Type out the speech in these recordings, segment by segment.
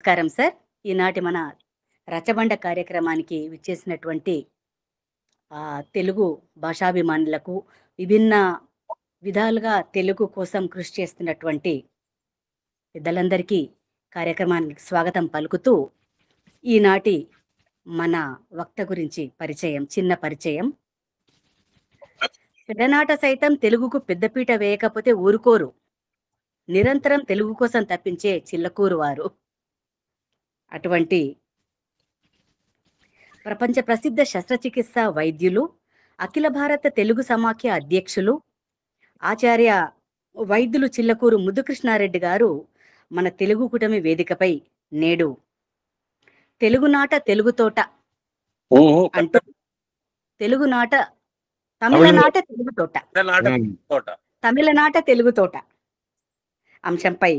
నమస్కారం సార్. ఈనాటి మన రచ్చబండ కార్యక్రమానికి విచ్చేసినటువంటి తెలుగు భాషాభిమానులకు, విభిన్న విధాలుగా తెలుగు కోసం కృషి చేస్తున్నటువంటి పెద్దలందరికీ కార్యక్రమానికి స్వాగతం పలుకుతూ, ఈనాటి మన వక్త గురించి చిన్న పరిచయం. పెదనాట సైతం తెలుగుకు పెద్దపీట వేయకపోతే ఊరుకోరు. నిరంతరం తెలుగు కోసం తప్పించే చిల్లకూరు వారు. అటువంటి ప్రపంచ ప్రసిద్ధ శస్త్రచికిత్స వైద్యులు, అఖిల భారత తెలుగు సమాఖ్య అధ్యక్షులు, ఆచార్య వైద్యులు చిల్లకూరు ముద్దుకృష్ణారెడ్డి గారు మన తెలుగు కూటమి వేదికపై నేడు తెలుగునాట తెలుగుతోట అంటూ తెలుగునాట తమిళనాట తెలుగుతోట తమిళనాట తెలుగుతోట అంశంపై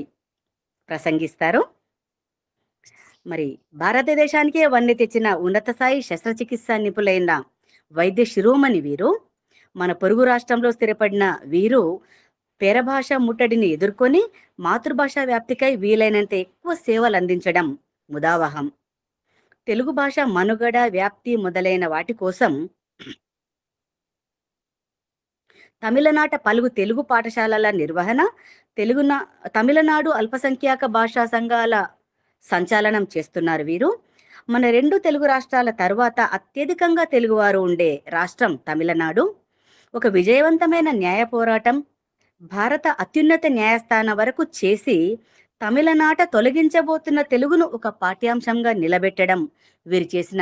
ప్రసంగిస్తారు. మరి భారతదేశానికే వన్నె తెచ్చిన ఉన్నత స్థాయి శస్త్రచికిత్స నిపుణులైన వైద్య శిరోమణి వీరు. మన పొరుగు రాష్ట్రంలో స్థిరపడిన వీరు పేరభాష ముట్టడిని ఎదుర్కొని మాతృభాష వ్యాప్తికై వీలైనంత ఎక్కువ సేవలు అందించడం ముదావహం. తెలుగు భాష మనుగడ, వ్యాప్తి మొదలైన వాటి కోసం తమిళనాట పలుగు తెలుగు పాఠశాలల నిర్వహణ, తమిళనాడు అల్పసంఖ్యాక భాషా సంఘాల సంచాలనం చేస్తున్నారు వీరు. మన రెండు తెలుగు రాష్ట్రాల తర్వాత అత్యధికంగా తెలుగువారు ఉండే రాష్ట్రం తమిళనాడు. ఒక విజయవంతమైన న్యాయ పోరాటం భారత అత్యున్నత న్యాయస్థానం వరకు చేసి తమిళనాట తొలగించబోతున్న తెలుగును ఒక పాఠ్యాంశంగా నిలబెట్టడం వీరు చేసిన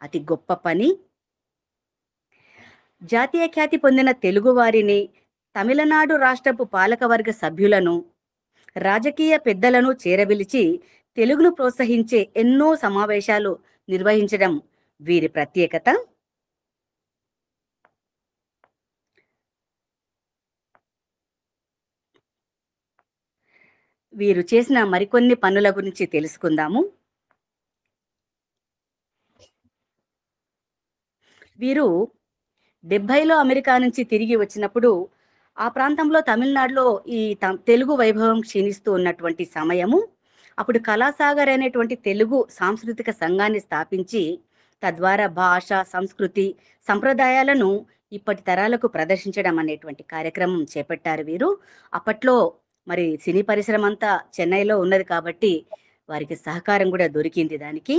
అతి గొప్ప పని. జాతీయ ఖ్యాతి పొందిన తెలుగు వారిని, తమిళనాడు రాష్ట్రపు పాలకవర్గ సభ్యులను, రాజకీయ పెద్దలను చేరబిలిచి తెలుగును ప్రోత్సహించే ఎన్నో సమావేశాలు నిర్వహించడం వీరి ప్రత్యేకత. వీరు చేసిన మరికొన్ని పనుల గురించి తెలుసుకుందాము. వీరు 70లో అమెరికా నుంచి తిరిగి వచ్చినప్పుడు ఆ ప్రాంతంలో తమిళనాడులో ఈ తెలుగు వైభవం క్షీణిస్తూ ఉన్నటువంటి సమయము. అప్పుడు కళాసాగర్ అనేటువంటి తెలుగు సాంస్కృతిక సంఘాన్ని స్థాపించి తద్వారా భాష, సంస్కృతి, సంప్రదాయాలను ఇప్పటి తరాలకు ప్రదర్శించడం అనేటువంటి కార్యక్రమం చేపట్టారు వీరు. అప్పట్లో మరి సినీ పరిశ్రమ అంతా చెన్నైలో ఉన్నది కాబట్టి వారికి సహకారం కూడా దొరికింది దానికి.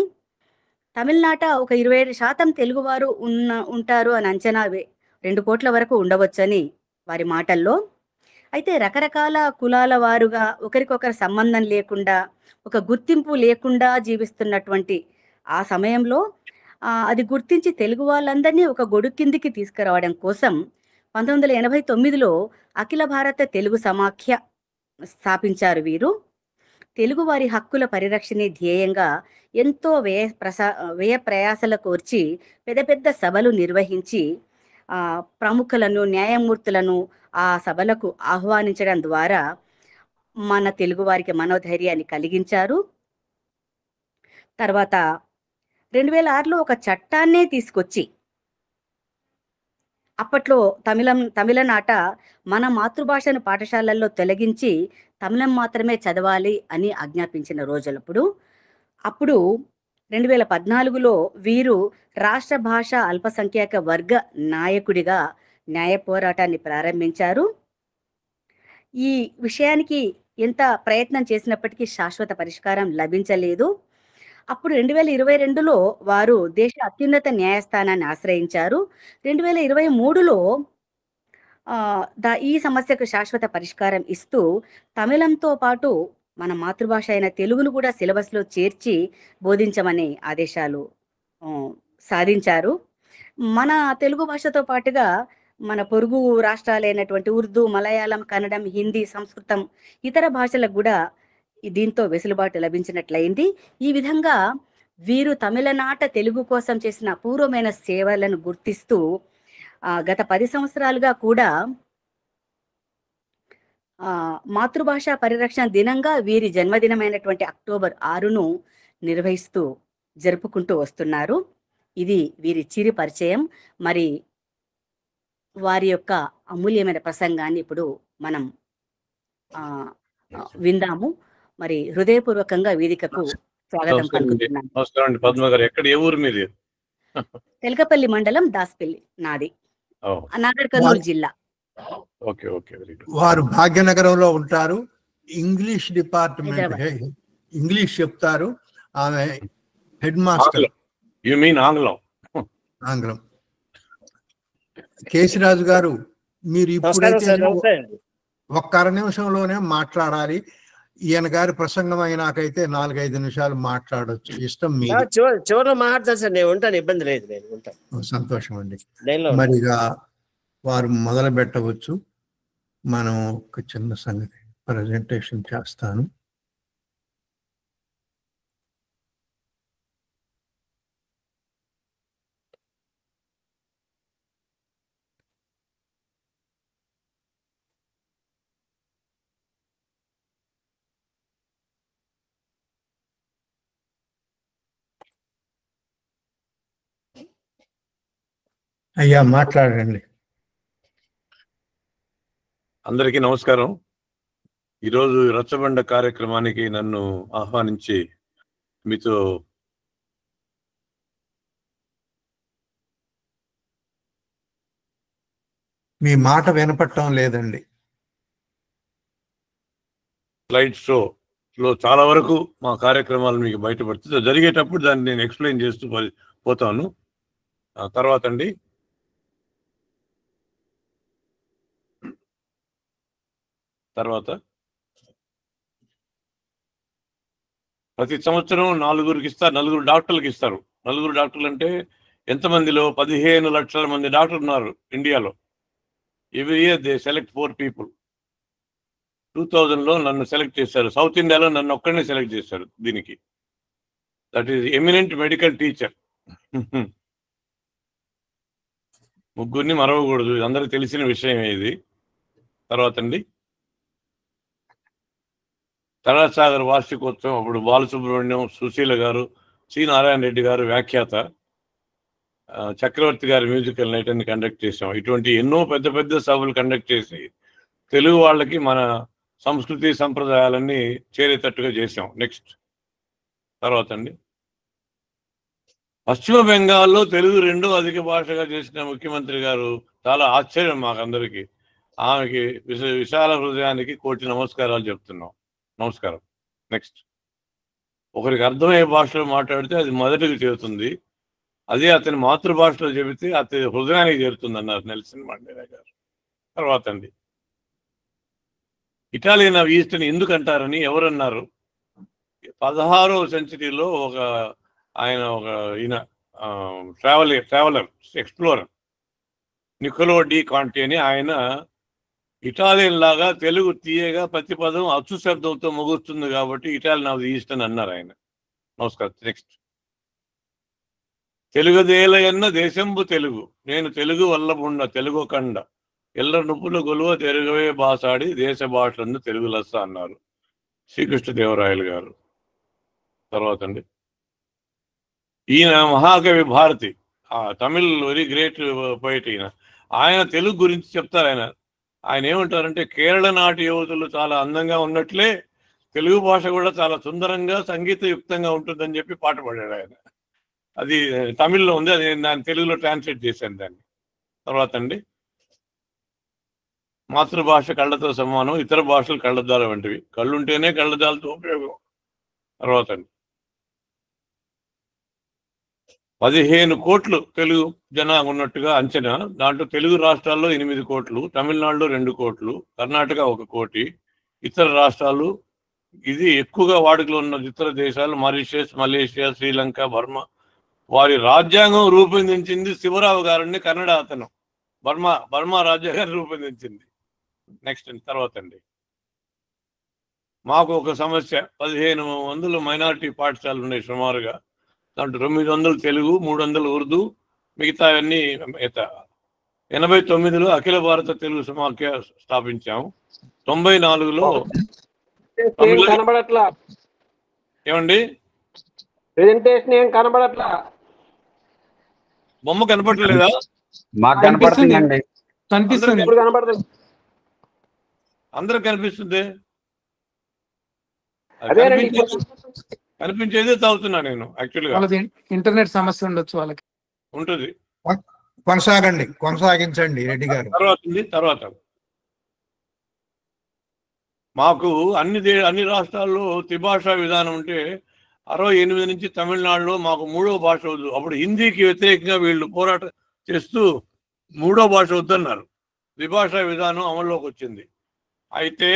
తమిళనాట ఒక 27% తెలుగువారు ఉంటారు అని అంచనా 2 కోట్ల వరకు ఉండవచ్చని వారి మాటల్లో. అయితే రకరకాల కులాల వారుగా ఒకరికొకరు సంబంధం లేకుండా, ఒక గుర్తింపు లేకుండా జీవిస్తున్నటువంటి ఆ సమయంలో అది గుర్తించి తెలుగు వాళ్ళందరినీ ఒక గొడుగు కిందికి తీసుకురావడం కోసం 1989లో అఖిల భారత తెలుగు సమాఖ్య స్థాపించారు వీరు. వారి హక్కుల పరిరక్షణే ధ్యేయంగా ఎంతో వ్యయ ప్రయాసల కోర్చి పెద్ద పెద్ద సభలు నిర్వహించి ప్రముఖులను, న్యాయమూర్తులను ఆ సభలకు ఆహ్వానించడం ద్వారా మన తెలుగు వారికి మనోధైర్యాన్ని కలిగించారు. తర్వాత 2006లో ఒక చట్టాన్నే తీసుకొచ్చి అప్పట్లో తమిళనాట మన మాతృభాషను పాఠశాలల్లో తొలగించి తమిళం మాత్రమే చదవాలి అని ఆజ్ఞాపించిన రోజులప్పుడు. అప్పుడు 2014లో వీరు రాష్ట్ర భాష అల్పసంఖ్యాక వర్గ నాయకుడిగా న్యాయ పోరాటాన్ని ప్రారంభించారు. ఈ విషయానికి ఎంత ప్రయత్నం చేసినప్పటికీ శాశ్వత పరిష్కారం లభించలేదు. అప్పుడు 2022లో వారు దేశ అత్యున్నత న్యాయస్థానాన్ని ఆశ్రయించారు. 2023లో ఈ సమస్యకు శాశ్వత పరిష్కారం ఇస్తూ తమిళంతో పాటు మన మాతృభాష అయిన తెలుగును కూడా సిలబస్లో చేర్చి బోధించమని ఆదేశాలు సాధించారు. మన తెలుగు భాషతో పాటుగా మన పొరుగు రాష్ట్రాలైనటువంటి ఉర్దూ, మలయాళం, కన్నడం, హిందీ, సంస్కృతం, ఇతర భాషలకు కూడా దీంతో వెసులుబాటు లభించినట్లయింది. ఈ విధంగా వీరు తమిళనాట తెలుగు కోసం చేసిన అపూర్వమైన సేవలను గుర్తిస్తూ గత 10 సంవత్సరాలుగా కూడా మాతృభాష పరిరక్షణ దినంగా వీరి జన్మదినమైనటువంటి అక్టోబర్ 6ను జరుపుకుంటూ వస్తున్నారు. ఇది వీరి చిరు పరిచయం. మరి వారి యొక్క అమూల్యమైన ప్రసంగాన్ని ఇప్పుడు మనం విందాము. మరి హృదయపూర్వకంగా వేదికకు స్వాగతం పలుకుతున్నాను. నమస్కారం అండి పద్మ గారు. ఎక్కడ, ఏ ఊరు మీది? తెలకపల్లి మండలం దాస్పల్లి నాది, నాగర్ కర్నూలు జిల్లా. Okay okay, very good. వారు భాగ్యనగరంలో ఉంటారు. ఇంగ్లీష్ డిపార్ట్మెంట్ ఇంగ్లీష్ చెప్తారు. ఆమె హెడ్ మాస్టర్. యు మీన్ ఆంగ్లం? ఆంగ్లం. కేశరాజు గారు, మీరు ఇప్పుడైతే ఒక్క అర నిమిషంలోనే మాట్లాడాలి. ఈయన గారి ప్రసంగం అయినాకైతే 4-5 నిమిషాలు మాట్లాడొచ్చు. ఇష్టం మీరు. చివరిలో మాట్లాడతాను సార్, నేను ఉంటాను, ఇబ్బంది లేదు, నేను ఉంటాను. సంతోషం అండి. మరిగా వారు మొదలు పెట్టవచ్చు. మనం ఒక చిన్న సంగతి ప్రజెంటేషన్ చేస్తాను. అయ్యా మాట్లాడండి. అందరికీ నమస్కారం. ఈరోజు రచ్చబండ కార్యక్రమానికి నన్ను ఆహ్వానించి మీతో మీ మాట వినపడటం లేదండి. స్లైడ్ షోలో చాలా వరకు మా కార్యక్రమాలు మీకు బయటపడుతుంది. జరిగేటప్పుడు దాన్ని నేను ఎక్స్ప్లెయిన్ చేస్తూ పోతాను. తర్వాత అండి, ప్రతి సంవత్సరం 4 ఇస్తారు, 4 డాక్టర్లకు ఇస్తారు. 4 డాక్టర్లు అంటే ఎంతమందిలో? 15 లక్షల మంది డాక్టర్లు ఉన్నారు ఇండియాలో. Every year they select 4 people. 2000లో నన్ను సెలెక్ట్ చేశారు. సౌత్ ఇండియాలో నన్ను ఒక్కడినే సెలెక్ట్ చేశారు దీనికి. That is eminent medical teacher. ముగ్గురిని మరవకూడదు, అందరికి తెలిసిన విషయం ఇది. తర్వాత అండి, కళాసాగర్ వార్షికోత్సవం అప్పుడు బాలసుబ్రహ్మణ్యం, సుశీల గారు, సి నారాయణ రెడ్డి గారు వ్యాఖ్యాత, చక్రవర్తి గారి మ్యూజికల్ నైట్ అని కండక్ట్ చేసాం. ఇటువంటి ఎన్నో పెద్ద పెద్ద సభలు కండక్ట్ చేసి తెలుగు వాళ్ళకి మన సంస్కృతి సంప్రదాయాలన్నీ చేరేటట్టుగా చేసాం. నెక్స్ట్, తర్వాత అండి, పశ్చిమ బెంగాల్లో తెలుగు 2వ అధిక భాషగా చేసిన ముఖ్యమంత్రి గారు. చాలా ఆశ్చర్యం మాకందరికీ. ఆమెకి విశాల హృదయానికి కోటి నమస్కారాలు చెప్తున్నాం. నమస్కారం. నెక్స్ట్, ఒకరికి అర్థమయ్యే భాషలో మాట్లాడితే అది మొదటికి చేరుతుంది, అదే అతని మాతృభాషలో చెబితే అతని హృదయానికి చేరుతుంది అన్నారు నెల్సన్ మండేలా గారు. తర్వాత అండి, ఇటాలియన్ ఆఫ్ ఈస్ట్ అని ఎందుకు అంటారని ఎవరన్నారు? 16వ సెంచరీలో ఈయన ట్రావెలర్ ఎక్స్ప్లోరర్ నికోలో డి కాంటి అని ఆయన ఇటాలియన్ లాగా తెలుగు తీయగా ప్రతి పదం అచ్చు శబ్దంతో ముగుస్తుంది కాబట్టి ఇటాలియన్ ఆఫ్ ది ఈస్ట్ అని అన్నారు ఆయన. నమస్కారం. నెక్స్ట్, తెలుగుదేలయన్న దేశంబు తెలుగు, నేను తెలుగు వల్లబుండ తెలుగు కండ, ఎల్ల నుప్పులు గొలువ తెలుగువే బాసాడి దేశ భాషలందు తెలుగు లెస్స అన్నారు శ్రీకృష్ణదేవరాయలు గారు. తర్వాత అండి, ఈయన మహాకవి Bharathi, Tamil very great poet ఈయన. ఆయన తెలుగు గురించి చెప్తారు. ఆయన ఏమంటారంటే, కేరళ నాటి యువతులు చాలా అందంగా ఉన్నట్లే తెలుగు భాష కూడా చాలా సుందరంగా సంగీతయుక్తంగా ఉంటుందని చెప్పి పాట పాడాడు ఆయన. అది తమిళ్లో ఉంది, అది నేను తెలుగులో ట్రాన్స్లేట్ చేశాను దాన్ని. తర్వాత అండి, మాతృభాష కళ్ళతో సమానం, ఇతర భాషలు కళ్ళద్దాల వంటివి, కళ్ళుంటేనే కళ్ళద్దాలతో ఉపయోగం. తర్వాత అండి, 15 కోట్లు తెలుగు జనాభా ఉన్నట్టుగా అంచనా. దాంట్లో తెలుగు రాష్ట్రాల్లో 8 కోట్లు, తమిళనాడులో 2 కోట్లు, కర్ణాటక 1 కోటి, ఇతర రాష్ట్రాలు, ఇది ఎక్కువగా వాడుకలో ఉన్న ఇతర దేశాలు మారిషస్, మలేషియా, శ్రీలంక, బర్మా. వారి రాజ్యాంగం రూపొందించింది శివరావు గారిని, కన్నడ అతను. బర్మా రాజ్యాంగాన్ని రూపొందించింది. నెక్స్ట్ తర్వాత అండి, మాకు ఒక సమస్య. 1500 మైనారిటీ పాఠశాలలు ఉన్నాయి సుమారుగా. దాంట్లో 900 తెలుగు, 300 ఉర్దూ, మిగతా అన్ని 89లో అఖిల భారత తెలుగు సమాఖ్య స్థాపించాము. 94లో కనబడట్లా ఏమండి, ప్రెజెంటేషన్ ఏం కనబడట్లా, బొమ్మ కనపడలేదా? మాకు కనపడుతుందండి. కనబడుతుంది, అందరికి కనిపిస్తుంది. కనిపించేదే చదువుతున్నా నేను యాక్చువల్గా. వాళ్ళది ఇంటర్నెట్ సమస్య ఉండొచ్చు, వాళ్ళకి ఉంటుంది. కొనసాగించండి రెడ్డి గారు. తర్వాత మాకు అన్ని రాష్ట్రాల్లో త్రిభాషా విధానం ఉంటే 68 నుంచి తమిళనాడులో మాకు 3వ భాష వద్దు. అప్పుడు హిందీకి వ్యతిరేకంగా వీళ్ళు పోరాటం చేస్తూ 3వ భాష వద్దన్నారు. త్రిభాషా విధానం అమల్లోకి వచ్చింది. అయితే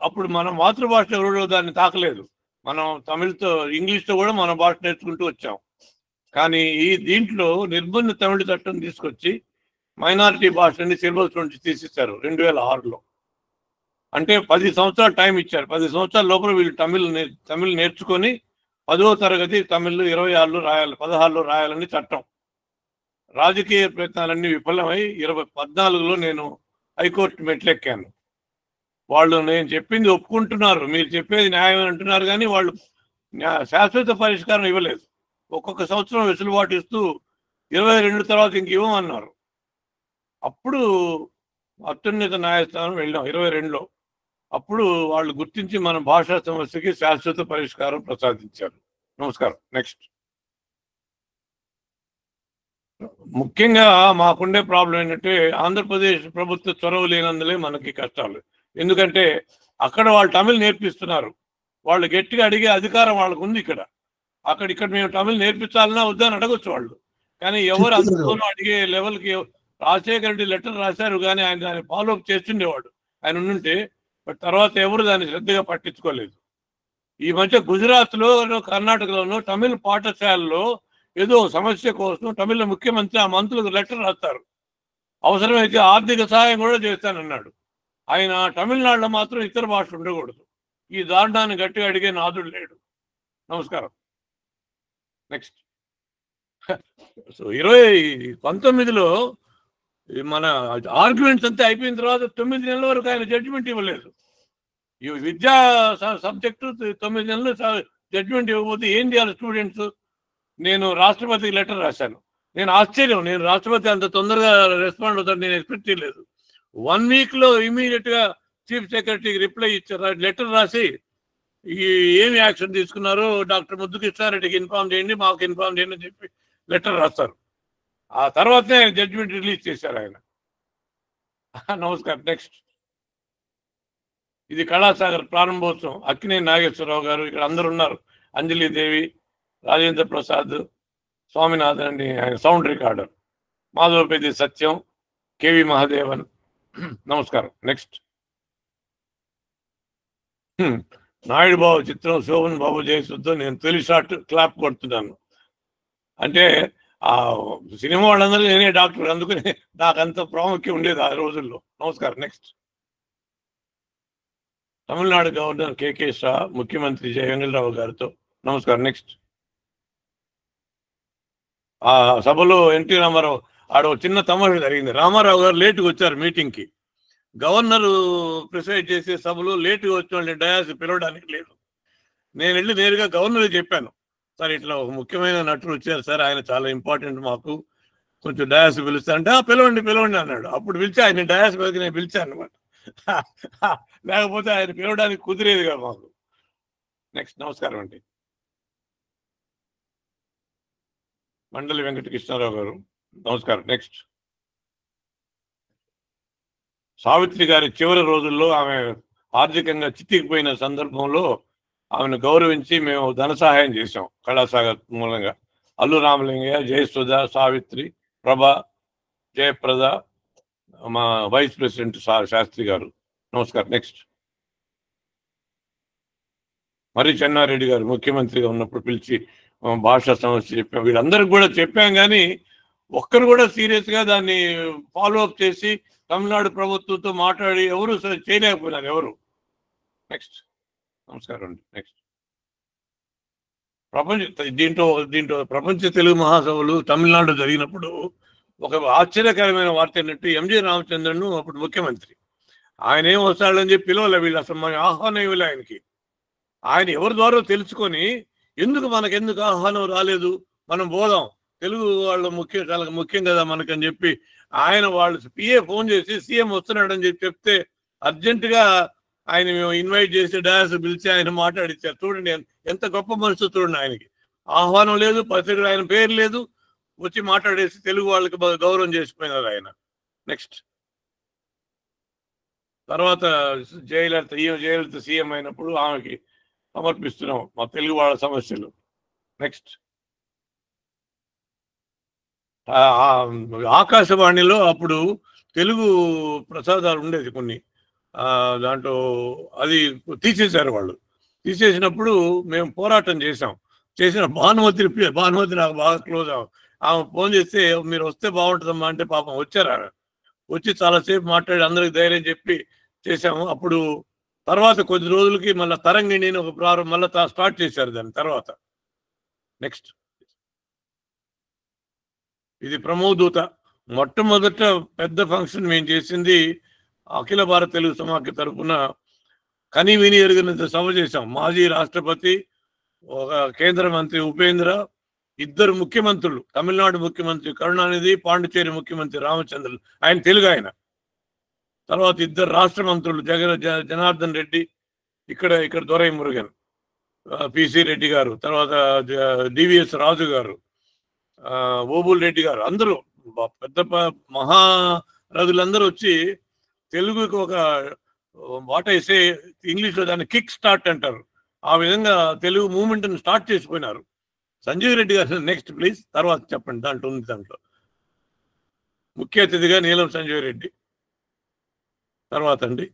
అప్పుడు మన మాతృభాష ఎవరో దాన్ని తాకలేదు. మనం తమిళ్తో ఇంగ్లీష్తో కూడా మన భాష నేర్చుకుంటూ వచ్చాం. కానీ దీంట్లో నిర్బంధ తమిళ చట్టం తీసుకొచ్చి మైనారిటీ భాషని సిలబస్ నుంచి తీసేశారు 2006లో. అంటే 10 సంవత్సరాలు టైం ఇచ్చారు. 10 సంవత్సరాల లోపల వీళ్ళు తమిళ్ నేర్చుకొని 10వ తరగతి తమిళ్ 26లో రాయాలి, 16లో రాయాలని చట్టం. రాజకీయ ప్రయత్నాలన్నీ విఫలమై 2014లో నేను హైకోర్టు మెట్లెక్కాను. వాళ్ళు నేను చెప్పింది ఒప్పుకుంటున్నారు, మీరు చెప్పేది న్యాయం అంటున్నారు, కానీ వాళ్ళు శాశ్వత పరిష్కారం ఇవ్వలేదు. ఒక్కొక్క సంవత్సరం వెసులుబాటు ఇస్తూ 22 తర్వాత ఇంక ఇవ్వమన్నారు. అప్పుడు అత్యున్నత న్యాయస్థానం వెళ్ళాం 22లో. అప్పుడు వాళ్ళు గుర్తించి మన భాషా సమస్యకి శాశ్వత పరిష్కారం ప్రసాదించారు. నమస్కారం. నెక్స్ట్. ముఖ్యంగా మాకుండే ప్రాబ్లం ఏంటంటే ఆంధ్రప్రదేశ్ ప్రభుత్వ చొరవ లేనందులే మనకి కష్టాలు. ఎందుకంటే అక్కడ వాళ్ళు తమిళ్ నేర్పిస్తున్నారు, వాళ్ళు గట్టిగా అడిగే అధికారం వాళ్ళకు ఉంది. ఇక్కడ మేము తమిళ్ నేర్పించాలన్నా వద్దని అడగొచ్చు వాళ్ళు, కానీ ఎవరు అందులోనూ అడిగే లెవెల్కి రాజశేఖర రెడ్డి లెటర్ రాశారు, కానీ ఆయన దాన్ని ఫాలోఅప్ చేస్తుండేవాడు ఆయన ఉండుంటే. బట్ తర్వాత ఎవరు దాన్ని శ్రద్ధగా పట్టించుకోలేదు. ఈ మధ్య గుజరాత్లో కర్ణాటకలోనూ తమిళ పాఠశాలలో ఏదో సమస్య కోసం తమిళ ముఖ్యమంత్రి ఆ మంత్రులకు లెటర్ రాస్తారు, అవసరమైతే ఆర్థిక సహాయం కూడా చేస్తానన్నాడు. ఆయన తమిళనాడులో మాత్రం ఇతర భాష ఉండకూడదు. ఈ దారుణాన్ని గట్టిగా అడిగే నాదుడు లేడు. నమస్కారం. నెక్స్ట్. సో 2019లో మన ఆర్గ్యుమెంట్స్ అంతా అయిపోయిన తర్వాత 9 నెలల వరకు ఆయన జడ్జిమెంట్ ఇవ్వలేదు. ఈ విద్యా సబ్జెక్టు 9 నెలలు జడ్జిమెంట్ ఇవ్వకపోతే ఏం చేయాలి స్టూడెంట్స్? నేను రాష్ట్రపతికి లెటర్ రాశాను. నేను ఆశ్చర్యం, నేను రాష్ట్రపతి అంత తొందరగా రెస్పాండ్ అవుతాడు నేను ఎక్స్పెక్ట్ చేయలేదు. 1 వీక్లో ఇమీడియట్గా చీఫ్ సెక్రటరీకి రిప్లై ఇచ్చారు, లెటర్ రాసి ఏమి యాక్షన్ తీసుకున్నారో డాక్టర్ ముద్దుకృష్ణారెడ్డికి ఇన్ఫార్మ్ చేయండి, మాకు ఇన్ఫార్మ్ చేయండి అని చెప్పి లెటర్ రాస్తారు. ఆ తర్వాతనే ఆయన జడ్జిమెంట్ రిలీజ్ చేశారు ఆయన. నమస్కారం. నెక్స్ట్. ఇది కళాసాగర్ ప్రారంభోత్సవం. అక్కినేని నాగేశ్వరరావు గారు ఇక్కడ అందరు ఉన్నారు, అంజలిదేవి, రాజేంద్ర ప్రసాద్, స్వామినాథన్ అండి ఆయన సౌండ్ రికార్డర్, మాధవపేది సత్యం, కేవి మహాదేవన్. నమస్కారం. నెక్స్ట్. నాయుడు బాబు చిత్రం శోభన్ బాబు జయసుతో నేను తొలి షాట్ క్లాప్ కొడుతున్నాను. అంటే ఆ సినిమా వాళ్ళందరూ నేనే డాక్టర్, అందుకని నాకు అంత ప్రాముఖ్యం ఉండేది ఆ రోజుల్లో. నమస్కారం. Next. Tamil Nadu governor KK Shah ముఖ్యమంత్రి జయవెంగళరావు గారితో నమస్కారం. నెక్స్ట్. ఆ సభలో ఎన్టీ రామారావు ఆడ చిన్న తమాషా జరిగింది. రామారావు గారు లేటుగా వచ్చారు మీటింగ్కి. గవర్నరు ప్రిసైడ్ చేసే సభలో లేటుగా వచ్చిన వాళ్ళని డయాస్ పిలవడానికి లేదు. నేను వెళ్ళి నేరుగా గవర్నర్ చెప్పాను, సార్ ఇట్లా ఒక ముఖ్యమైన నటుడు వచ్చారు సార్, ఆయన చాలా ఇంపార్టెంట్, మాకు కొంచెం డయాస్ పిలుస్తారంటే పిలవండి అన్నాడు. అప్పుడు పిలిచి ఆయన డయాస్ మీదకి నేను పిలిచాను అనమాట. లేకపోతే ఆయన పిలవడానికి కుదిరేది కదా మాకు. నెక్స్ట్. నమస్కారం అండి. మండలి వెంకటకృష్ణారావు గారు నమస్కారం. నెక్స్ట్. సావిత్రి గారి చివరి రోజుల్లో ఆమె ఆర్థికంగా చితికిపోయిన సందర్భంలో ఆమెను గౌరవించి మేము ధన సహాయం చేశాం కళాసాగర్ మూలంగా. అల్లు రామలింగయ్య, జయసుధ, సావిత్రి, ప్రభ, జయప్రద, మా వైస్ ప్రెసిడెంట్ శాస్త్రి గారు. నమస్కారం. నెక్స్ట్. మరి చెన్నారెడ్డి గారు ముఖ్యమంత్రిగా ఉన్నప్పుడు పిలిచి భాషా సమస్య చెప్పాం, వీళ్ళందరికీ కూడా చెప్పాం, కానీ ఒక్కరు కూడా సీరియస్గా దాన్ని ఫాలోఅప్ చేసి తమిళనాడు ప్రభుత్వంతో మాట్లాడి ఎవరు చేయలేకపోయినారు ఎవరు. నెక్స్ట్. నమస్కారం అండి. నెక్స్ట్. దీంట్లో ప్రపంచ తెలుగు మహాసభలు తమిళనాడు జరిగినప్పుడు ఒక ఆశ్చర్యకరమైన వార్త ఏంటంటే ఎంజి రామచంద్రన్ అప్పుడు ముఖ్యమంత్రి, ఆయన ఏం వస్తాడని చెప్పి పిలవలే వీళ్ళు, అసలు మన ఆహ్వానం ఇవ్వలే ఆయనకి. ఆయన ఎవరి ద్వారా తెలుసుకొని మనకెందుకు ఆహ్వానం రాలేదు, మనం పోదాం, తెలుగు వాళ్ళు చాలా ముఖ్యం కదా మనకని చెప్పి ఆయన వాళ్ళు పిఏ ఫోన్ చేసి సీఎం వస్తున్నాడని చెప్పి చెప్తే అర్జెంటుగా ఆయన మేము ఇన్వైట్ చేసి డయాస్ పిలిచి ఆయన మాట్లాడిచ్చారు. చూడండి ఎంత గొప్ప మనసు చూడండి. ఆయనకి ఆహ్వానం లేదు, పత్రికలు ఆయన పేరు లేదు, వచ్చి మాట్లాడేసి తెలుగు వాళ్ళకి గౌరవం చేసిపోయినారు ఆయన. నెక్స్ట్ తర్వాత జయలలిత సీఎం అయినప్పుడు ఆమెకి సమర్పిస్తున్నాం మా తెలుగు వాళ్ళ సమస్యలు. నెక్స్ట్ ఆకాశవాణిలో అప్పుడు తెలుగు ప్రసాదాలు ఉండేది కొన్ని, దాంట్లో అది తీసేశారు వాళ్ళు. తీసేసినప్పుడు మేము పోరాటం చేసిన భానుమతి నాకు బాగా క్లోజ్. ఆమె ఫోన్ చేస్తే మీరు వస్తే బాగుంటుందమ్మా అంటే పాపం వచ్చారు. వచ్చి చాలాసేపు మాట్లాడి అందరికి ధైర్యం చెప్పి చేశాము. అప్పుడు తర్వాత కొద్ది రోజులకి మళ్ళీ తరంగిణి అని ఒక ప్రారంభం మళ్ళీ స్టార్ట్ చేశారు దాని తర్వాత. నెక్స్ట్ ఇది ప్రమోదూత. మొట్టమొదట పెద్ద ఫంక్షన్ మేము చేసింది అఖిల భారత తెలుగు సమాఖ్య తరఫున కని విని ఎరుగినంత సభ చేశాం. మాజీ రాష్ట్రపతి, ఒక కేంద్ర మంత్రి ఉపేంద్ర, ఇద్దరు ముఖ్యమంత్రులు, తమిళనాడు ముఖ్యమంత్రి కరుణానిధి, పాండిచేరి ముఖ్యమంత్రి రామచంద్రులు, ఆయన తెలుగు ఆయన. తర్వాత ఇద్దరు రాష్ట్ర మంత్రులు జనార్దన్ రెడ్డి, ఇక్కడ దొరై మురుగన్, పిసి రెడ్డి గారు, తర్వాత డివిఎస్ రాజు గారు, ఓబుల్ రెడ్డి గారు, అందరూ పెద్ద మహారథులందరూ వచ్చి తెలుగుకి ఒక వాటైసే ఇంగ్లీష్లో దాన్ని కిక్ స్టార్ట్ అంటారు, ఆ విధంగా తెలుగు మూవ్మెంట్ని స్టార్ట్ చేసిపోయినారు. సంజీవ్ రెడ్డి గారు నెక్స్ట్ ప్లీజ్, తర్వాత చెప్పండి. దాంట్లో ఉంది, దాంట్లో ముఖ్య అతిథిగా నీలం సంజీవ్ రెడ్డి. తర్వాత అండి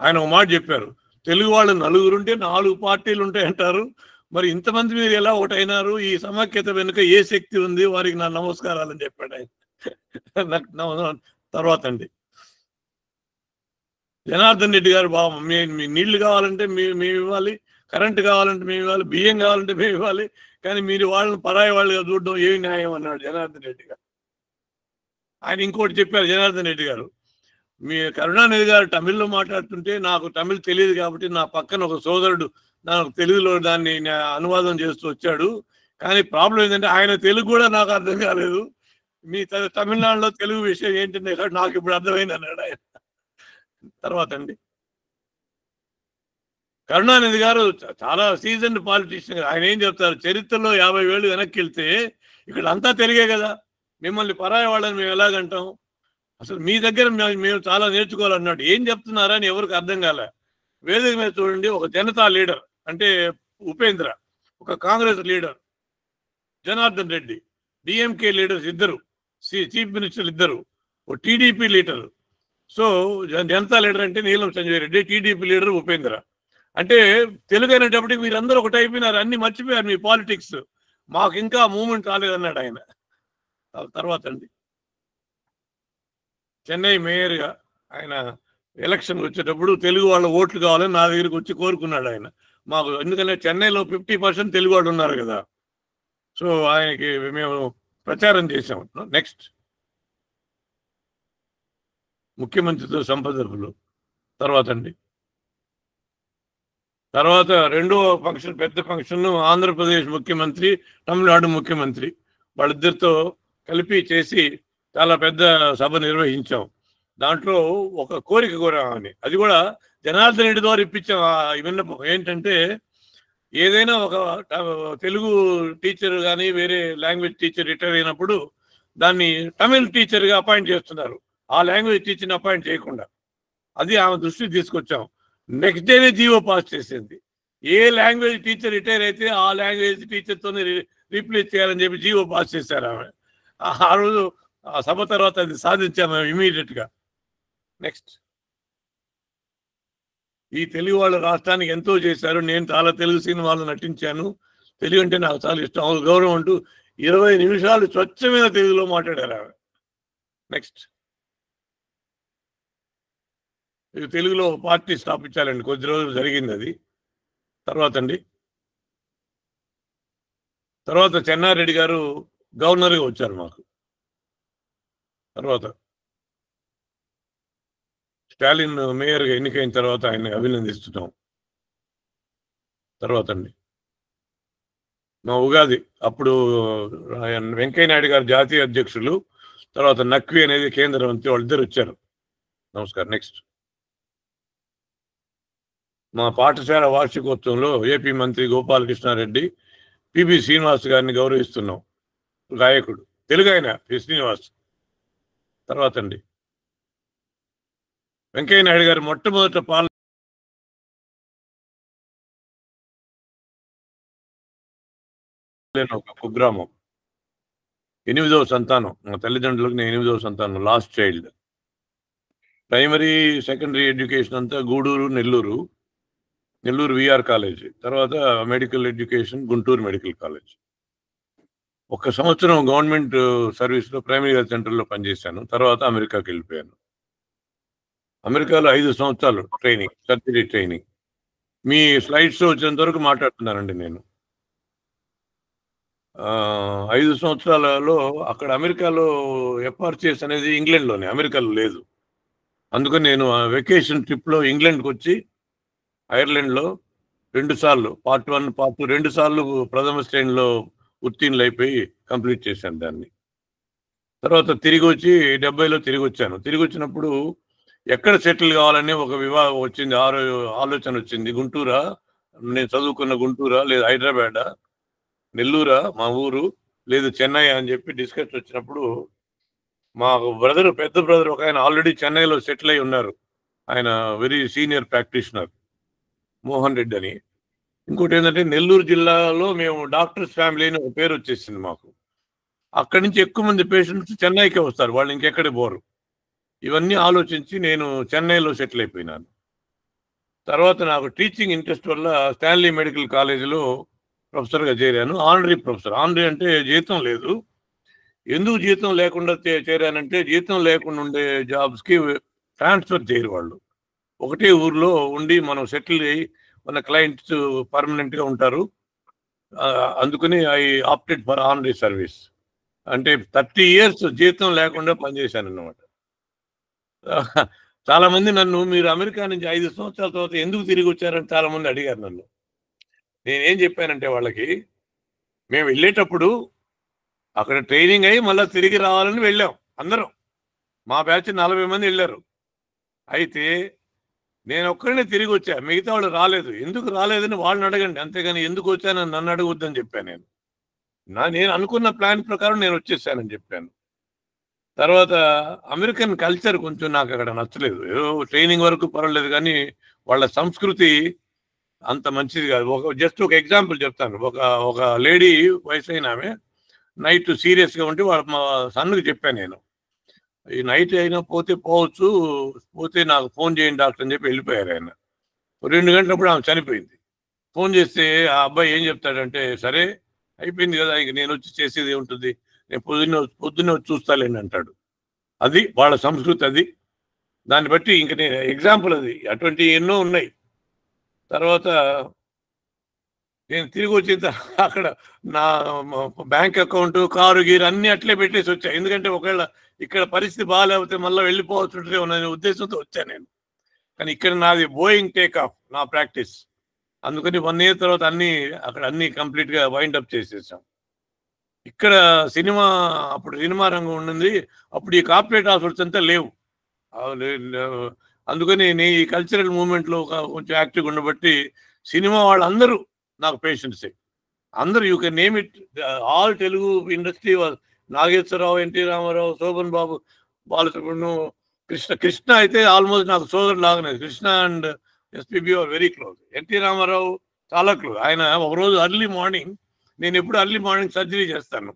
ఆయన ఒక మాట చెప్పారు, తెలుగు వాళ్ళు 4 ఉంటే 4 పార్టీలు ఉంటాయి అంటారు, మరి ఇంతమంది మీరు ఎలా ఒకటైనారు, ఈ సమాఖ్యత వెనుక ఏ శక్తి ఉంది, వారికి నా నమస్కారాలు అని చెప్పాడు ఆయన. తర్వాత అండి జనార్దన్ రెడ్డి గారు, బాబు మీ నీళ్లు కావాలంటే మేము ఇవ్వాలి, కరెంటు కావాలంటే మేము ఇవ్వాలి, బియ్యం కావాలంటే మేము ఇవ్వాలి, కానీ మీరు వాళ్ళని పరాయి వాళ్ళుగా చూడడం ఏమి న్యాయం అన్నాడు జనార్దన్ రెడ్డి గారు. ఆయన ఇంకోటి చెప్పారు జనార్దన్ రెడ్డి గారు, మీ కరుణానిధి గారు తమిళ్లో మాట్లాడుతుంటే నాకు తమిళ్ తెలియదు కాబట్టి నా పక్కన ఒక సోదరుడు నాకు తెలుగులో దాన్ని అనువాదం చేస్తూ వచ్చాడు, కానీ ప్రాబ్లం ఏంటంటే ఆయన తెలుగు కూడా నాకు అర్థం కాలేదు, మీ తమిళనాడులో తెలుగు విషయం ఏంటంటే నాకు ఇప్పుడు అర్థమైంది అన్నాడు ఆయన. తర్వాత అండి కరుణానిధి గారు చాలా సీజన్డ్ పాలిటీషియన్. ఆయన ఏం చెప్తారు, చరిత్రలో 50 ఏళ్ళు వెనక్కి వెళ్తే ఇక్కడ అంతా తెలుగే కదా, మిమ్మల్ని పరాయి వాళ్ళని మేము ఎలాగంటాం, అసలు మీ దగ్గర మేము చాలా నేర్చుకోవాలన్నాడు. ఏం చెప్తున్నారని ఎవరికి అర్థం కాలే. వేదిక మీద చూడండి, ఒక జనతా లీడర్ అంటే ఉపేంద్ర, ఒక Congress leader Janardhan Reddy, DMK leaders ఇద్దరు, చీఫ్ మినిస్టర్ ఇద్దరు, ఓ TDP leader. So Janata leader అంటే నీలం సంజయ్ రెడ్డి, టీడీపీ లీడర్ ఉపేంద్ర. అంటే తెలుగు అనేటప్పటికి మీరందరూ ఒకటి అయిపోయినారు, అన్ని మర్చిపోయారు మీ పాలిటిక్స్, మాకు ఇంకా మూవ్మెంట్ రాలేదన్నాడు ఆయన. తర్వాత అండి చెన్నై మేయర్గా ఆయన ఎలక్షన్ వచ్చేటప్పుడు తెలుగు వాళ్ళ ఓట్లు కావాలని నా దగ్గరికి వచ్చి కోరుకున్నాడు ఆయన మాకు, ఎందుకంటే చెన్నైలో 50% తెలుగు వాళ్ళు ఉన్నారు కదా, సో ఆయనకి మేము ప్రచారం చేసాం. నెక్స్ట్ ముఖ్యమంత్రితో సంప్రదింపులు. తర్వాత అండి రెండో ఫంక్షన్, పెద్ద ఫంక్షన్, ఆంధ్రప్రదేశ్ ముఖ్యమంత్రి, తమిళనాడు ముఖ్యమంత్రి వాళ్ళిద్దరితో కలిపి చేసి చాలా పెద్ద సభ నిర్వహించాం. దాంట్లో ఒక కోరిక కోరామని, అది కూడా జనార్దన్ రెడ్డి ద్వారా ఇప్పించాం. విన్నపం ఏంటంటే, ఏదైనా ఒక తెలుగు టీచర్ కానీ వేరే లాంగ్వేజ్ టీచర్ రిటైర్ అయినప్పుడు దాన్ని తమిళ్ టీచర్గా అపాయింట్ చేస్తున్నారు, ఆ లాంగ్వేజ్ టీచర్ని అపాయింట్ చేయకుండా. అది ఆమె దృష్టికి తీసుకొచ్చాం. నెక్స్ట్ డేనే జీవో పాస్ చేసింది, ఏ లాంగ్వేజ్ టీచర్ రిటైర్ అయితే ఆ లాంగ్వేజ్ టీచర్తోనే రీప్లేస్ చేయాలని చెప్పి జీవో పాస్ చేశారు ఆమె. ఆ రోజు ఆ సభ తర్వాత అది సాధించాము ఇమీడియట్గా. నెక్స్ట్ ఈ తెలుగు వాళ్ళ రాష్ట్రానికి ఎంతో చేశారు, నేను చాలా తెలుగు సినిమాలు నటించాను, తెలుగు అంటే నాకు చాలా ఇష్టం, గౌరవం అంటూ 20 నిమిషాలు స్వచ్ఛమైన తెలుగులో మాట్లాడారు ఆమె. నెక్స్ట్ ఇది తెలుగులో పార్టీ స్థాపించాలండి, కొద్ది రోజులు జరిగింది అది. తర్వాత చెన్నారెడ్డి గారు గవర్నర్గా వచ్చారు మాకు. తర్వాత స్టాలిన్ మేయర్గా ఎన్నికైన తర్వాత ఆయన అభినందిస్తున్నాం. తర్వాత అండి మా ఉగాది అప్పుడు వెంకయ్య నాయుడు గారు జాతీయ అధ్యక్షులు, తర్వాత నక్వి అనేది కేంద్ర మంత్రి, వాళ్ళిద్దరు వచ్చారు. నమస్కారం. నెక్స్ట్ మా పాఠశాల వార్షికోత్సవంలో ఏపీ మంత్రి గోపాలకృష్ణారెడ్డి పిబి శ్రీనివాస్ గారిని గౌరవిస్తున్నాం. గాయకుడు, తెలుగు ఆయన పి శ్రీనివాస్. తర్వాత అండి వెంకయ్య నాయుడు గారు మొట్టమొదట ఒక కుగ్రామం, 8వ సంతానం. మా తల్లిదండ్రులకు నేను 8వ సంతానం, last child. Primary secondary education అంతా గూడూరు, నెల్లూరు విఆర్ కాలేజ్, తర్వాత medical education Guntur medical college. 1 సంవత్సరం గవర్నమెంట్ సర్వీస్లో ప్రైమరీ హెల్త్ సెంటర్లో పనిచేశాను. తర్వాత అమెరికాకి వెళ్ళిపోయాను. అమెరికాలో 5 సంవత్సరాలు ట్రైనింగ్, సర్జరీ ట్రైనింగ్. మీ స్లైడ్స్ వచ్చేంత వరకు మాట్లాడుతున్నానండి నేను. 5 సంవత్సరాలలో అక్కడ అమెరికాలో ఎఫ్ఆర్సిఎస్ అనేది ఇంగ్లాండ్లోనే, అమెరికాలో లేదు. అందుకని నేను వెకేషన్ ట్రిప్లో ఇంగ్లాండ్కి వచ్చి ఐర్లాండ్లో 2 సార్లు పార్ట్ 1 పార్ట్ 2 2 సార్లు ప్రథమ శ్రేణిలో ఉత్తీర్ణులు అయిపోయి కంప్లీట్ చేశాను దాన్ని. తర్వాత తిరిగి వచ్చి 70లో తిరిగి వచ్చాను. తిరిగి వచ్చినప్పుడు ఎక్కడ సెటిల్ కావాలని ఒక వివాహం వచ్చింది, ఆలోచన వచ్చింది. గుంటూరా, నేను చదువుకున్న గుంటూరా, లేదా హైదరాబాదా, నెల్లూరా మా ఊరు, లేదు చెన్నై అని చెప్పి డిస్కస్ వచ్చినప్పుడు మా బ్రదర్, పెద్ద బ్రదర్ ఒక ఆయన ఆల్రెడీ చెన్నైలో సెటిల్ అయి ఉన్నారు. ఆయన very senior practitioner, Mohan Reddy అని. ఇంకోటి ఏంటంటే నెల్లూరు జిల్లాలో మేము డాక్టర్స్ ఫ్యామిలీ అని ఒక పేరు వచ్చేసింది మాకు. అక్కడి నుంచి ఎక్కువ మంది పేషెంట్స్ చెన్నైకే వస్తారు, వాళ్ళు ఇంకెక్కడే పోరు. ఇవన్నీ ఆలోచించి నేను చెన్నైలో సెటిల్ అయిపోయినాను. తర్వాత నాకు టీచింగ్ ఇంట్రెస్ట్ వల్ల స్టాన్లీ మెడికల్ కాలేజీలో ప్రొఫెసర్గా చేరాను. Honorary professor. ఆనరీ అంటే జీతం లేదు. ఎందుకు జీతం లేకుండా చేరానంటే, జీతం లేకుండా ఉండే జాబ్స్కి ట్రాన్స్ఫర్ చేయరు వాళ్ళు. ఒకటే ఊర్లో ఉండి మనం సెటిల్ అయ్యి మన క్లయింట్స్ పర్మనెంట్గా ఉంటారు. అందుకని I opted for honorary service. అంటే 30 years జీతం లేకుండా పనిచేశాను అన్నమాట. చాలామంది నన్ను, మీరు అమెరికా నుంచి 5 సంవత్సరాల తర్వాత ఎందుకు తిరిగి వచ్చారని చాలామంది అడిగారు నన్ను. నేనేం చెప్పానంటే వాళ్ళకి, మేము వెళ్ళేటప్పుడు అక్కడ ట్రైనింగ్ అయ్యి మళ్ళీ తిరిగి రావాలని వెళ్ళాం అందరం. మా బ్యాచ్ 40 మంది వెళ్ళారు. అయితే నేను ఒక్కడనే తిరిగి వచ్చా, మిగతా వాళ్ళు రాలేదు. ఎందుకు రాలేదని వాళ్ళని అడగండి, అంతేగాని ఎందుకు వచ్చానని నన్ను అడగొద్దని చెప్పాను. నేను అనుకున్న ప్లాన్ ప్రకారం నేను వచ్చేసానని చెప్పాను. తర్వాత అమెరికన్ కల్చర్ కొంచెం నాకు అక్కడ నచ్చలేదు. ఏదో ట్రైనింగ్ వరకు పర్వాలేదు, కానీ వాళ్ళ సంస్కృతి అంత మంచిది కాదు. జస్ట్ ఒక ఎగ్జాంపుల్ చెప్తాను. ఒక లేడీ వయసు అయిన ఆమె నైట్ సీరియస్గా ఉంటే మా సన్నుకి చెప్పాను నేను, ఈ నైట్ అయినా పోవచ్చు, పోతే నాకు ఫోన్ చేయండి డాక్టర్ అని చెప్పి వెళ్ళిపోయారు ఆయన. 2 గంటలప్పుడు ఆమె చనిపోయింది. ఫోన్ చేస్తే ఆ అబ్బాయి ఏం చెప్తాడంటే, సరే అయిపోయింది కదా, ఇంక నేను వచ్చి చేసేది ఏముంటుంది, నేను పొద్దున్నే వచ్చి చూస్తాలేండి అంటాడు. అది వాళ్ళ సంస్కృతి. అది దాన్ని బట్టి ఇంక నేను ఎగ్జాంపుల్, అది అటువంటి ఎన్నో ఉన్నాయి. తర్వాత నేను తిరిగి వచ్చిన అక్కడ నా బ్యాంక్ అకౌంట్, కారు గీరు అన్నీ అట్లే పెట్టేసి వచ్చా. ఎందుకంటే ఒకవేళ ఇక్కడ పరిస్థితి బాగాలేకపోతే మళ్ళీ వెళ్ళిపోవచ్చు అనే ఉద్దేశంతో వచ్చాను నేను. కానీ ఇక్కడ నాది బోయింగ్ టేక్ ఆఫ్ నా ప్రాక్టీస్. అందుకని 1 year తర్వాత అక్కడ అన్నీ కంప్లీట్గా వైండ్ అప్ చేసేసాం. ఇక్కడ అప్పుడు సినిమా రంగం ఉండింది. అప్పుడు ఈ కార్పొరేట్ హాస్పిటల్స్ అంతా లేవు. అందుకని నేను ఈ కల్చరల్ మూవ్మెంట్లో కొంచెం యాక్టివ్గా ఉండబట్టి సినిమా వాళ్ళందరూ నాకు పేషెంట్సే. అందరూ, you can name it, all Telugu industry, Nageswara Rao, NT Rama Rao, Sobhan Babu, Balasubrahmanyam, Krishna అయితే ఆల్మోస్ట్ నాకు సోదరు లాగానే. Krishna and SPB are very close. NT Rama Rao చాలా క్లోజ్. ఆయన ఒకరోజు అర్లీ మార్నింగ్, నేను ఎప్పుడు అర్లీ మార్నింగ్ సర్జరీ చేస్తాను,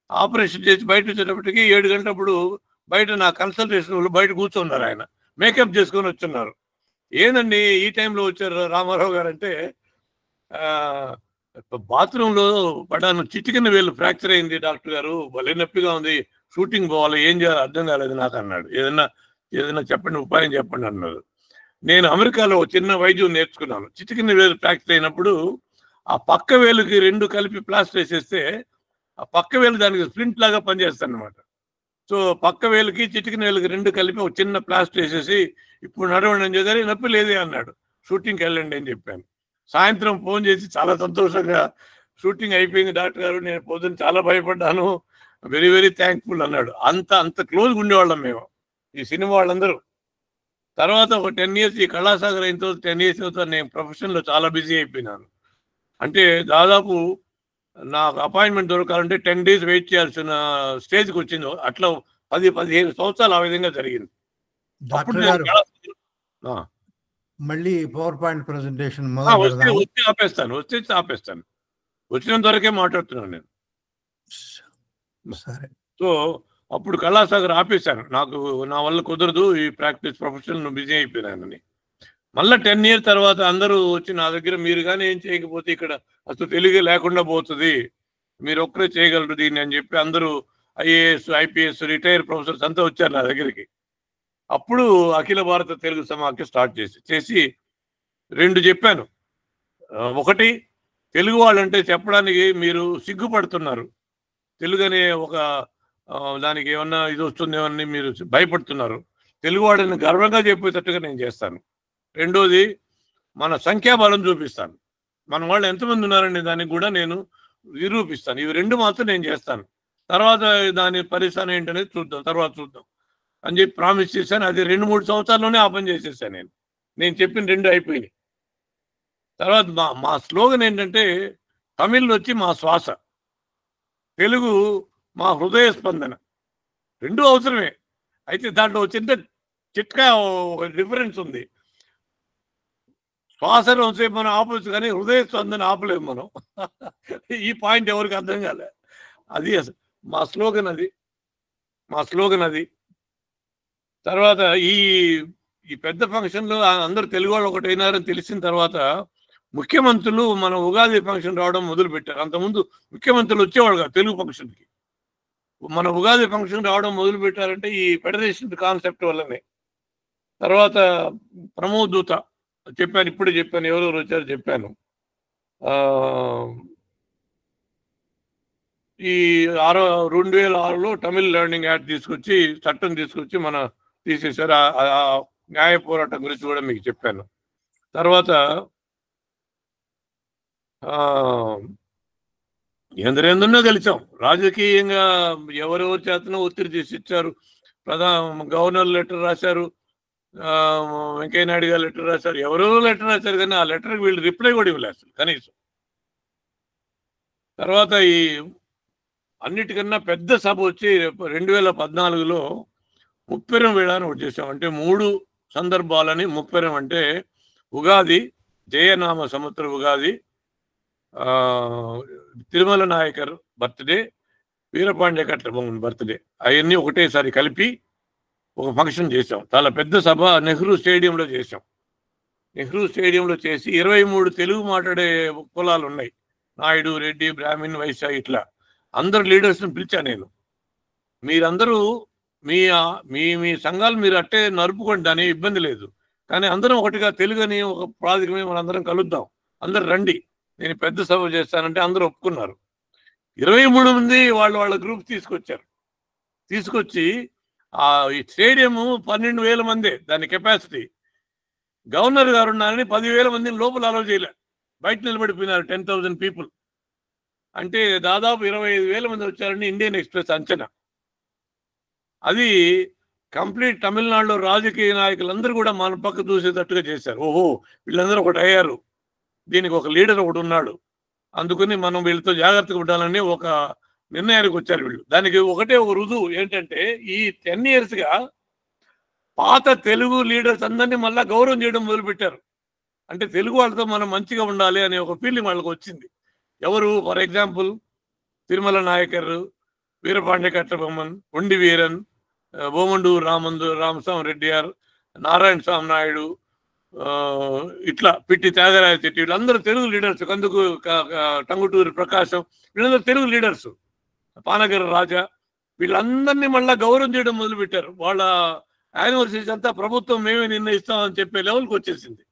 ఆపరేషన్ చేసి బయట వచ్చేటప్పటికి 7 గంటలప్పుడు బయట నా కన్సల్టేషన్ వాళ్ళు బయట కూర్చున్నారు. ఆయన మేకప్ చేసుకొని వచ్చున్నారు. ఏందండి ఈ టైంలో వచ్చారు రామారావు గారు అంటే, బాత్రూంలో పడాను, చిటికిన వేలు ఫ్రాక్చర్ అయింది డాక్టర్ గారు, భలే నొప్పిగా ఉంది, షూటింగ్ పోవాలి, ఏం చేయాలి అర్థం కాలేదు నాకు అన్నాడు. ఏదైనా చెప్పండి, ఉపాయం చెప్పండి అన్నారు. నేను అమెరికాలో చిన్న వైద్యం నేర్చుకున్నాను. చిటికిన వేలు ఫ్రాక్చర్ అయినప్పుడు ఆ పక్క వేలుకి 2 కలిపి ప్లాస్టర్ వేసేస్తే ఆ పక్క వేలు దానికి స్ప్రింట్ లాగా పనిచేస్తాను అనమాట. సో పక్క వేలుకి చిటికిన వేలుకి 2 కలిపి ఒక చిన్న ప్లాస్టర్ వేసేసి, ఇప్పుడు నడవండి అని చెప్పారు. నొప్పి లేదే అన్నాడు. షూటింగ్కి వెళ్ళండి అని చెప్పాను. సాయంత్రం ఫోన్ చేసి చాలా సంతోషంగా, షూటింగ్ అయిపోయింది డాక్టర్ గారు, నేను పొద్దున్న చాలా భయపడ్డాను, వెరీ వెరీ థ్యాంక్ఫుల్ అన్నాడు. అంత క్లోజ్గా ఉండేవాళ్ళం మేము, ఈ సినిమా వాళ్ళందరూ. తర్వాత ఒక 10 years ఈ కళాసాగర్ అయిన తర్వాత 10 years తర్వాత నేను ప్రొఫెషన్లో చాలా బిజీ అయిపోయినాను. అంటే దాదాపు నాకు అపాయింట్మెంట్ దొరకాలంటే 10 days వెయిట్ చేయాల్సిన స్టేజ్కి వచ్చింది. అట్లా 10-15 సంవత్సరాలు ఆ విధంగా జరిగింది. డాక్టర్ గారు మళ్ళీ పవర్ పాయింట్ ప్రెజెంటేషన్ వచ్చి ఆపేస్తాను. వచ్చినంత వరకే మాట్లాడుతున్నాను నేను. సరే. సో అప్పుడు కళాసాగర్ ఆపేశాను. నాకు నా వల్ల కుదరదు, ఈ ప్రాక్టీస్ ప్రొఫెషనల్ బిజీ అయిపోయినానని. మళ్ళీ 10 years తర్వాత అందరూ వచ్చి నా దగ్గర, మీరు కానీ ఏం చేయకపోతే ఇక్కడ అసలు తెలుగే లేకుండా పోతుంది, మీరు ఒక్కరే చేయగలరు దీన్ని అని చెప్పి అందరూ IAS, IPS రిటైర్ ప్రొఫెసర్స్ అంతా వచ్చారు నా దగ్గరికి. అప్పుడు అఖిల భారత తెలుగు సమాఖ్య స్టార్ట్ చేసి 2 చెప్పాను. ఒకటి, తెలుగు వాళ్ళంటే చెప్పడానికి మీరు సిగ్గుపడుతున్నారు, తెలుగు అనే ఒక దానికి ఏమన్నా ఇది వస్తుందేమని మీరు భయపడుతున్నారు. తెలుగువాడిని గర్వంగా చెప్పేటట్టుగా నేను చేస్తాను. రెండోది, మన సంఖ్యాబలం చూపిస్తాను, మన వాళ్ళు ఎంతమంది ఉన్నారనే దానికి కూడా నేను నిరూపిస్తాను. ఇవి 2 మాత్రం నేను చేస్తాను. తర్వాత దాని పరిస్థితి ఏంటనేది తర్వాత చూద్దాం అని చెప్పి ప్రామిస్ చేశాను. అది 2-3 సంవత్సరాల్లోనే ఆ పని చేసేసాను. నేను చెప్పిన 2 అయిపోయినాయి. తర్వాత మా స్లోగన్ ఏంటంటే, తమిళ్ వచ్చి మా శ్వాస, తెలుగు మా హృదయ స్పందన. 2 అవసరమే. అయితే దాంట్లో చిన్న చిట్కా డిఫరెన్స్ ఉంది. శ్వాసను సేపు మనం ఆపవచ్చు, కానీ హృదయ స్పందన ఆపలేము మనం. ఈ పాయింట్ ఎవరికి అర్థం కాలే. అది మా స్లోగన్ అది. తర్వాత ఈ పెద్ద ఫంక్షన్లో అందరూ తెలుగు వాళ్ళు ఒకటైనారని తెలిసిన తర్వాత ముఖ్యమంత్రులు మన ఉగాది ఫంక్షన్ రావడం మొదలు పెట్టారు. అంతకుముందు ముఖ్యమంత్రులు వచ్చేవాళ్ళు కాదు తెలుగు ఫంక్షన్కి. మన ఉగాది ఫంక్షన్ రావడం మొదలు పెట్టారంటే ఈ ఫెడరేషన్ కాన్సెప్ట్ వల్లనే. తర్వాత ప్రమోద్ దూత చెప్పాను, ఇప్పుడే చెప్పాను, ఎవరెవరు వచ్చారో చెప్పాను. ఈ 2006లో తమిళ్ లెర్నింగ్ యాక్ట్ తీసుకొచ్చి, చట్టం తీసుకొచ్చి తీసేశారు. న్యాయ పోరాటం గురించి కూడా మీకు చెప్పాను. తర్వాత ఎందరెందున్నో గెలిచాం. రాజకీయంగా ఎవరెవరి చేతనో ఒత్తిడి చేసి ఇచ్చారు. గవర్నర్ లెటర్ రాశారు, వెంకయ్య నాయుడు గారు లెటర్ రాశారు, ఎవరెవరో లెటర్ రాశారు, కానీ ఆ లెటర్కి వీళ్ళు రిప్లై కూడా ఇవ్వలేదు అసలు కనీసం. తర్వాత ఈ అన్నిటికన్నా పెద్ద సభ వచ్చి 2014లో ముప్పెరం వేళ అని ఒకటి చేసాం. అంటే 3 సందర్భాలని ముప్పెరం అంటే ఉగాది, జయనామ సంవత్సర ఉగాది, తిరుమల నాయకర్ బర్త్డే, వీరపాండ్య కట్టబొమ్మన్ బర్త్డే, అవన్నీ ఒకటేసారి కలిపి ఒక ఫంక్షన్ చేసాం. చాలా పెద్ద సభ నెహ్రూ స్టేడియంలో చేసాం. నెహ్రూ స్టేడియంలో చేసి 23 తెలుగు మాట్లాడే కులాలు ఉన్నాయి, నాయుడు, రెడ్డి, బ్రాహ్మణ్, వైశ్య, ఇట్లా అందరు లీడర్స్ని పిలిచా నేను. మీరందరూ మీ సంఘాలు మీరు అట్టే నడుపుకోండి, దాని ఇబ్బంది లేదు, కానీ అందరం ఒకటిగా తెలుగు అని ఒక ప్రాతికమే మనందరం కలుద్దాం, అందరు రండి, నేను పెద్ద సభ చేస్తానంటే అందరూ ఒప్పుకున్నారు. 23 మంది వాళ్ళ గ్రూప్ తీసుకొచ్చి ఈ స్టేడియం 12,000 మందే దాని కెపాసిటీ. గవర్నర్ గారు ఉన్నారని 10,000 మందిని లోపల అలౌ చేయలే, బయట నిలబడిపోయినారు 10,000 పీపుల్. అంటే దాదాపు 25,000 మంది వచ్చారని ఇండియన్ ఎక్స్ప్రెస్ అంచనా. అది కంప్లీట్ తమిళనాడులో రాజకీయ నాయకులందరూ కూడా మన పక్క చూసేటట్టుగా చేశారు. ఓహో, వీళ్ళందరూ ఒకటి అయ్యారు, దీనికి ఒక లీడర్ ఒకటి ఉన్నాడు, అందుకని మనం వీళ్ళతో జాగ్రత్తగా ఉండాలని ఒక నిర్ణయానికి వచ్చారు వీళ్ళు. దానికి ఒకటే ఒక రుజువు ఏంటంటే, ఈ 10 yearsగా పాత తెలుగు లీడర్స్ అందరినీ మళ్ళీ గౌరవం చేయడం మొదలుపెట్టారు. అంటే తెలుగు వాళ్ళతో మనం మంచిగా ఉండాలి అనే ఒక ఫీలింగ్ వాళ్ళకి వచ్చింది. ఎవరు? ఫర్ ఎగ్జాంపుల్ తిరుమల నాయకర్, వీరపాండ్య కట్టబొమ్మన్, ఉండి వీరన్, బోమండూరు రామస్వామి రెడ్డియార్, నారాయణ స్వామి నాయుడు, ఇట్లా పిట్టి త్యాగరాయ చెట్టి, వీళ్ళందరూ తెలుగు లీడర్స్. కందుకు టంగుటూరి ప్రకాశం, వీళ్ళందరూ తెలుగు లీడర్స్. పానగర రాజా, వీళ్ళందరినీ మళ్ళీ గౌరవం చేయడం మొదలుపెట్టారు. వాళ్ళ యానివర్సరీస్ అంతా ప్రభుత్వం మేమే నిర్ణయిస్తామని చెప్పే లెవెల్కి వచ్చేసింది.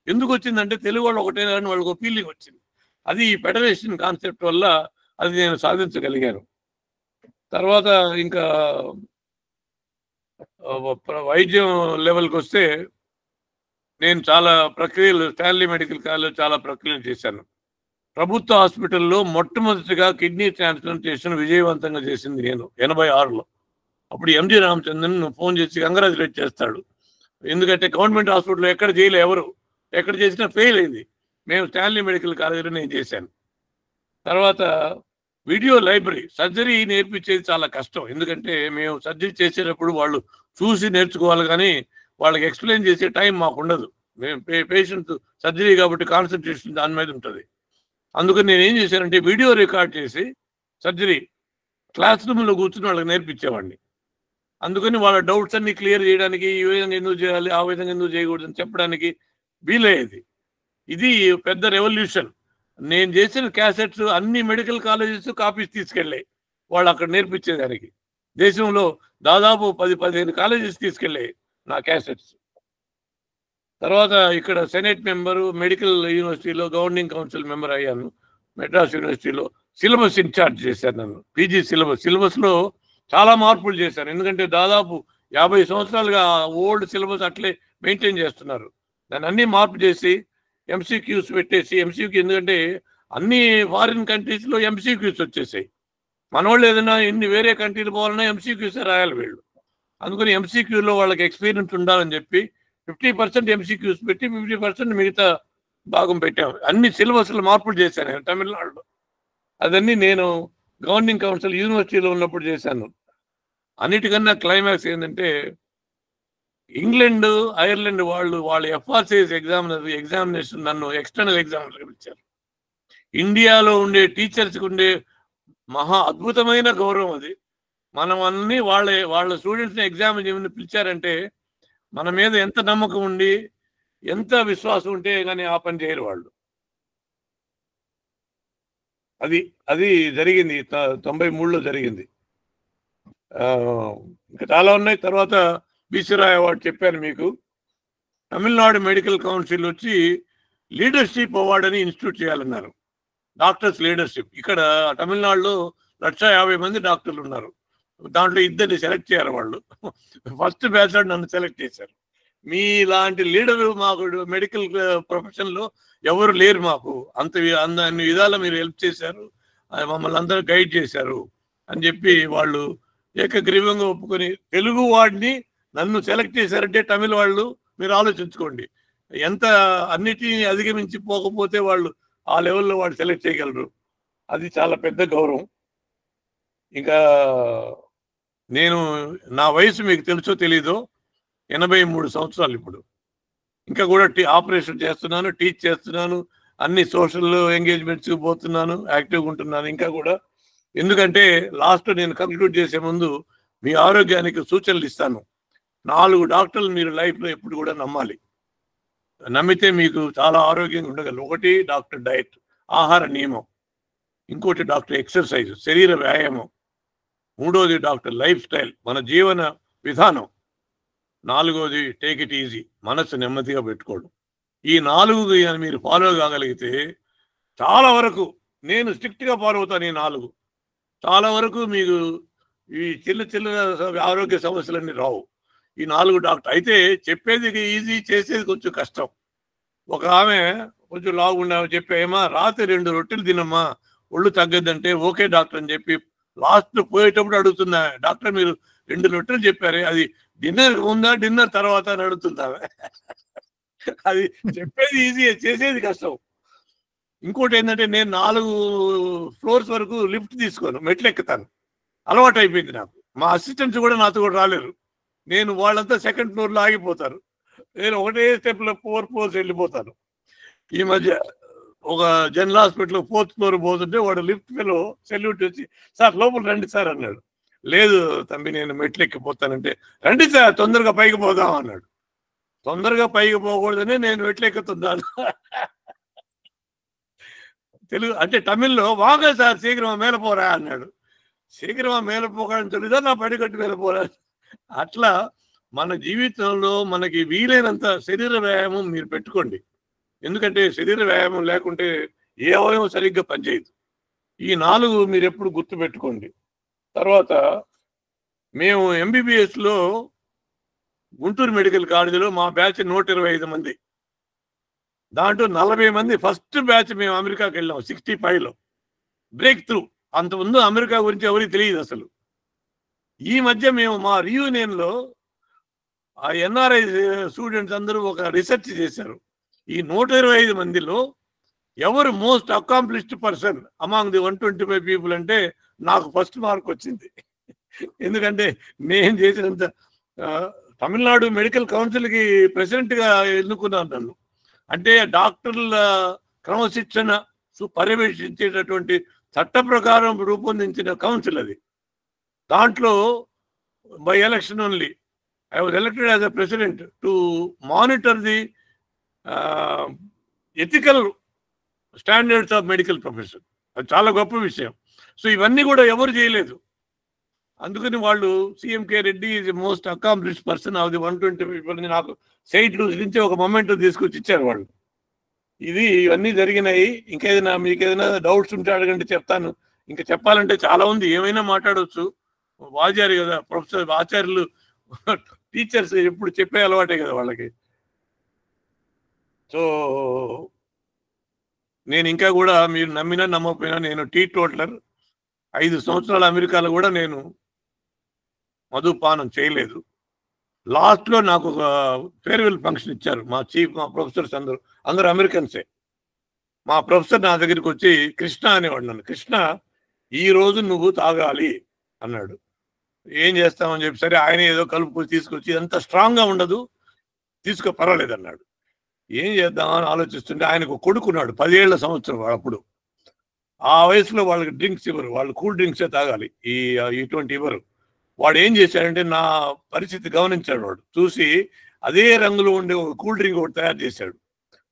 ఎందుకు వచ్చిందంటే తెలుగు వాళ్ళు ఒకటేనని వాళ్ళకి ఒక ఫీలింగ్ వచ్చింది. అది ఈ ఫెడరేషన్ కాన్సెప్ట్ వల్ల అది నేను సాధించగలిగాను. తర్వాత ఇంకా వైద్యం లెవెల్కి వస్తే నేను చాలా ప్రక్రియలు, స్టాన్లీ మెడికల్ కాలేజ్ చాలా ప్రక్రియలు చేశాను. ప్రభుత్వ హాస్పిటల్లో మొట్టమొదటిగా కిడ్నీ ట్రాన్స్ప్లాంటేషన్ విజయవంతంగా చేసింది నేను 86లో. అప్పుడు ఎంజి రామచంద్రన్ ఫోన్ చేసి కంగ్రాచులేట్ చేస్తాడు, ఎందుకంటే గవర్నమెంట్ హాస్పిటల్లో ఎక్కడ చేయలే, ఎవరు ఎక్కడ చేసినా ఫెయిల్ అయింది. మేము స్టాన్లీ మెడికల్ కాలేజీలో నేను చేశాను. తర్వాత వీడియో లైబ్రరీ, సర్జరీ నేర్పించేది చాలా కష్టం. ఎందుకంటే మేము సర్జరీ చేసేటప్పుడు వాళ్ళు చూసి నేర్చుకోవాలి, కానీ వాళ్ళకి ఎక్స్ప్లెయిన్ చేసే టైం మాకు ఉండదు. మేము పేషెంట్ సర్జరీ కాబట్టి కాన్సన్ట్రేషన్ దాని మీద ఉంటుంది. అందుకని నేను ఏం చేశానంటే వీడియో రికార్డ్ చేసి సర్జరీ క్లాస్ రూమ్లో కూర్చుని వాళ్ళకి నేర్పించేవాడిని. అందుకని వాళ్ళ డౌట్స్ అన్ని క్లియర్ చేయడానికి, ఈ విధంగా ఎందుకు చేయాలి, ఆ విధంగా ఎందుకు చేయకూడదు అని చెప్పడానికి వీలయ్యేది. ఇది పెద్ద రెవల్యూషన్. నేను చేసిన క్యాసెట్స్ అన్ని మెడికల్ కాలేజెస్ కాపీస్ తీసుకెళ్ళాయి వాళ్ళు అక్కడ నేర్పించేదానికి. దేశంలో దాదాపు 10-15 కాలేజెస్ తీసుకెళ్ళాయి నా క్యాసెట్స్. తర్వాత ఇక్కడ సెనేట్ మెంబరు, మెడికల్ యూనివర్సిటీలో గవర్నింగ్ కౌన్సిల్ మెంబర్ అయ్యాను. మెడ్రాస్ యూనివర్సిటీలో సిలబస్ ఇన్ఛార్జ్ చేశాను. నన్ను పీజీ సిలబస్లో చాలా మార్పులు చేశాను. ఎందుకంటే దాదాపు 50 సంవత్సరాలుగా ఓల్డ్ సిలబస్ అట్లే మెయింటైన్ చేస్తున్నారు. దాన్ని అన్నీ మార్పు చేసి ఎంసీక్యూస్ పెట్టేసి, ఎంసీక్యూ ఎందుకంటే అన్ని ఫారిన్ కంట్రీస్లో ఎంసీక్యూస్ వచ్చేసాయి. మన వాళ్ళు ఏదైనా ఇన్ని వేరే కంట్రీలు పోవాలన్నా ఎంసీక్యూసే రాయాలి వీళ్ళు. అందుకని ఎంసీక్యూలో వాళ్ళకి ఎక్స్పీరియన్స్ ఉండాలని చెప్పి 50% ఎంసీక్యూస్ పెట్టి 50% మిగతా భాగం పెట్టాం. అన్ని సిలబస్లు మార్పులు చేశాను నేను తమిళనాడులో. అదన్నీ నేను గవర్నింగ్ కౌన్సిల్ యూనివర్సిటీలో ఉన్నప్పుడు చేశాను. అన్నిటికన్నా క్లైమాక్స్ ఏంటంటే ఇంగ్లాండ్, ఐర్లాండ్ వాళ్ళ ఎఫ్ఆర్సిఎస్ ఎగ్జామినేషన్ నన్ను ఎక్స్టర్నల్ ఎగ్జామినర్గా పిలిచారు. ఇండియాలో ఉండే టీచర్స్కి ఉండే మహా అద్భుతమైన గౌరవం అది. మనం అన్ని వాళ్ళ స్టూడెంట్స్ని ఎగ్జామ్ చేయమని పిలిచారంటే మన మీద ఎంత నమ్మకం ఉండి ఎంత విశ్వాసం ఉంటే కానీ ఆ పని చేయరు వాళ్ళు. అది జరిగింది 93లో జరిగింది. ఇంకా చాలా ఉన్నాయి. తర్వాత బీసీరాయ్ అవార్డు చెప్పాను మీకు. తమిళనాడు మెడికల్ కౌన్సిల్ వచ్చి లీడర్షిప్ అవార్డు అని ఇన్స్టిట్యూట్ చేయాలన్నారు. Doctors leadership. ఇక్కడ తమిళనాడులో 150 మంది డాక్టర్లు ఉన్నారు. దాంట్లో 2 సెలెక్ట్ చేయాలి వాళ్ళు. ఫస్ట్ బ్యాచ్ నన్ను సెలెక్ట్ చేశారు. మీలాంటి లీడరు మాకు మెడికల్ ప్రొఫెషన్లో ఎవరు లేరు. మాకు అన్ని విధాలా మీరు హెల్ప్ చేశారు, మమ్మల్ని అందరూ గైడ్ చేశారు అని చెప్పి వాళ్ళు ఏకగ్రీవంగా ఒప్పుకొని తెలుగు వాడిని నన్ను సెలెక్ట్ చేశారంటే తమిళ వాళ్ళు మీరు ఆలోచించుకోండి ఎంత అన్నిటినీ అధిగమించి పోకపోతే వాళ్ళు ఆ లెవెల్లో వాళ్ళు సెలెక్ట్ చేయగలరు. అది చాలా పెద్ద గౌరవం. ఇంకా నేను నా వయసు మీకు తెలుసో తెలీదో 83 సంవత్సరాలు ఇప్పుడు. ఇంకా కూడా ఆపరేషన్ చేస్తున్నాను, టీచ్ చేస్తున్నాను, అన్ని సోషల్ ఎంగేజ్మెంట్స్కి పోతున్నాను, యాక్టివ్గా ఉంటున్నాను ఇంకా కూడా. ఎందుకంటే లాస్ట్ నేను కంక్లూడ్ చేసే ముందు మీ ఆరోగ్యానికి సూచనలు ఇస్తాను. 4 డాక్టర్లు మీరు లైఫ్లో ఎప్పుడు కూడా నమ్మాలి. నమ్మితే మీకు చాలా ఆరోగ్యంగా ఉండగలరు. ఒకటి డాక్టర్ డైట్, ఆహార నియమం. ఇంకోటి డాక్టర్ ఎక్సర్సైజ్, శరీర వ్యాయామం. మూడోది డాక్టర్ లైఫ్ స్టైల్, మన జీవన విధానం. 4వది టేక్ ఇట్ ఈజీ, మనసు నెమ్మదిగా పెట్టుకోవడం. ఈ 4 మీరు ఫాలో కాగలిగితే చాలా వరకు, నేను స్ట్రిక్ట్గా ఫాలో అవుతాను ఈ 4. చాలా వరకు మీకు ఈ చిన్న ఆరోగ్య సమస్యలన్నీ రావు. ఈ 4 డాక్టర్ అయితే చెప్పేది ఈజీ, చేసేది కొంచెం కష్టం. ఒక ఆమె కొంచెం లాగుండా చెప్పేమా రాత్రి 2 రొట్టెలు తినమ్మా ఒళ్ళు తగ్గద్దంటే ఓకే డాక్టర్ అని చెప్పి లాస్ట్ పోయేటప్పుడు అడుగుతున్నా, డాక్టర్ మీరు 2 రొట్టెలు చెప్పారే అది డిన్నర్ ఉందా డిన్నర్ తర్వాత అని అడుగుతుందా. అది చెప్పేది ఈజీ, చేసేది కష్టం. ఇంకోటి ఏంటంటే నేను 4 ఫ్లోర్స్ వరకు లిఫ్ట్ తీసుకోను, మెట్లు ఎక్కుతాను. అలవాటు అయిపోయింది నాకు. మా అసిస్టెంట్స్ కూడా నాతో కూడా రాలేరు. నేను వాళ్ళంతా 2nd ఫ్లోర్లో ఆగిపోతారు. నేను ఒకటే స్టెప్లో 4 ఫ్లోర్స్ వెళ్ళిపోతాను. ఈ మధ్య ఒక జనరల్ హాస్పిటల్ 4th ఫ్లోర్ పోతుంటే వాడు లిఫ్ట్ ఫెలో సెల్యూట్ వచ్చి సార్ లోపల రండి సార్ అన్నాడు. లేదు తంబి నేను మెట్లు ఎక్కిపోతానంటే రండి సార్ తొందరగా పైకి పోదాం అన్నాడు. తొందరగా పైకి పోకూడదని నేను మెట్లు ఎక్కుతున్నాను. తెలుగు అంటే తమిళ్లో వాగా సార్ శీఘ్రమా మేలపోరా అన్నాడు. శీఘ్రమా మేలపోకని తెలీదా నా పడికట్టు మేలపోరా. అట్లా మన జీవితంలో మనకి వీలైనంత శరీర వ్యాయామం మీరు పెట్టుకోండి. ఎందుకంటే శరీర వ్యాయామం లేకుంటే ఏ అవయవం సరిగ్గా పనిచేయదు. ఈ 4 మీరు ఎప్పుడు గుర్తు పెట్టుకోండి. తర్వాత మేము ఎంబీబీఎస్లో గుంటూరు మెడికల్ కాలేజీలో మా బ్యాచ్ 125 మంది. దాంట్లో 40 మంది ఫస్ట్ బ్యాచ్ మేము అమెరికాకి వెళ్ళాం 65లో. Break through. అంతకుముందు అమెరికా గురించి ఎవరికి తెలియదు అసలు. ఈ మధ్య మేము మా రీయూనియన్లో ఆ ఎన్ఆర్ఐ స్టూడెంట్స్ అందరూ ఒక రీసెర్చ్ చేశారు. ఈ 125 మందిలో ఎవరు most accomplished person among the 125 people అంటే నాకు ఫస్ట్ మార్క్ వచ్చింది. ఎందుకంటే నేను చేసినంత తమిళనాడు మెడికల్ కౌన్సిల్కి ప్రెసిడెంట్గా ఎన్నుకున్నాను నన్ను. అంటే డాక్టర్ల క్రమశిక్షణ పర్యవేక్షించేటటువంటి చట్ట ప్రకారం రూపొందించిన కౌన్సిల్ అది. దాంట్లో by election only I was elected as a president to monitor the ethical standards of medical profession. అది చాలా గొప్ప విషయం. సో ఇవన్నీ కూడా ఎవరు చేయలేదు. అందుకని వాళ్ళు CMK Reddy is most accomplished person of the 120 people అని నాకు సైట్ లూజ్ నుంచి ఒక మొమెంట్ తీసుకొచ్చి ఇచ్చారు వాళ్ళు. ఇవన్నీ జరిగినాయి. ఇంకేదైనా మీకు ఏదైనా డౌట్స్ ఉంటే అడగండి, చెప్తాను. ఇంకా చెప్పాలంటే చాలా ఉంది, ఏమైనా మాట్లాడవచ్చు. ఆచార్య కదా, ప్రొఫెసర్ ఆచార్యులు టీచర్స్ ఎప్పుడు చెప్పే అలవాటే కదా వాళ్ళకి. సో నేను ఇంకా కూడా మీరు నమ్మినా నమ్మకపోయినా నేను టీటోటలర్. 5 సంవత్సరాల అమెరికాలో కూడా నేను మధుపానం చేయలేదు. లాస్ట్లో నాకు ఒక ఫేర్వెల్ ఫంక్షన్ ఇచ్చారు మా ప్రొఫెసర్స్ అందరూ అమెరికన్సే. మా ప్రొఫెసర్ నా దగ్గరికి వచ్చి కృష్ణ అనేవాడు నన్ను. కృష్ణ, ఈ రోజు నువ్వు తాగాలి అన్నాడు. ఏం చేస్తామని చెప్పి సరే ఆయన ఏదో కలుపుకొని తీసుకొచ్చి అంత స్ట్రాంగ్గా ఉండదు, తీసుకో పర్వాలేదు అన్నాడు. ఏం చేద్దామని ఆలోచిస్తుంటే ఆయనకు కొడుకున్నాడు 10 ఏళ్ల సంవత్సరం. అప్పుడు ఆ వయసులో వాళ్ళకి డ్రింక్స్ ఇవ్వరు, వాళ్ళు కూల్ డ్రింక్సే తాగాలి, ఇటువంటి ఇవ్వరు. వాడు ఏం చేశాడంటే నా పరిస్థితి గమనించాడు. వాడు చూసి అదే రంగులో ఉండే ఒక కూల్ డ్రింక్ ఒకటి తయారు చేశాడు.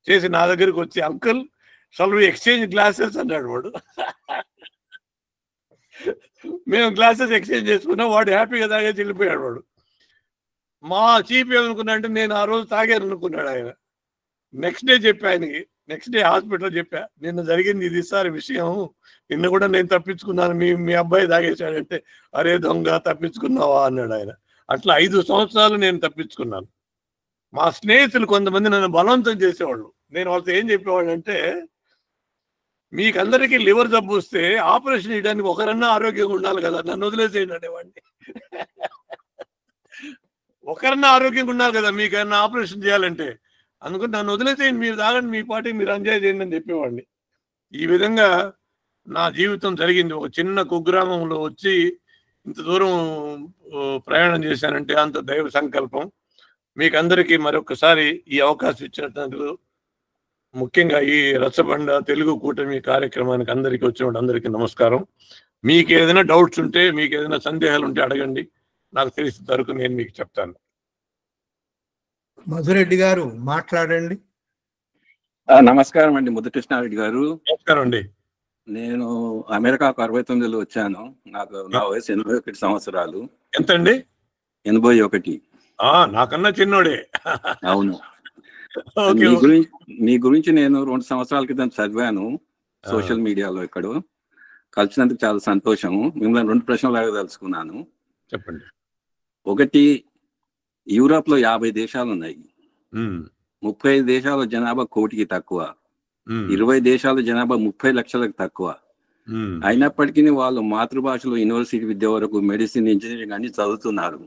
చేసి నా దగ్గరికి వచ్చి uncle shall we exchange glasses అన్నాడు వాడు. మేము గ్లాసెస్ ఎక్స్చేంజ్ చేసుకున్నాం. వాడు హ్యాపీగా తాగేసి వెళ్ళిపోయాడు. వాడు మా చీఫ్ ఏమనుకున్నా అంటే నేను ఆ రోజు తాగాను అనుకున్నాడు ఆయన. నెక్స్ట్ డే చెప్పా ఆయనకి, నెక్స్ట్ డే హాస్పిటల్లో చెప్పా, నిన్న జరిగింది ఇది సార్ విషయం, నిన్న కూడా నేను తప్పించుకున్నాను, మీ అబ్బాయి తాగేశాడంటే అరే దొంగ తప్పించుకున్నావా అన్నాడు ఆయన. అట్లా 5 సంవత్సరాలు నేను తప్పించుకున్నాను. మా స్నేహితులు కొంతమంది నన్ను బలవంతం చేసేవాళ్ళు. నేను వాళ్ళతో ఏం చెప్పేవాళ్ళు అంటే, మీకు అందరికీ లివర్ జబ్బు వస్తే ఆపరేషన్ చేయడానికి ఒకరన్నా ఆరోగ్యంగా ఉండాలి కదా, నన్ను వదిలేసేయండి అనేవాడిని. ఒకరన్నా ఆరోగ్యంగా ఉండాలి కదా మీకన్నా ఆపరేషన్ చేయాలంటే, అందుకని నన్ను వదిలేసేయండి, మీరు తాగండి, మీ పార్టీకి మీరు ఎంజాయ్ చేయండి అని చెప్పేవాడిని. ఈ విధంగా నా జీవితం జరిగింది. ఒక చిన్న కుగ్రామంలో వచ్చి ఇంత దూరం ప్రయాణం చేశానంటే అంత దైవ సంకల్పం. మీకు అందరికీ మరొకసారి ఈ అవకాశం ఇచ్చినందుకు, ముఖ్యంగా ఈ రచ్చబండ తెలుగు కూటమి కార్యక్రమానికి అందరికీ వచ్చిన అందరికీ నమస్కారం. మీకు ఏదైనా డౌట్స్ ఉంటే, మీకు ఏదైనా సందేహాలు ఉంటే అడగండి, నాకు తెలిసిన వరకు నేను మీకు చెప్తాను. మధురెడ్డి గారు మాట్లాడండి. నమస్కారం అండి ముద్దుకృష్ణారెడ్డి గారు. నమస్కారం అండి. నేను అమెరికాకు 69లో వచ్చాను. నా వయసు 81 సంవత్సరాలు. ఎంత అండి? 81. నాకన్నా చిన్నోడే. అవును. మీ గురించి నేను 2 సంవత్సరాల క్రితం చదివాను సోషల్ మీడియాలో. ఇక్కడ కలిసినందుకు చాలా సంతోషం. మిమ్మల్ని 2 ప్రశ్నలు అడగదలుచుకున్నాను. చెప్పండి. ఒకటి, యూరోప్ లో 50 దేశాలు ఉన్నాయి. 35 దేశాల జనాభా 1 కోటికి తక్కువ. 20 దేశాల జనాభా 30 లక్షలకు తక్కువ. అయినప్పటికీ వాళ్ళు మాతృభాషలో యూనివర్సిటీ విద్య వరకు మెడిసిన్, ఇంజనీరింగ్ అన్ని చదువుతున్నారు.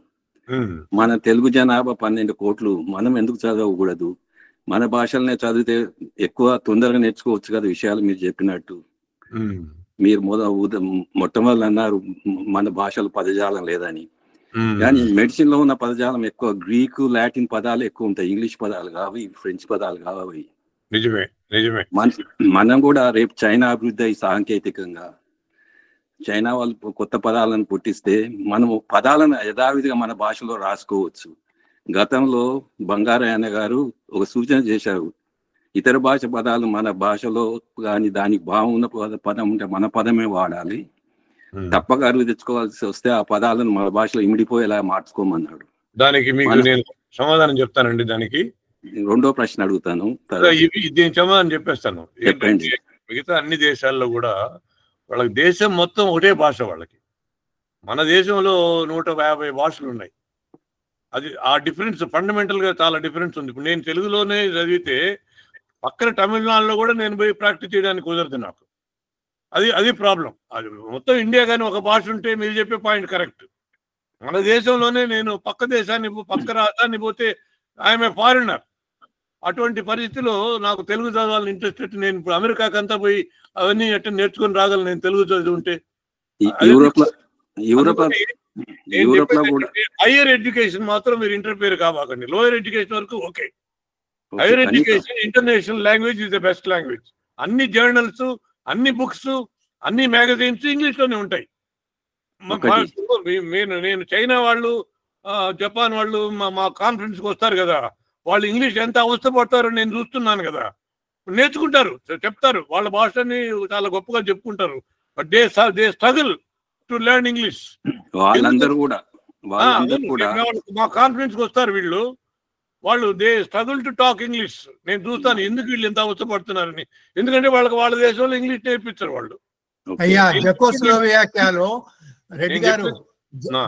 మన తెలుగు జనాభా 12 కోట్లు. మనం ఎందుకు చదవకూడదు? మన భాషలనే చదివితే ఎక్కువ తొందరగా నేర్చుకోవచ్చు కదా విషయాలు మీరు చెప్పినట్టు. మీరు మొట్టమొదటి అన్నారు మన భాషలో పదజాలం లేదని. కానీ మెడిసిన్ లో ఉన్న పదజాలం ఎక్కువ. గ్రీకు, లాటిన్ పదాలు ఎక్కువ ఉంటాయి. ఇంగ్లీష్ పదాలు కావు, ఫ్రెంచ్ పదాలు కావు. నిజమే నిజమే. మనం కూడా రేపు చైనా అభివృద్ధి అయ్యి సాంకేతికంగా చైనా వాళ్ళు కొత్త పదాలను పుట్టిస్తే మనము పదాలను యథావిధిగా మన భాషలో రాసుకోవచ్చు. గతంలో బంగారయ్య గారు ఒక సూచన చేశారు, ఇతర భాష పదాలు మన భాషలో కానీ దానికి బాగున్న పదం ఉంటే మన పదమే వాడాలి, తప్పక అరువు తెచ్చుకోవాల్సి వస్తే ఆ పదాలను మన భాషలో ఇమిడిపోయేలా మార్చుకోమన్నాడు. దానికి మీకు నేను సమాధానం చెప్తానండి. దానికి 2వ ప్రశ్న అడుగుతాను. దీని సమాధానం చెప్పేస్తాను. మిగతా అన్ని దేశాల్లో కూడా వాళ్ళకి దేశం మొత్తం ఒకటే భాష వాళ్ళకి. మన దేశంలో 150 భాషలు ఉన్నాయి. అది ఆ డిఫరెన్స్ ఫండమెంటల్ గా చాలా డిఫరెన్స్ ఉంది. ఇప్పుడు నేను తెలుగులోనే చదివితే పక్కన తమిళనాడులో కూడా నేను పోయి ప్రాక్టీస్ చేయడానికి కుదరదు నాకు. అది ప్రాబ్లం. అది మొత్తం ఇండియా కానీ ఒక భాష ఉంటే మీరు చెప్పే పాయింట్ కరెక్ట్. మన దేశంలోనే నేను పక్క దేశాన్ని పక్క రాష్ట్రాన్ని పోతే ఐఎమ్ ఏ ఫారినర్. అటువంటి పరిస్థితిలో నాకు తెలుగు చదవాలని ఇంట్రెస్ట్. నేను ఇప్పుడు అమెరికాకంతా పోయి అవన్నీ ఎట్లా నేర్చుకొని రాగలను నేను తెలుగు చదివి ఉంటే. హైయర్ ఎడ్యుకేషన్ మాత్రం మీరు ఇంటర్ఫియర్ కావాకండి. లోయర్ ఎడ్యుకేషన్ వరకు okay. Higher education international language is the best language. అన్ని జర్నల్స్, అన్ని బుక్స్, అన్ని మ్యాగజైన్స్ ఇంగ్లీష్ లోనే ఉంటాయి. నేను చైనా వాళ్ళు, జపాన్ వాళ్ళు మా కాన్ఫరెన్స్ కి వస్తారు కదా, వాళ్ళు ఇంగ్లీష్ ఎంత అవస్థపడతారో నేను చూస్తున్నాను కదా. నేర్చుకుంటారు, చెప్తారు, వాళ్ళ భాషని చాలా గొప్పగా చెప్పుకుంటారు. But they struggle to learn English. మా కాన్ఫరెన్స్ కి వస్తారు వీళ్ళు, వాళ్ళు they struggle to talk English. నేను చూస్తాను ఎందుకు వీళ్ళు ఎంత అవస్థపడుతున్నారని. ఎందుకంటే వాళ్ళ దేశంలో ఇంగ్లీష్ నేర్పించారు వాళ్ళు. అయ్యా జెకోస్లోవేకియాలో రెడ్డి గారు,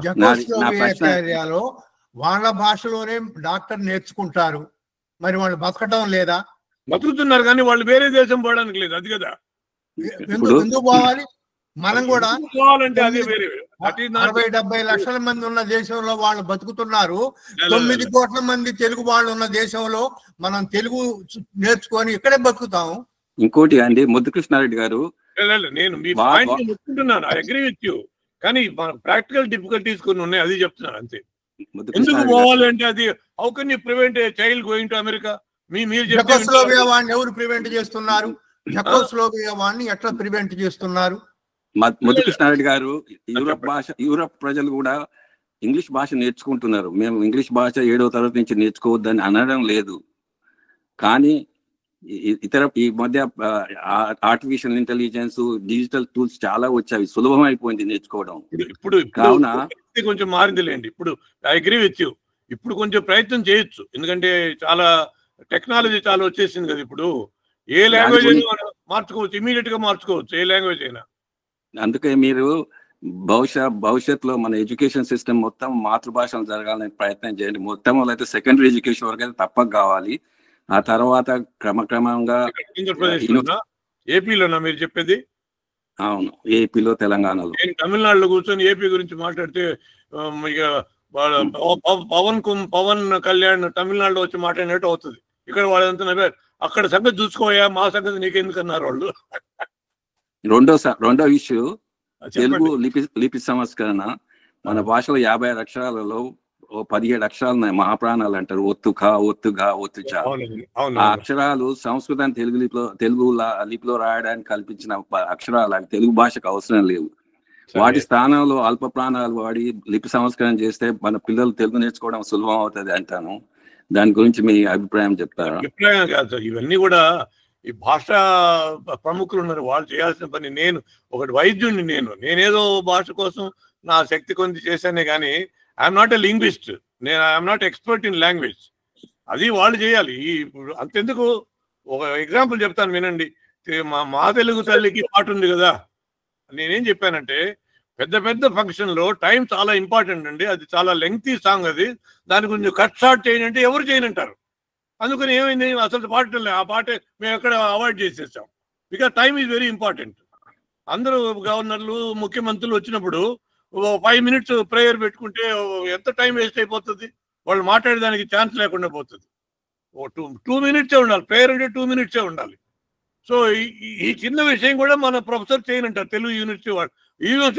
జెకోస్లోవేకియాలో వాళ్ళ భాషలోనే డాక్టర్ నేర్చుకుంటారు, మరి వాళ్ళు బతకటం లేదా? బతుకుతున్నారు కానీ వాళ్ళు వేరే దేశం పోవడానికి లేదు. అది కదా ఎందుకు పోవాలి? మనం కూడా పోవాలంటే అదే వేరే 60-70 లక్షల మంది ఉన్న దేశంలో వాళ్ళు బతుకుతున్నారు. 9 కోట్ల మంది తెలుగు వాళ్ళు ఉన్న దేశంలో మనం తెలుగు నేర్చుకొని ఇక్కడే బతుకుతాము. ఇంకోటి అండి, ముద్దుకృష్ణారెడ్డి గారు, నేను మీ పాయింట్ చెప్తున్నాను, ఐ అగ్రీ విత్ యూ. కానీ ప్రాక్టికల్ డిఫికల్టీస్ కొన్ని ఉన్నాయి, అది చెప్తున్నాను అంతే. ఎందుకు పోవాలి అంటే అది how can you prevent a child going to America? మీరు జెకోస్లోవేకియా వాడిని ఎవరు ప్రివెంట్ చేస్తున్నారు? జెకోస్లోవేకియా వాడిని ఎట్లా ప్రివెంట్ చేస్తున్నారు? ముద్దుకృష్ణారెడ్డి గారు, యూరప్ ప్రజలు కూడా ఇంగ్లీష్ భాష నేర్చుకుంటున్నారు. మేము ఇంగ్లీష్ భాష 7వ తరగతి నుంచి నేర్చుకోవద్దని అనడం లేదు. కానీ ఈ మధ్య ఆర్టిఫిషియల్ ఇంటెలిజెన్స్, డిజిటల్ టూల్స్ చాలా వచ్చాయి, సులభం అయిపోయింది నేర్చుకోవడం. ఇప్పుడు కావున కొంచెం మారిందిలేండి. ఇప్పుడు ఐ అగ్రీ విత్ యూ. ఇప్పుడు కొంచెం ప్రయత్నం చేయొచ్చు, ఎందుకంటే చాలా టెక్నాలజీ చాలా వచ్చేసింది కదా. ఇప్పుడు ఏ లాంగ్వేజ్ అయినా మార్చుకోవచ్చు, ఇమీడియట్ గా మార్చుకోవచ్చు ఏ లాంగ్వేజ్ అయినా. అందుకే మీరు భవిష్యత్తులో మన ఎడ్యుకేషన్ సిస్టమ్ మొత్తం మాతృభాషలో జరగాలని ప్రయత్నం చేయండి. మొత్తం అయితే సెకండరీ ఎడ్యుకేషన్ వరకు అయితే తప్పక కావాలి. ఆ తర్వాత క్రమక్రమంగా ఏపీలోనా మీరు చెప్పేది? అవును, ఏపీలో, తెలంగాణలో. నేను తమిళనాడులో కూర్చొని ఏపీ గురించి మాట్లాడితే ఇక పవన్ కళ్యాణ్ తమిళనాడులో వచ్చి మాట్లాడినట్టు అవుతుంది. ఇక్కడ వాళ్ళంతా అక్కడ సంగతి చూసుకోయా, మా సంగతి నీకెందుకు అన్నారు వాళ్ళు. రెండో ఇష్యూ తెలుగు లిపి సంస్కరణ. మన భాషలో 56 అక్షరాలలో 17 అక్షరాలు ఉన్నాయి, మహాప్రాణాలు అంటారు. ఒత్తు ఖా, ఒత్తు ఘా, ఒత్తు చా. ఆ అక్షరాలు సంస్కృతాన్ని తెలుగు లిపిలో రాయడానికి కల్పించిన అక్షరాలు. అవి తెలుగు భాషకు అవసరం లేవు. వాటి స్థానంలో అల్ప ప్రాణాలు వాడి లిపి సంస్కరణ చేస్తే మన పిల్లలు తెలుగు నేర్చుకోవడం సులభం అవుతుంది అంటాను. దాని గురించి మీ అభిప్రాయం చెప్తారా? అభిప్రాయం కాదు, ఇవన్నీ కూడా ఈ భాష ప్రముఖులు ఉన్నారు, వాళ్ళు చేయాల్సిన పని. నేను ఒకటి వైద్యుడిని, నేనేదో భాష కోసం నా శక్తి కొంత చేశానే కానీ I'm not a linguist. I'm not expert in language. అది వాళ్ళు చేయాలి. ఇప్పుడు అంతెందుకు, ఒక ఎగ్జాంపుల్ చెప్తాను వినండి. మా తెలుగు తల్లికి పాట ఉంది కదా, నేనేం చెప్పానంటే పెద్ద పెద్ద ఫంక్షన్లో టైం చాలా ఇంపార్టెంట్ అండి, అది చాలా లెంగ్తీ సాంగ్, అది దాని కొంచెం కట్ షార్ట్ చేయనంటే ఎవరు చేయనంటారు. అందుకని ఏమైంది, అసలు పాట ఆ పాటే మేము ఎక్కడ అవాయిడ్ చేసేసాం. Because time is very important. అందరూ గవర్నర్లు, ముఖ్యమంత్రులు వచ్చినప్పుడు 5 minutes ప్రేయర్ పెట్టుకుంటే ఎంత టైం వేస్ట్ అయిపోతుంది, వాళ్ళు మాట్లాడేదానికి ఛాన్స్ లేకుండా పోతుంది. 2 minutes ఉండాలి, ప్రేయర్ అంటే 2 minutes ఉండాలి. సో ఈ చిన్న విషయం కూడా మన ప్రొఫెసర్ చేయనంటారు తెలుగు యూనివర్సిటీ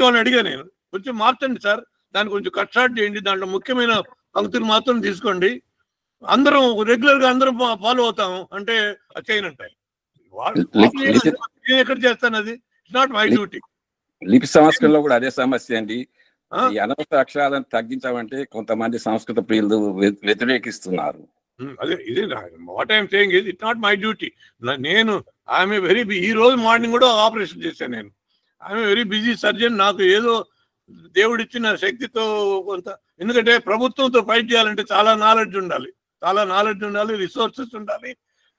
వాళ్ళని అడిగా నేను, కొంచెం మార్చండి సార్, దాన్ని కొంచెం కట్ షార్ట్ చేయండి, దాంట్లో ముఖ్యమైన పంక్తులు మాత్రం తీసుకోండి, అందరం రెగ్యులర్ గా అందరం ఫాలో అవుతాం అంటే అది చేయనంటారు. నేను ఎక్కడ చేస్తాను, అది ఇట్స్ నాట్ మై డ్యూటీ. లిపి సంస్కరణలో కూడా అదే సమస్య అండి. ఈ అనవసర అక్షరాలను తగ్గించామంటే కొంతమంది సంస్కృత ప్రియులు వ్యతిరేకిస్తున్నారు. అదే ఇది what I'm saying is it's not my duty. నేను ఐఎమ్ ఏ వెరీ ఈ రోజు మార్నింగ్ కూడా ఆపరేషన్ చేశాను నేను. I'm a very busy surgeon. నాకు ఏదో దేవుడు ఇచ్చిన శక్తితో కొంత, ఎందుకంటే ప్రభుత్వంతో ఫైట్ చేయాలంటే చాలా నాలెడ్జ్ ఉండాలి, రిసోర్సెస్ ఉండాలి,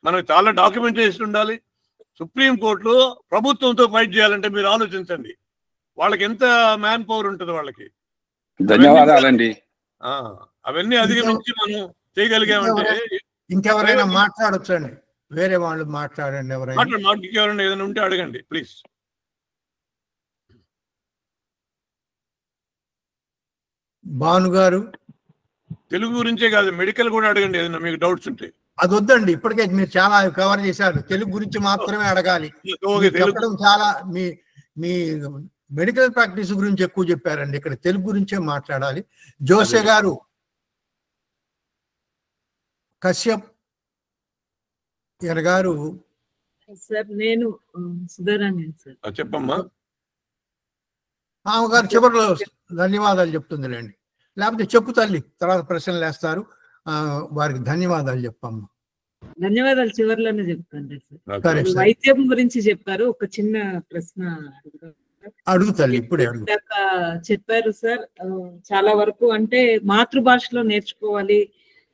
మనకు చాలా డాక్యుమెంటేషన్ ఉండాలి. సుప్రీంకోర్టులో ప్రభుత్వంతో ఫైట్ చేయాలంటే మీరు ఆలోచించండి, వాళ్ళకి ఎంత మ్యాన్ పవర్ ఉంటుంది వాళ్ళకి. ధన్యవాదాలండి. అవన్నీ అధిగమించి మనం చేయగలిగామంటే. ఇంకెవరైనా మాట్లాడొచ్చండి, వేరే వాళ్ళు మాట్లాడండి. ఎవరైనా ఏదైనా ఉంటే అడగండి ప్లీజ్. భాను గారు తెలుగు గురించే కాదు, మెడికల్ కూడా అడగండి ఏదైనా మీకు డౌట్స్ ఉంటే. అది వద్దండి, ఇప్పటికే మీరు చాలా కవర్ చేశారు. తెలుగు గురించి మాత్రమే అడగాలి. మీరు చెప్పడం చాలా మీ మెడికల్ ప్రాక్టీస్ గురించి ఎక్కువ చెప్పారండి. ఇక్కడ తెలుగు గురించే మాట్లాడాలి. జోసే గారు, కశ్యప్ గారు. సార్ నేను సుధారాణి సార్. చెప్పమ్మా. ఆమె గారు చివరిలో ధన్యవాదాలు చెప్తుందిలేండి, లేకపోతే చెప్పు తల్లి, తర్వాత ప్రశ్నలు వేస్తారు. వారికి ధన్యవాదాలు చెప్పమ్మా. ధన్యవాదాలు చివరిలోనే చెప్తాను సరే, సార్. వైద్యం గురించి చెప్పారు. ఒక చిన్న ప్రశ్న అడుగు తల్లి, ఇప్పుడే అడుగు. చెప్పారు సార్, చాలా వరకు అంటే మాతృభాషలో నేర్చుకోవాలి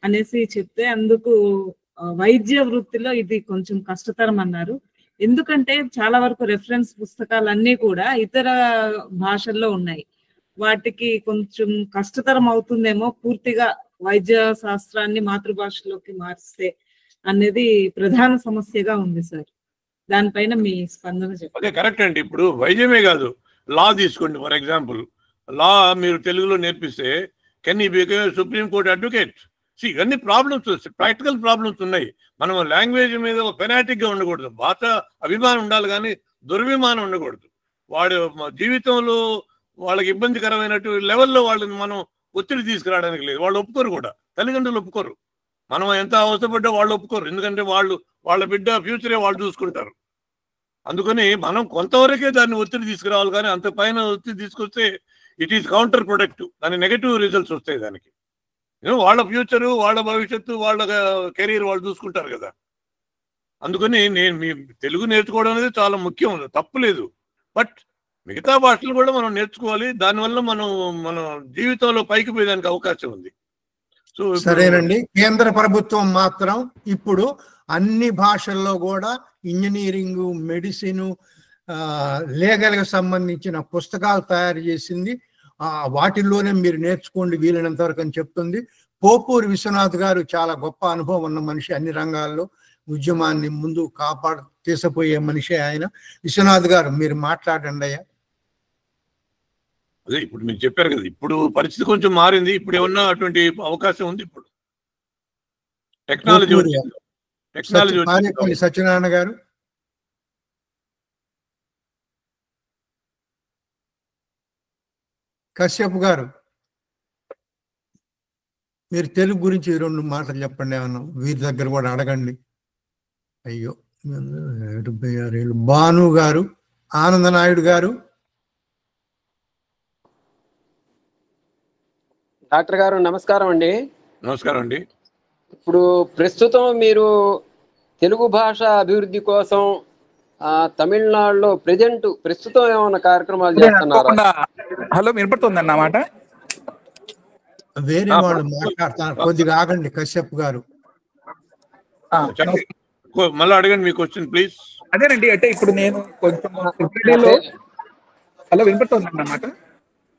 అనేసి చెప్తే అందుకు వైద్య వృత్తిలో ఇది కొంచెం కష్టతరం అన్నారు. ఎందుకంటే చాలా వరకు రెఫరెన్స్ పుస్తకాలన్నీ కూడా ఇతర భాషల్లో ఉన్నాయి. వాటికి కొంచెం కష్టతరం అవుతుందేమో పూర్తిగా వైద్య శాస్త్రాన్ని మాతృభాషలోకి మార్చితే అనేది ప్రధాన సమస్యగా ఉంది సార్. దానిపైన మీ స్పందన చెప్పండి. కరెక్ట్ అండి. ఇప్పుడు వైద్యమే కాదు, లా తీసుకోండి. ఫర్ ఎగ్జాంపుల్, లా మీరు తెలుగులో నేర్పిస్తే can you become supreme court advocate? ఇవన్నీ ప్రాబ్లమ్స్, ప్రాక్టికల్ ప్రాబ్లమ్స్ ఉన్నాయి. మనం లాంగ్వేజ్ మీద ఫెనాటిక్ గా ఉండకూడదు. భాష అభిమానం ఉండాలి కానీ దురభిమానం ఉండకూడదు. వాడు జీవితంలో వాళ్ళకి ఇబ్బందికరమైనట్టు లెవెల్లో వాళ్ళని మనం ఒత్తిడి తీసుకురావడానికి లేదు. వాళ్ళు ఒప్పుకోరు కూడా, తల్లిదండ్రులు ఒప్పుకోరు. మనం ఎంత అవసరపడ్డా వాళ్ళు ఒప్పుకోరు. ఎందుకంటే వాళ్ళ బిడ్డ ఫ్యూచరే వాళ్ళు చూసుకుంటారు. అందుకని మనం కొంతవరకే దాన్ని ఒత్తిడి తీసుకురావాలి, కానీ అంత పైన ఒత్తిడి తీసుకొస్తే ఇట్ ఈస్ కౌంటర్ ప్రొడక్టివ్. దాని నెగటివ్ రిజల్ట్స్ వస్తాయి దానికి. వాళ్ళ ఫ్యూచరు, వాళ్ళ భవిష్యత్తు, వాళ్ళ కెరీర్ వాళ్ళు చూసుకుంటారు కదా. అందుకని మీ తెలుగు నేర్చుకోవడం అనేది చాలా ముఖ్యం, తప్పులేదు. బట్ మిగతా భాషలు కూడా మనం నేర్చుకోవాలి. దానివల్ల మన జీవితంలో పైకి పోయేదానికి అవకాశం ఉంది. సో సరేనండి. కేంద్ర ప్రభుత్వం మాత్రం ఇప్పుడు అన్ని భాషల్లో కూడా ఇంజనీరింగ్, మెడిసిన్, లీగల్ గా సంబంధించిన పుస్తకాలు తయారు చేసింది. వాటిల్లోనే మీరు నేర్చుకోండి వీలైనంత వరకు అని చెప్తుంది. పోపూరి విశ్వనాథ్ గారు చాలా గొప్ప అనుభవం ఉన్న మనిషి, అన్ని రంగాల్లో ఉద్యమాన్ని ముందు తీసుకుపోయే మనిషి ఆయన. విశ్వనాథ్ గారు, మీరు మాట్లాడండి అయ్యా. అదే ఇప్పుడు మీరు చెప్పారు కదా, ఇప్పుడు పరిస్థితి కొంచెం మారింది. ఇప్పుడు ఏమన్నా అటువంటి అవకాశం ఉంది. ఇప్పుడు టెక్నాలజీ సత్యనారాయణ గారు. కశ్యప్ గారు, మీరు తెలుగు గురించి 2 మాటలు చెప్పండి. ఏమన్నా వీరి దగ్గర కూడా అడగండి. అయ్యో, 76 ఏళ్ళు. భాను గారు, ఆనంద నాయుడు గారు. డాక్టర్ గారు నమస్కారం అండి. నమస్కారం అండి. ఇప్పుడు ప్రస్తుతం మీరు తెలుగు భాష అభివృద్ధి కోసం తమిళనాడులో ప్రస్తుతం ఏమైనా కార్యక్రమాలు చేస్తున్నారా? హలో, వినపడుతుంది అన్నమాట. వేరే వాళ్ళు మాట్లాడతారు, కొద్దిగా ఆగండి కశ్యప్ గారు. మళ్ళీ అడగండి మీ క్వశ్చన్ ప్లీజ్. అదేనండి, అంటే ఇప్పుడు నేను కొంచెం హలో వినపడుతుంది అన్నమాట.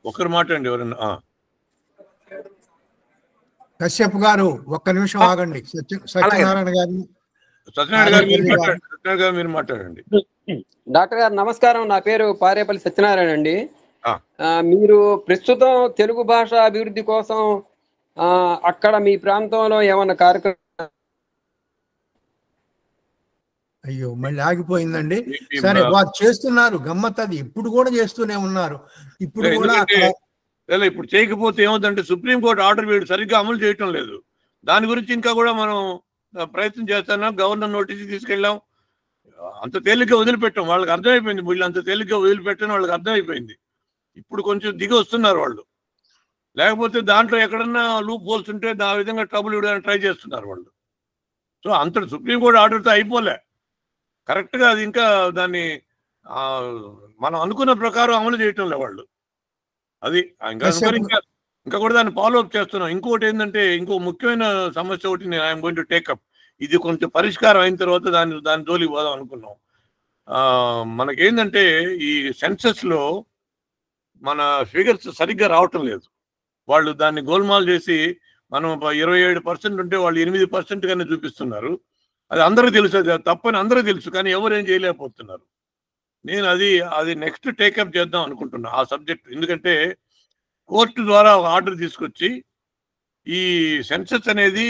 ఒకరు మాట్లాడండి ఎవరన్నా. కశ్యప్ గారు ఒక్క నిమిషం ఆగండి. సత్యనారాయణ గారు మీరు మాట్లాడండి. డాక్టర్ గారు నమస్కారం. నా పేరు పారేపల్లి సత్యనారాయణ అండి. మీరు ప్రస్తుతం తెలుగు భాష అభివృద్ధి కోసం అక్కడ మీ ప్రాంతంలో ఏమన్నా కార్యక్రమం? అయ్యో, మళ్ళీ ఆగిపోయిందండి. సరే, వారు చేస్తున్నారు, గమ్మత్ అది. ఇప్పుడు కూడా చేస్తూనే ఉన్నారు. ఇప్పుడు కూడా ఇప్పుడు చేయకపోతే ఏమవుతుందంటే సుప్రీంకోర్టు ఆర్డర్ వీడు సరిగ్గా అమలు చేయటం లేదు. దాని గురించి ఇంకా కూడా మనం ప్రయత్నం చేస్తున్నాం. గవర్నర్ నోటీస్ తీసుకెళ్ళాం. అంత తేలిగ్గా వదిలిపెట్టాం. వాళ్ళకి అర్థమైపోయింది. వీళ్ళు అంత తేలిగ్గా వదిలిపెట్టని వాళ్ళకి అర్థమైపోయింది. ఇప్పుడు కొంచెం దిగి వస్తున్నారు వాళ్ళు. లేకపోతే దాంట్లో ఎక్కడన్నా లూప్ హోల్స్ ఉంటే ఆ విధంగా ట్రబుల్ ఇవ్వడానికి ట్రై చేస్తున్నారు వాళ్ళు. సో అంత సుప్రీంకోర్టు ఆర్డర్తో అయిపోలే. కరెక్ట్గా అది ఇంకా దాన్ని మనం అనుకున్న ప్రకారం అమలు చేయటం లే వాళ్ళు. అది ఇంకా కూడా దాన్ని ఫాలో అప్ చేస్తున్నాం. ఇంకోటి ఏంటంటే, ఇంకో ముఖ్యమైన సమస్య ఒకటి నేను ఐఎమ్ గోయింగ్ టు టేకప్. ఇది కొంచెం పరిష్కారం అయిన తర్వాత దాని జోలికి పోదాం అనుకున్నాం. మనకేంటంటే ఈ సెన్సస్ లో మన ఫిగర్స్ సరిగ్గా రావటం లేదు. వాళ్ళు దాన్ని గోల్మాల్ చేసి మనం 27% ఉంటే వాళ్ళు 8% గానే చూపిస్తున్నారు. అది అందరూ తెలుసు, అది తప్పని అందరూ తెలుసు, కానీ ఎవరు ఏం చేయలేకపోతున్నారు. నేను అది నెక్స్ట్ టేకప్ చేద్దాం అనుకుంటున్నా ఆ సబ్జెక్ట్. ఎందుకంటే కోర్టు ద్వారా ఒక ఆర్డర్ తీసుకొచ్చి ఈ సెన్సస్ అనేది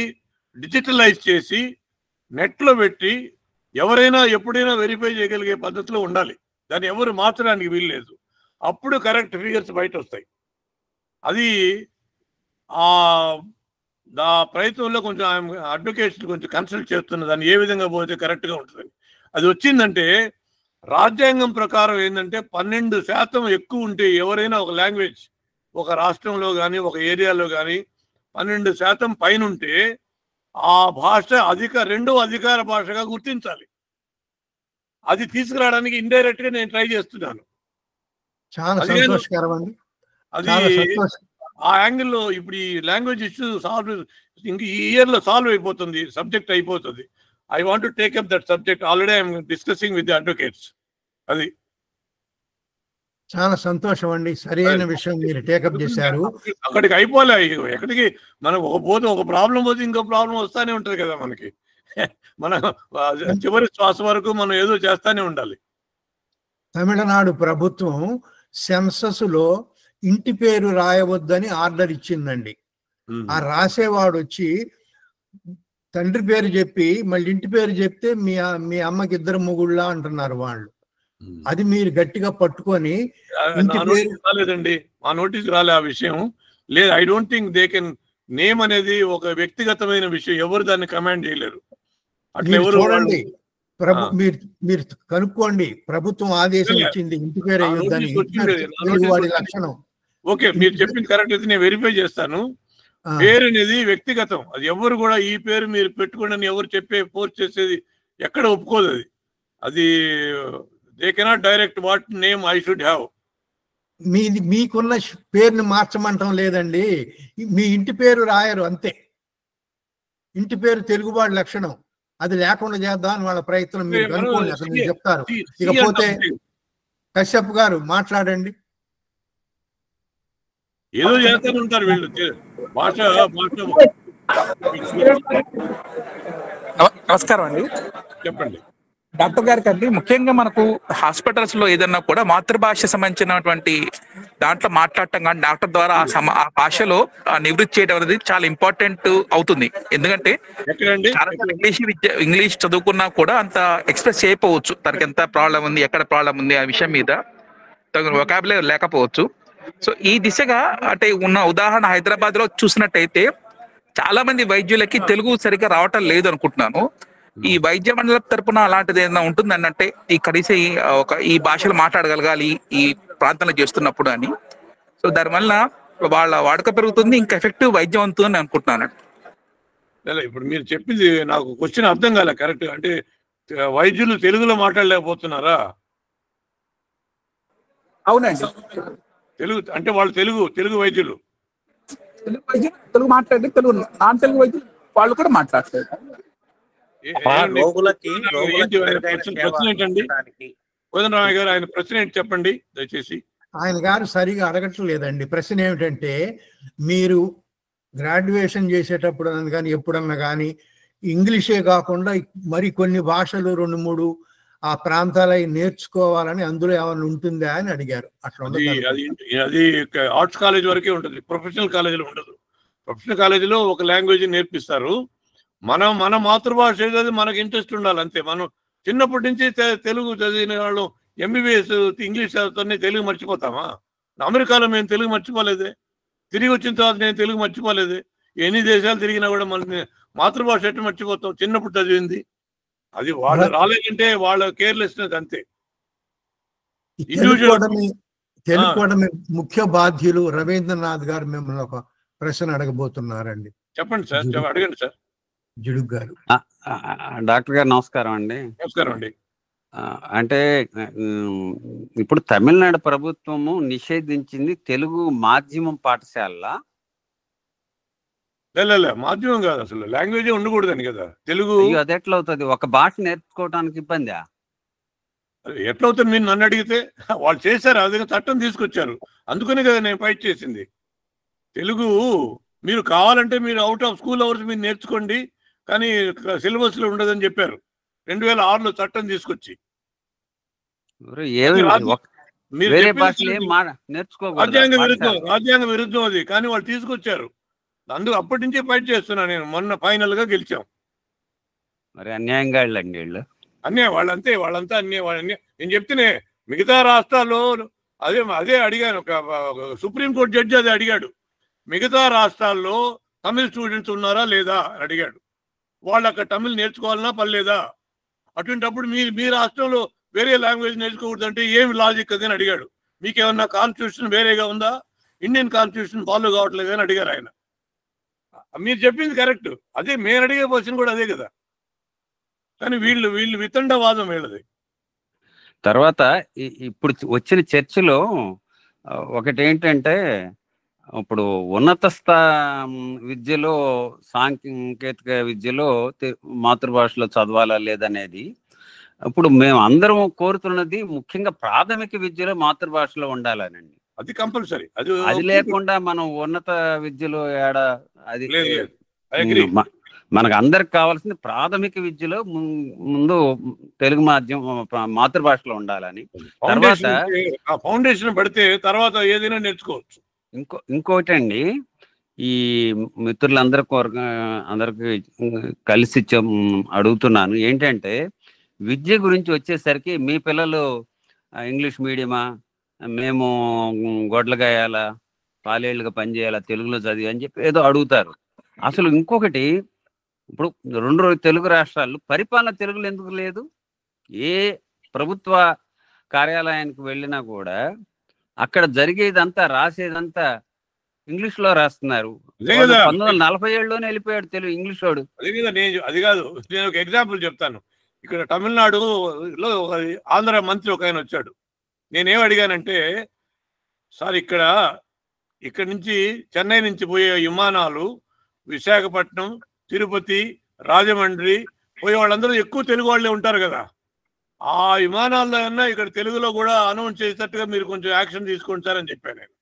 డిజిటలైజ్ చేసి నెట్లో పెట్టి ఎవరైనా ఎప్పుడైనా వెరిఫై చేయగలిగే పద్ధతిలో ఉండాలి. దాన్ని ఎవరు మార్చడానికి వీల్లేదు. అప్పుడు కరెక్ట్ ఫిగర్స్ బయట వస్తాయి. అది ఆ ప్రయత్నంలో కొంచెం అడ్వకేట్స్ కొంచెం కన్సల్ట్ చేస్తున్న దాన్ని ఏ విధంగా పోతే కరెక్ట్గా ఉంటుంది. అది వచ్చిందంటే రాజ్యాంగం ప్రకారం ఏంటంటే 12% ఎక్కువ ఉంటే ఎవరైనా ఒక లాంగ్వేజ్ ఒక రాష్ట్రంలో కానీ ఒక ఏరియాలో కానీ 12% పైన ఉంటే ఆ భాష రెండో అధికార భాషగా గుర్తించాలి. అది తీసుకురావడానికి ఇండైరెక్ట్ గా నేను ట్రై చేస్తున్నాను. చాలా సంతోషకరం అండి. అది ఆ యాంగిల్లో ఇప్పుడు ఈ లాంగ్వేజ్ ఇష్యూ ఇంక ఈ ఇయర్ లో సాల్వ్ అయిపోతుంది, సబ్జెక్ట్ అయిపోతుంది. I want to take up that subject. Already I'm discussing with the advocates. అది చాలా సంతోషం అండి. సరైన విషయం మీరు టేకప్ చేశారు. అక్కడికి అయిపోలే. ఎక్కడికి మనం ఒక ప్రాబ్లం పోతే ఇంకో ప్రాబ్లం వస్తానే ఉంటది కదా మనకి. మన చివరి శ్వాస వరకు మనం ఏదో చేస్తానే ఉండాలి. తమిళనాడు ప్రభుత్వం సెన్సస్ లో ఇంటి పేరు రాయవద్దని ఆర్డర్ ఇచ్చిందండి. ఆ రాసేవాడు వచ్చి తండ్రి పేరు చెప్పి మళ్ళీ ఇంటి పేరు చెప్తే మీ అమ్మకి 2 మొగుళ్ళ అంటున్నారు వాళ్ళు. అది మీరు గట్టిగా పట్టుకొని రాలేదండి, మా నోటీస్ రాలే ఆ విషయం. లేదు, I don't think they can. Name అనేది ఒక వ్యక్తిగతమైన విషయం, ఎవరు దాన్ని కమాండ్ చేయలేరు. అట్లా ఎవరు చూడండి, మీరు కనుక్కోండి. ప్రభుత్వం ఆదేశం ఇచ్చింది ఇంటి పేరు అయ్యొద్దని. వాడి లక్షణం. ఓకే, మీరు చెప్పింది కరెక్ట్ అయితే నేను వెరిఫై చేస్తాను. పేరు అనేది వ్యక్తిగతం. అది ఎవరు కూడా ఈ పేరు మీరు పెట్టుకోండి అని ఎవరు ఫోర్స్ చేసేది ఎక్కడ ఒప్పుకోదు. అది they cannot direct what name I should have. మీకున్న పేరుని మార్చమంటం లేదండి, మీ ఇంటి పేరు రాయరు అంతే. ఇంటి పేరు తెలుగువాడి లక్షణం, అది లేకుండా చేద్దాం అని వాళ్ళ ప్రయత్నం. మీరు కనుక్కోండి, అసలు మీరు చెప్తారు. ఇకపోతే కశ్యప్ గారు మాట్లాడండి. ఏదో చేస్తూనే ఉంటారు వీళ్ళు. నమస్కారం అండి. చెప్పండి డాక్టర్ గారికి అండి. ముఖ్యంగా మనకు హాస్పిటల్స్ లో ఏదన్నా కూడా మాతృభాష సంబంధించినటువంటి దాంట్లో మాట్లాడటం కానీ డాక్టర్ ద్వారా ఆ భాషలో నివృత్తి చేయడం అనేది చాలా ఇంపార్టెంట్ అవుతుంది. ఎందుకంటే ఇంగ్లీష్ చదువుకున్నా కూడా అంత ఎక్స్ప్రెస్ చేయకపోవచ్చు, తనకి ఎంత ప్రాబ్లం ఉంది, ఎక్కడ ప్రాబ్లం ఉంది ఆ విషయం మీద తగిన వొకాబులరీ లేకపోవచ్చు. సో ఈ దిశగా అంటే ఉన్న ఉదాహరణ హైదరాబాద్ లో చూసినట్టయితే చాలా మంది వైద్యులకి తెలుగు సరిగ్గా రావటం లేదు అనుకుంటున్నాను. ఈ వైద్య మండలం తరపున అలాంటిది ఏదైనా ఉంటుందని అంటే ఈ కనీసం ఈ భాషలు మాట్లాడగలగాలి ఈ ప్రాంతంలో చేస్తున్నప్పుడు అని. సో దానివల్ల వాళ్ళ వాడుక పెరుగుతుంది, ఇంకా ఎఫెక్టివ్ వైద్యం అవుతుందని అనుకుంటున్నాను. ఇప్పుడు మీరు చెప్పింది నాకు క్వశ్చన్ అర్థం కాలే కరెక్ట్. అంటే వైద్యులు తెలుగులో మాట్లాడలేకపోతున్నారా? అవునండి, తెలుగు అంటే వాళ్ళు తెలుగు వైద్యులు తెలుగు మాట్లాడి తెలుగు నాన్ తెలుగు వైద్యులు వాళ్ళు కూడా మాట్లాడతారు. ప్రశ్న ఏంటండి కోదండరామయ్య గారు? ఆయన ప్రశ్న ఏంటి చెప్పండి దయచేసి. ఆయన గారు సరిగా అడగట్లేదండి. ప్రశ్న ఏమిటంటే, మీరు గ్రాడ్యుయేషన్ చేసేటప్పుడు కానీ ఎప్పుడన్నా కానీ ఇంగ్లీషే కాకుండా మరి కొన్ని భాషలు 2-3 ఆ ప్రాంతాలై నేర్చుకోవాలని అందులో ఏమైనా ఉంటుందా అని అడిగారు. అట్లా అది ఆర్ట్స్ కాలేజ్ వరకే ఉంటుంది, ప్రొఫెషనల్ కాలేజీలో ఉండదు. ప్రొఫెషనల్ కాలేజీలో ఒక లాంగ్వేజ్ నేర్పిస్తారు. మన మాతృభాష ఏదైతే మనకు ఇంట్రెస్ట్ ఉండాలి అంతే. మనం చిన్నప్పటి నుంచి తెలుగు చదివిన వాళ్ళు ఎంబీబీఎస్ ఇంగ్లీష్ చదువుతానే తెలుగు మర్చిపోతామా? అమెరికాలో మేము తెలుగు మర్చిపోలేదే, తిరిగి వచ్చిన తర్వాత నేను తెలుగు మర్చిపోలేదే. ఎన్ని దేశాలు తిరిగినా కూడా మన మాతృభాష ఎట్లా మర్చిపోతాం? చిన్నప్పుడు చదివింది. అది వాళ్ళు రాలేదంటే వాళ్ళ కేర్లెస్నెస్ అంతే. తెలుగుకోవడమే ముఖ్య బాధ్యులు. రవీంద్రనాథ్ గారు మిమ్మల్ని ఒక ప్రశ్న అడగబోతున్నారండి. చెప్పండి సార్, అడగండి సార్. జిడుగు గారు. డాక్టర్ గారు నమస్కారం అండి. నమస్కారం అండి. అంటే ఇప్పుడు తమిళనాడు ప్రభుత్వము నిషేధించింది తెలుగు మాధ్యమం పాఠశాల. మాధ్యమం కాదు, అసలు లాంగ్వేజ్ ఉండకూడదని కదా తెలుగు. అది ఎట్లా అవుతుంది? ఒక భాష నేర్చుకోవడానికి ఇబ్బందా? ఎట్లా అవుతుంది? మీరు నన్ను అడిగితే వాళ్ళు చేశారు, అదే చట్టం తీసుకొచ్చారు. అందుకనే కదా నేను ఫైట్ చేసింది. తెలుగు మీరు కావాలంటే మీరు అవుట్ ఆఫ్ స్కూల్ అవర్స్ మీరు నేర్చుకోండి, కానీ సిలబస్ లో ఉండదని చెప్పారు 2006లో చట్టం తీసుకొచ్చి. వేరే భాషలు ఏం నేర్చుకోకూడదు. రాజ్యాంగ విరుద్ధం అది, కానీ వాళ్ళు తీసుకొచ్చారు. అందుకు అప్పటి నుంచే ఫైట్ చేస్తున్నా నేను. మొన్న ఫైనల్ గా గెలిచాం. మరి అన్యాయంగా వెళ్ళండి వీళ్ళు. వాళ్ళంతా నేను చెప్తేనే మిగతా రాష్ట్రాల్లో అదే అడిగాను. ఒక సుప్రీంకోర్టు జడ్జి అదే అడిగాడు, మిగతా రాష్ట్రాల్లో తమిళ స్టూడెంట్స్ ఉన్నారా లేదా అని అడిగాడు. వాళ్ళు అక్కడ తమిళ్ నేర్చుకోవాలన్నా పర్లేదా? అటువంటిప్పుడు మీ రాష్ట్రంలో వేరే లాంగ్వేజ్ నేర్చుకోకూడదంటే ఏమి లాజిక్ అది అని అడిగాడు. మీకేమన్నా కాన్స్టిట్యూషన్ వేరేగా ఉందా? ఇండియన్ కాన్స్టిట్యూషన్ ఫాలో కావట్లేదు అని అడిగారు ఆయన. మీరు చెప్పింది కరెక్ట్, అదే మేము అడిగే క్వశ్చన్ కూడా అదే కదా. కానీ వీళ్ళు వితండవాదం వీళ్ళది. తర్వాత ఇప్పుడు వచ్చిన చర్చలో ఒకటి ఏంటంటే, ఇప్పుడు ఉన్నత విద్యలో సాంకేతిక విద్యలో మాతృభాషలో చదవాలా లేదనేది ఇప్పుడు మేము అందరం కోరుతున్నది ముఖ్యంగా ప్రాథమిక విద్యలో మాతృభాషలో ఉండాలనండి. అది కంపల్సరీ. అది లేకుండా మనం ఉన్నత విద్యలో అది మనకు అందరికి కావాల్సింది ప్రాథమిక విద్యలో ముందు తెలుగు మాతృభాషలో ఉండాలని. తర్వాత ఫౌండేషన్ పడితే తర్వాత ఏదైనా నేర్చుకోవచ్చు. ఇంకోటి అండి, ఈ మిత్రులందరికీ అందరికి కలిసి అడుగుతున్నాను ఏంటంటే, విద్య గురించి వచ్చేసరికి మీ పిల్లలు ఇంగ్లీష్ మీడియమా, మేము గొడ్లగాయాలా, పాలేళ్ళుగా పనిచేయాలా, తెలుగులో చదివి అని చెప్పి ఏదో అడుగుతారు. అసలు ఇంకొకటి, ఇప్పుడు 2 తెలుగు రాష్ట్రాలు పరిపాలన తెలుగులో ఎందుకు లేదు? ఏ ప్రభుత్వ కార్యాలయానికి వెళ్ళినా కూడా అక్కడ జరిగేదంతా రాసేదంతా ఇంగ్లీష్ లో రాస్తున్నారు. 1947లోనే వెళ్ళిపోయాడు తెలుగు ఇంగ్లీష్ వాడు. అది కాదు, నేను ఒక ఎగ్జాంపుల్ చెప్తాను. ఇక్కడ తమిళనాడులో ఆంధ్ర మంత్రి ఒక ఆయన వచ్చాడు. నేనేం అడిగానంటే, సార్ ఇక్కడ నుంచి చెన్నై నుంచి పోయే విమానాలు విశాఖపట్నం, తిరుపతి, రాజమండ్రి పోయే వాళ్ళందరూ ఎక్కువ తెలుగు వాళ్ళే ఉంటారు కదా, ఆ విమానాల్లో అన్నా ఇక్కడ తెలుగులో కూడా అనౌన్స్ చేసేటట్టుగా మీరు కొంచెం యాక్షన్ తీసుకోండి సార్ అని చెప్పాను నేను.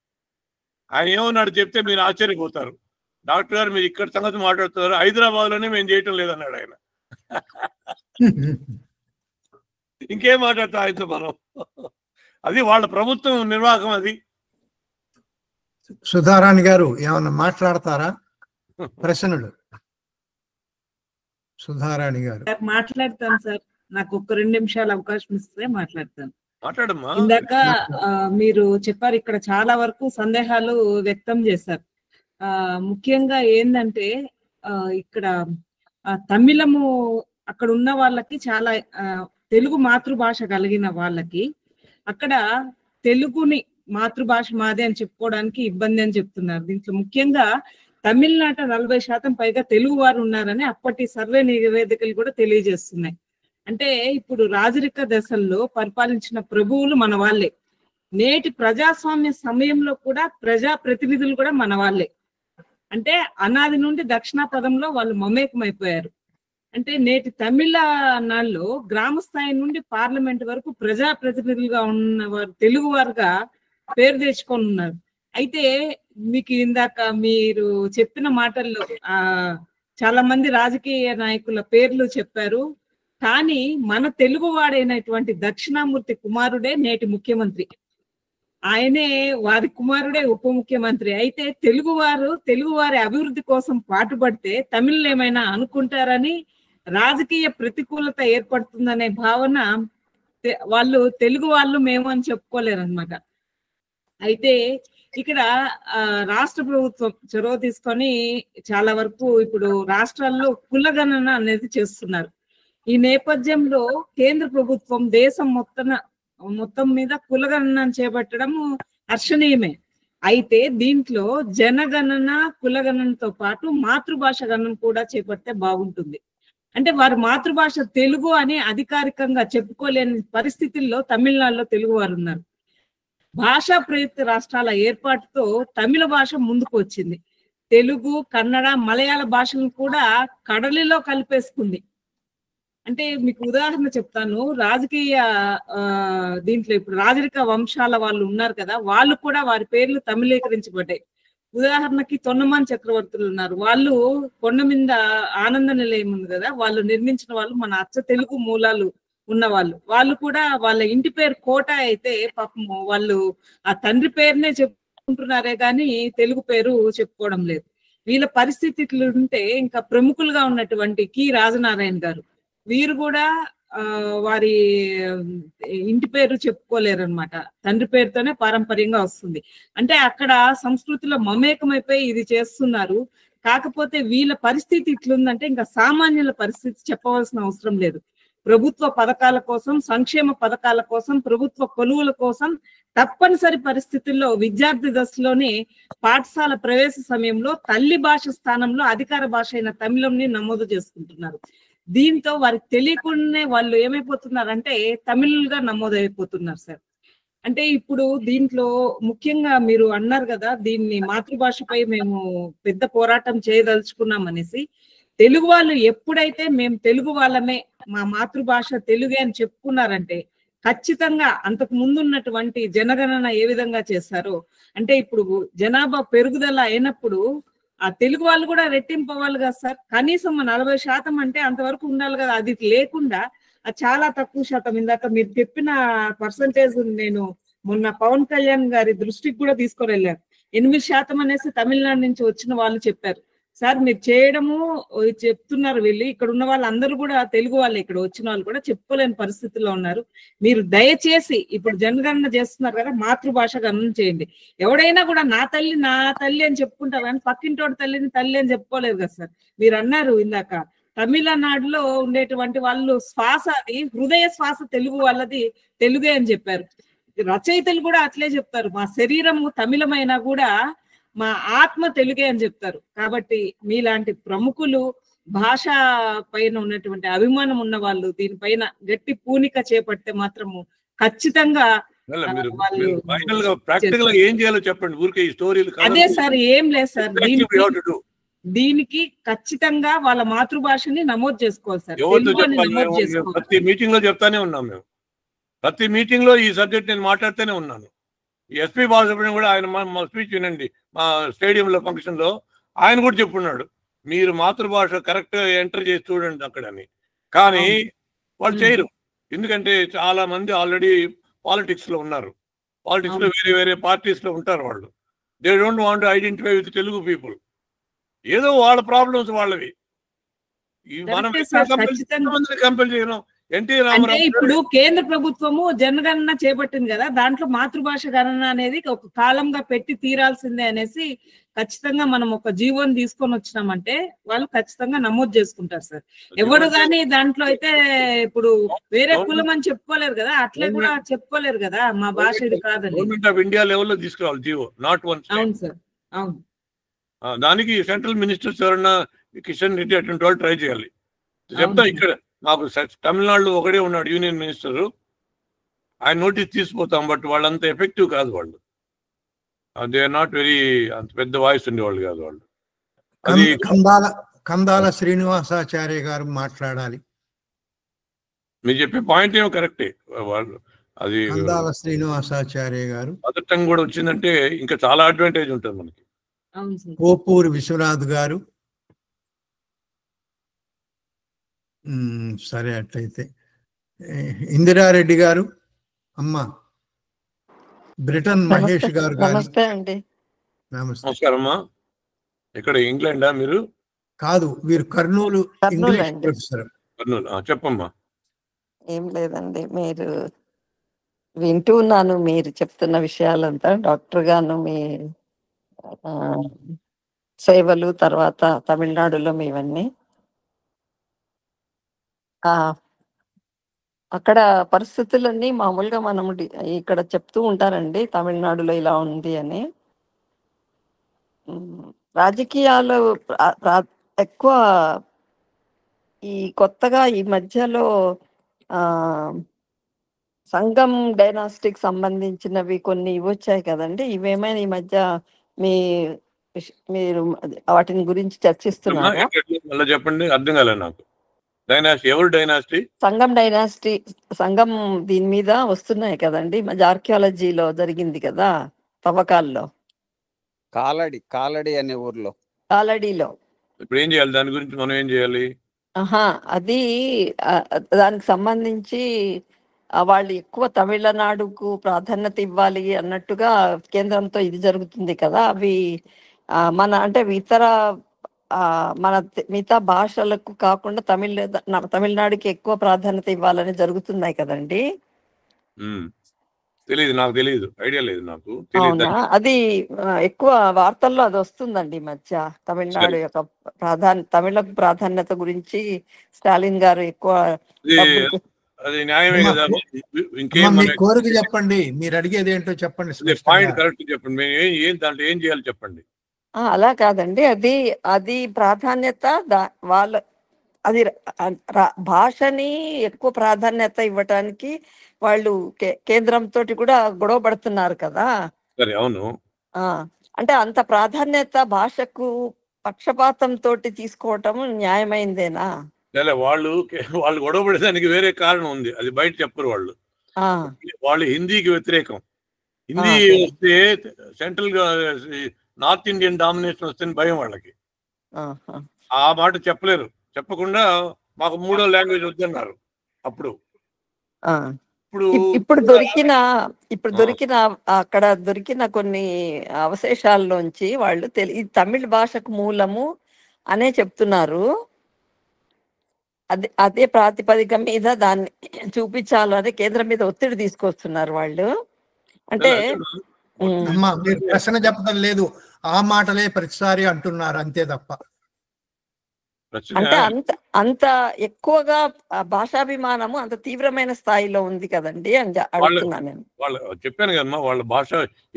ఆయన ఏమన్నాడు చెప్తే మీరు ఆశ్చర్యపోతారు. డాక్టర్ గారు మీరు ఇక్కడ సంగతి మాట్లాడుతున్నారు, హైదరాబాద్లోనే మేము చేయటం లేదన్నాడు ఆయన. ఇంకేం మాట్లాడతా ఆయనతో మనం? అది వాళ్ళ ప్రభుత్వం నిర్వాహకం. అది సుధారాణి గారు ఏమన్నా మాట్లాడతారా? ప్రశ్నలు సుధారాణి గారు. మాట్లాడతాను సార్, నాకు ఒక 2 నిమిషాలు అవకాశం ఇస్తే మాట్లాడతాను. మాట్లాడమ్మా. ఇందాక మీరు చెప్పారు, ఇక్కడ చాలా వరకు సందేహాలు వ్యక్తం చేశారు. ముఖ్యంగా ఏంటంటే, ఇక్కడ తమిళము అక్కడ ఉన్న వాళ్ళకి చాలా తెలుగు మాతృభాష కలిగిన వాళ్ళకి అక్కడ తెలుగుని మాతృభాష మాదే అని చెప్పుకోవడానికి ఇబ్బంది అని చెప్తున్నారు. దీంట్లో ముఖ్యంగా తమిళనాట 40% పైగా తెలుగు వారు ఉన్నారని అప్పటి సర్వే నివేదికలు కూడా తెలియజేస్తున్నాయి. అంటే ఇప్పుడు రాజరిక దశల్లో పరిపాలించిన ప్రభువులు మన వాళ్ళే, నేటి ప్రజాస్వామ్య సమయంలో కూడా ప్రజా ప్రతినిధులు కూడా మన వాళ్ళే. అంటే అనాది నుండి దక్షిణాపథంలో వాళ్ళు మమేకమైపోయారు. అంటే నేటి తమిళనాడులో గ్రామ స్థాయి నుండి పార్లమెంట్ వరకు ప్రజా ప్రతినిధులుగా ఉన్నవారు తెలుగు వారుగా పేరు తెచ్చుకొని ఉన్నారు. అయితే మీకు ఇందాక మీరు చెప్పిన మాటల్లో చాలా మంది రాజకీయ నాయకుల పేర్లు చెప్పారు, కానీ మన తెలుగు వాడైనటువంటి దక్షిణామూర్తి కుమారుడే నేటి ముఖ్యమంత్రి. ఆయనే వారి కుమారుడే ఉప ముఖ్యమంత్రి. అయితే తెలుగువారి అభివృద్ధి కోసం పాటుపడితే తమిళులు ఏమైనా అనుకుంటారని రాజకీయ ప్రతికూలత ఏర్పడుతుందనే భావన తెలుగు వాళ్ళు మేము అని చెప్పుకోలేరు అనమాట. అయితే ఇక్కడ రాష్ట్ర ప్రభుత్వం చొరవ తీసుకొని చాలా వరకు ఇప్పుడు రాష్ట్రాల్లో కులగణన అనేది చేస్తున్నారు. ఈ నేపథ్యంలో కేంద్ర ప్రభుత్వం దేశం మొత్తం మీద కులగణన చేపట్టడం హర్షణీయమే. అయితే దీంట్లో జనగణన కులగణనతో పాటు మాతృభాష గణన కూడా చేపడితే బాగుంటుంది. అంటే వారి మాతృభాష తెలుగు అని అధికారికంగా చెప్పుకోలేని పరిస్థితుల్లో తమిళనాడులో తెలుగు వారు ఉన్నారు. భాషా ప్రయుక్త రాష్ట్రాల ఏర్పాటుతో తమిళ భాష ముందుకు వచ్చింది. తెలుగు, కన్నడ, మలయాళ భాషలను కూడా కడలిలో కలిపేసుకుంది. అంటే మీకు ఉదాహరణ చెప్తాను, రాజకీయ దీంట్లో ఇప్పుడు రాజరిక వంశాల వాళ్ళు ఉన్నారు కదా, వాళ్ళు కూడా వారి పేర్లు తమిళీకరించబడ్డాయి. ఉదాహరణకి తొన్నమాన్ చక్రవర్తులు ఉన్నారు, వాళ్ళు కొండ మీద ఆనంద నిలయం ఉంది కదా, వాళ్ళు నిర్మించిన వాళ్ళు మన అచ్చ తెలుగు మూలాలు వాళ్ళు కూడా వాళ్ళ ఇంటి పేరు కోట అయితే పాపము వాళ్ళు ఆ తండ్రి పేరునే చెప్పుకుంటున్నారే గాని తెలుగు పేరు చెప్పుకోవడం లేదు. వీళ్ళ పరిస్థితులు ఉంటే ఇంకా ప్రముఖులుగా ఉన్నటువంటి కి రాజనారాయణ గారు వీరు కూడా వారి ఇంటి పేరు చెప్పుకోలేరు అనమాట. తండ్రి పేరుతోనే పారంపర్యంగా వస్తుంది. అంటే అక్కడ సంస్కృతిలో మమేకమైపోయి ఇది చేస్తున్నారు. కాకపోతే వీళ్ళ పరిస్థితి ఇట్లుందంటే ఇంకా సామాన్యుల పరిస్థితి చెప్పవలసిన అవసరం లేదు. ప్రభుత్వ పథకాల కోసం, సంక్షేమ పథకాల కోసం, ప్రభుత్వ కొలువుల కోసం తప్పనిసరి పరిస్థితుల్లో విద్యార్థి దశలోనే పాఠశాల ప్రవేశ సమయంలో తల్లి భాష స్థానంలో అధికార భాష అయిన తమిళంని నమోదు చేసుకుంటున్నారు. దీంతో వారికి తెలియకుండానే వాళ్ళు ఏమైపోతున్నారంటే తమిళ్గా నమోదైపోతున్నారు సార్. అంటే ఇప్పుడు దీంట్లో ముఖ్యంగా మీరు అన్నారు కదా, దీన్ని మాతృభాషపై మేము పెద్ద పోరాటం చేయదలుచుకున్నాం అనేసి. తెలుగు వాళ్ళు ఎప్పుడైతే మేము తెలుగు వాళ్ళమే, మా మాతృభాష తెలుగే అని చెప్పుకున్నారంటే ఖచ్చితంగా అంతకు ముందు ఉన్నటువంటి జనగణన ఏ విధంగా చేస్తారో, అంటే ఇప్పుడు జనాభా పెరుగుదల అయినప్పుడు ఆ తెలుగు వాళ్ళు కూడా రెట్టింపు అవ్వాలి కదా సార్. కనీసం 40% అంటే అంతవరకు ఉండాలి కదా. అది లేకుండా అది చాలా తక్కువ శాతం. ఇందాక మీరు చెప్పిన పర్సంటేజ్ నేను మొన్న పవన్ కళ్యాణ్ గారి దృష్టికి కూడా తీసుకొని వెళ్ళాను. 8% అనేసి తమిళనాడు నుంచి వచ్చిన వాళ్ళు చెప్పారు. సార్ మీరు చేయడము చెప్తున్నారు, వీళ్ళు ఇక్కడ ఉన్న వాళ్ళందరూ కూడా తెలుగు వాళ్ళు, ఇక్కడ వచ్చిన వాళ్ళు కూడా చెప్పుకోలేని పరిస్థితుల్లో ఉన్నారు. మీరు దయచేసి ఇప్పుడు జనగణన చేస్తున్నారు కదా, మాతృభాష గణన చేయండి. ఎవడైనా కూడా నా తల్లి అని చెప్పుకుంటారు కానీ పక్కింటోడి తల్లిని తల్లి అని చెప్పుకోలేరు కదా సార్. మీరు అన్నారు ఇందాక తమిళనాడులో ఉండేటువంటి వాళ్ళు శ్వాస, అది హృదయ శ్వాస తెలుగు వాళ్ళది తెలుగే అని చెప్పారు. రచయితలు కూడా అట్లే చెప్తారు, మా శరీరము తమిళమైనా కూడా మా ఆత్మ తెలుగే అని చెప్తారు. కాబట్టి మీలాంటి ప్రముఖులు, భాష పైన ఉన్నటువంటి అభిమానం ఉన్న వాళ్ళు దీనిపైన గట్టి పూనిక చేపడితే మాత్రము ఖచ్చితంగా ఏం చేయాలో చెప్పండి. ఊరికే ఈ స్టోరీలు అదే సార్, ఏం లేదు సార్. దీనికి ఖచ్చితంగా వాళ్ళ మాతృభాషని నమోదు చేసుకోవాలి సార్. ప్రతి మీటింగ్ లో చెప్తానే ఉన్నాం మేము. ప్రతి మీటింగ్ లో ఈ సబ్జెక్ట్ నేను మాట్లాడుతూనే ఉన్నాను. ఎస్పీ బాలసుబ్రహ్మణ్యం కూడా ఆయన మా స్పీచ్ వినండి, మా స్టేడియంలో ఫంక్షన్ లో ఆయన కూడా చెప్పున్నాడు, మీరు మాతృభాష కరెక్ట్ ఎంటర్ చేసి చూడండి అక్కడని. కానీ వాళ్ళు చేయరు. ఎందుకంటే చాలా మంది ఆల్రెడీ పాలిటిక్స్ లో ఉన్నారు. పాలిటిక్స్ లో వేరే వేరే పార్టీస్ లో ఉంటారు వాళ్ళు. They don't want to identify with Telugu people. ఏదో వాళ్ళ ప్రాబ్లమ్స్ వాళ్ళవి. మనం కంపెల్ చేయడం. అంటే ఇప్పుడు కేంద్ర ప్రభుత్వము జనగణన చేపట్టింది కదా, దాంట్లో మాతృభాష గణన అనేది ఒక కాలంగా పెట్టి తీరాల్సిందే అనేసి ఖచ్చితంగా మనం ఒక జీవోని తీసుకొని వచ్చినామంటే వాళ్ళు ఖచ్చితంగా నమోదు చేసుకుంటారు సార్. ఎవరు కానీ దాంట్లో అయితే ఇప్పుడు వేరే కులం అని చెప్పుకోలేరు కదా, అట్లే కూడా చెప్పుకోలేరు కదా మా భాష ఇది కాదని. గవర్నమెంట్ ఆఫ్ ఇండియా లెవెల్లో తీసుకురావాలి జీవో, నాట్ వన్. అవును సార్, అవును. దానికి సెంట్రల్ మినిస్టర్స్ ఎవరన్నా కిషన్ రెడ్డి అటువంటి వాళ్ళు ట్రై చేయాలి. చెప్తా, ఇక్కడ మాకు తమిళనాడులో ఒకడే ఉన్నాడు యూనియన్ మినిస్టర్, ఆయన నోటీస్ తీసుకుపోతాం. బట్ వాళ్ళంత ఎఫెక్టివ్ కాదు వాళ్ళు. దే ఆర్ నాట్ వెరీ, అంత పెద్ద వాయిస్ ఉండేవాళ్ళు కాదు వాళ్ళు. అది కందాల శ్రీనివాసాచార్య గారు మాట్లాడాలి. మీరు చెప్పే పాయింట్ ఏమో కరెక్టే. వాళ్ళు అది కందాల శ్రీనివాసాచార్య గారు పథకం కూడా వచ్చిందంటే ఇంకా చాలా అడ్వాంటేజ్ ఉంటుంది మనకి. పోపూరి విశ్వనాథ్ గారు. సరే, అట్లయితే ఇందిరారెడ్డి గారు. అమ్మా బ్రిటన్ మహేష్ గారు. నమస్తే అండి. నమస్కారం అమ్మా. ఇక్కడ ఇంగ్లాండా మీరు? కాదు, వీరు కర్నూలు ఇంగ్లీష్ ప్రొఫెసర్. కర్నూలు. చెప్పమ్మా. ఏం లేదండి, మీరు వింటూ ఉన్నాను మీరు చెప్తున్న విషయాలంతా. డాక్టర్ గాను మీ సేవలు, తర్వాత తమిళనాడులో మీవన్నీ. అక్కడ పరిస్థితులన్నీ మామూలుగా మనం ఇక్కడ చెప్తూ ఉంటారండి, తమిళనాడులో ఇలా ఉంది అని. రాజకీయాలు ఎక్కువ ఈ కొత్తగా ఈ మధ్యలో సంగం డైనాస్టిక్ సంబంధించినవి కొన్ని వచ్చాయి కదండి. ఇవేమైనా ఈ మధ్య మీరు వాటిని గురించి చర్చిస్తున్నారా? చెప్పండి, అర్థం కాలేదు నాకు. డైనాసిటీ ఎవరు? డైనాసిటీ సంగం డైనాసిటీ, సంగం దీని మీద వస్తున్నాయి కదండి. ఆర్కియాలజీలో జరిగింది కదా తవ్వకాల్లో. కాలడి అనే ఊర్లో, కాలడిలో. ఇప్పుడు ఏం చేయాలి? దాని గురించి మనం ఏం చేయాలి? ఆహా, అది దానికి సంబంధించి వాళ్ళు ఎక్కువ తమిళనాడుకు ప్రాధాన్యత ఇవ్వాలి అన్నట్టుగా కేంద్రంతో ఇది జరుగుతుంది కదా. అవి మన అంటే ఇతర మన మిగతా భాషలకు కాకుండా తమిళనాడుకి ఎక్కువ ప్రాధాన్యత ఇవ్వాలని జరుగుతున్నాయి కదండి. తెలియదు, నాకు తెలియదు, ఐడియా లేదు నాకు. అవునా, అది ఎక్కువ వార్తల్లో అది వస్తుందండి ఈ మధ్య. తమిళనాడు యొక్క తమిళకు ప్రాధాన్యత గురించి స్టాలిన్ గారు ఎక్కువ అది న్యాయమే కదా. మీ కోరిక చెప్పండి, మీరు అడిగేది ఏంటో చెప్పండి, పాయింట్ కరెక్ట్ చెప్పండి. మేము దాంట్లో ఏం చేయాలి చెప్పండి. అలా కాదండి, అది ప్రాధాన్యత వాళ్ళ అది భాషని ఎక్కువ ప్రాధాన్యత ఇవ్వటానికి వాళ్ళు కేంద్రంతో కూడా గొడవ పడుతున్నారు కదా. సరే, అవును. అంటే అంత ప్రాధాన్యత భాషకు పక్షపాతం తోటి తీసుకోవటం న్యాయమైందేనా? వాళ్ళు గొడవ పడేదానికి వేరే కారణం ఉంది, అది బయట చెప్పరు వాళ్ళు. వాళ్ళు హిందీకి వ్యతిరేకం. హిందీ వస్తే సెంట్రల్ నార్త్ ఇండియన్ డామినేషన్ వస్తే భయం వాళ్ళకి. ఆ మాట చెప్పలేరు. చెప్పకుండా మాకు మూడో లాంగ్వేజ్ వద్దన్నారు. ఇప్పుడు దొరికిన అక్కడ దొరికిన కొన్ని అవశేషాల్లోంచి వాళ్ళు తమిళ భాషకు మూలము అనే చెప్తున్నారు. అదే ప్రాతిపదిక మీద దాన్ని చూపించాలని కేంద్రం మీద ఒత్తిడి తీసుకొస్తున్నారు వాళ్ళు. అంటే మీరు ప్రశ్న చెప్పడం లేదు, ఆ మాటలే ప్రతిసారి అంటున్నారు అంతే తప్ప. అంటే అంత ఎక్కువగా భాషాభిమానము అంత తీవ్రమైన స్థాయిలో ఉంది కదండి అని అడుగుతున్నాను నేను. చెప్పాను కదమ్మా, వాళ్ళ భాష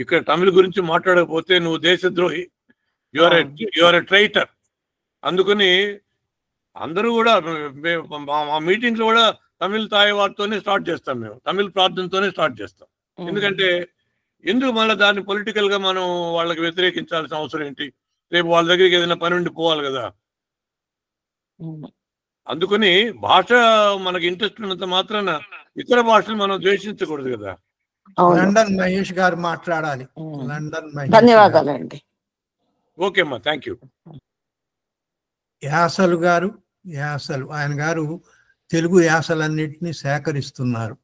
ఇక్కడ తమిళ గురించి మాట్లాడకపోతే నువ్వు దేశద్రోహి, యువర్ ఎ ట్రైటర్. అందుకని అందరూ కూడా మా మీటింగ్స్ కూడా తమిళ తాయవారితోనే స్టార్ట్ చేస్తాం, మేము తమిళ ప్రార్థనతోనే స్టార్ట్ చేస్తాం. ఎందుకంటే ఎందుకు మళ్ళీ దాన్ని పొలిటికల్ గా మనం వాళ్ళకి వ్యతిరేకించాల్సిన అవసరం ఏంటి? రేపు వాళ్ళ దగ్గరికి ఏదైనా పని ఉండి పోవాలి కదా. అందుకని భాష మనకి ఇంట్రెస్ట్ ఉన్నంత మాత్రాన ఇతర భాషలు మనం ద్వేషించకూడదు కదా. లండన్ మహేష్ గారు మాట్లాడాలి. ధన్యవాదాలండి. ఓకే అమ్మా, థ్యాంక్ యూ. యాసలు ఆయన గారు తెలుగు యాసలన్నింటినీ సేకరిస్తున్నారు.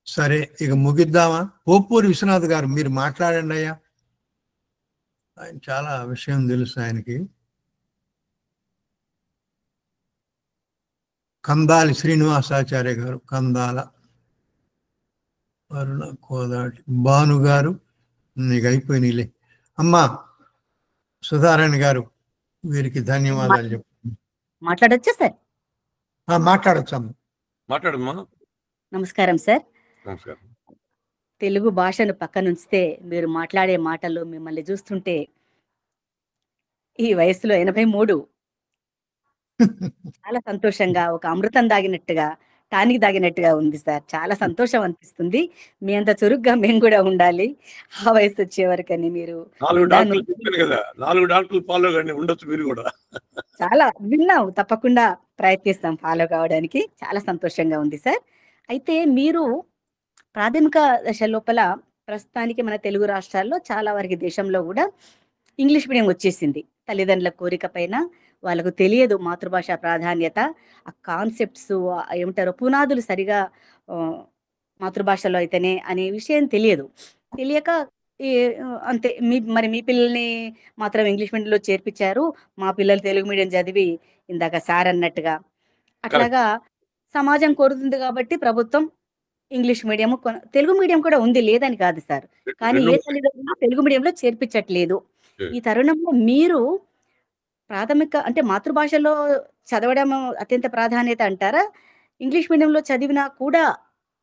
సరే, ఇక ముగిద్దామా? పోపూరి విశ్వనాథ్ గారు మీరు మాట్లాడండి అయ్యా. ఆయన చాలా విషయం తెలుసు ఆయనకి. కందాలి శ్రీనివాసాచార్య గారు, కందాల అరుణ కోదాటి భాను గారు, నీకు అయిపోయినాయిలే. అమ్మా సుధారాణి గారు, వీరికి ధన్యవాదాలు చెప్పండి. మాట్లాడొచ్చా సార్? మాట్లాడచ్చు అమ్మ, మాట్లాడమ్మా. నమస్కారం సార్. నమస్కారం. తెలుగు భాషను పక్కనుంచితే మీరు మాట్లాడే మాటలు మిమ్మల్ని చూస్తుంటే ఈ వయసులో 83 చాలా సంతోషంగా, ఒక అమృతం దాగినట్టుగా, టానిక్ దాగినట్టుగా ఉంది సార్. చాలా సంతోషం అనిపిస్తుంది. మీ అంత చురుగ్గా మేము కూడా ఉండాలి ఆ వయసు వచ్చే వరకని. మీరు 4 డాక్టర్లు ఫాలో కండి, ఉండొచ్చు మీరు కూడా. చాలా విన్నాం, తప్పకుండా ప్రయత్నిస్తాం ఫాలో కావడానికి. చాలా సంతోషంగా ఉంది సార్. అయితే మీరు ప్రాథమిక దశ లోపల ప్రస్తుతానికి మన తెలుగు రాష్ట్రాల్లో చాలా వరకు దేశంలో కూడా ఇంగ్లీష్ మీడియం వచ్చేసింది. తల్లిదండ్రుల కోరిక పైన వాళ్ళకు తెలియదు మాతృభాష ప్రాధాన్యత, ఆ కాన్సెప్ట్స్ ఏమంటారో పునాదులు సరిగా మాతృభాషలో అయితేనే అనే విషయం తెలియక అంతే. మీ పిల్లల్ని మాత్రం ఇంగ్లీష్ మీడియంలో చేర్పించారు, మా పిల్లలు తెలుగు మీడియం చదివి ఇందాక సార్ అన్నట్టుగా అట్లాగా సమాజం కోరుతుంది కాబట్టి ప్రభుత్వం ఇంగ్లీష్ మీడియం, తెలుగు మీడియం కూడా ఉంది, లేదని కాదు సార్. కానీ ఏ తల్లిదండ్రులు తెలుగు మీడియంలో చేర్పించట్లేదు. ఈ తరుణంలో మీరు ప్రాథమిక అంటే మాతృభాషలో చదవడం అత్యంత ప్రాధాన్యత అంటారా? ఇంగ్లీష్ మీడియంలో చదివినా కూడా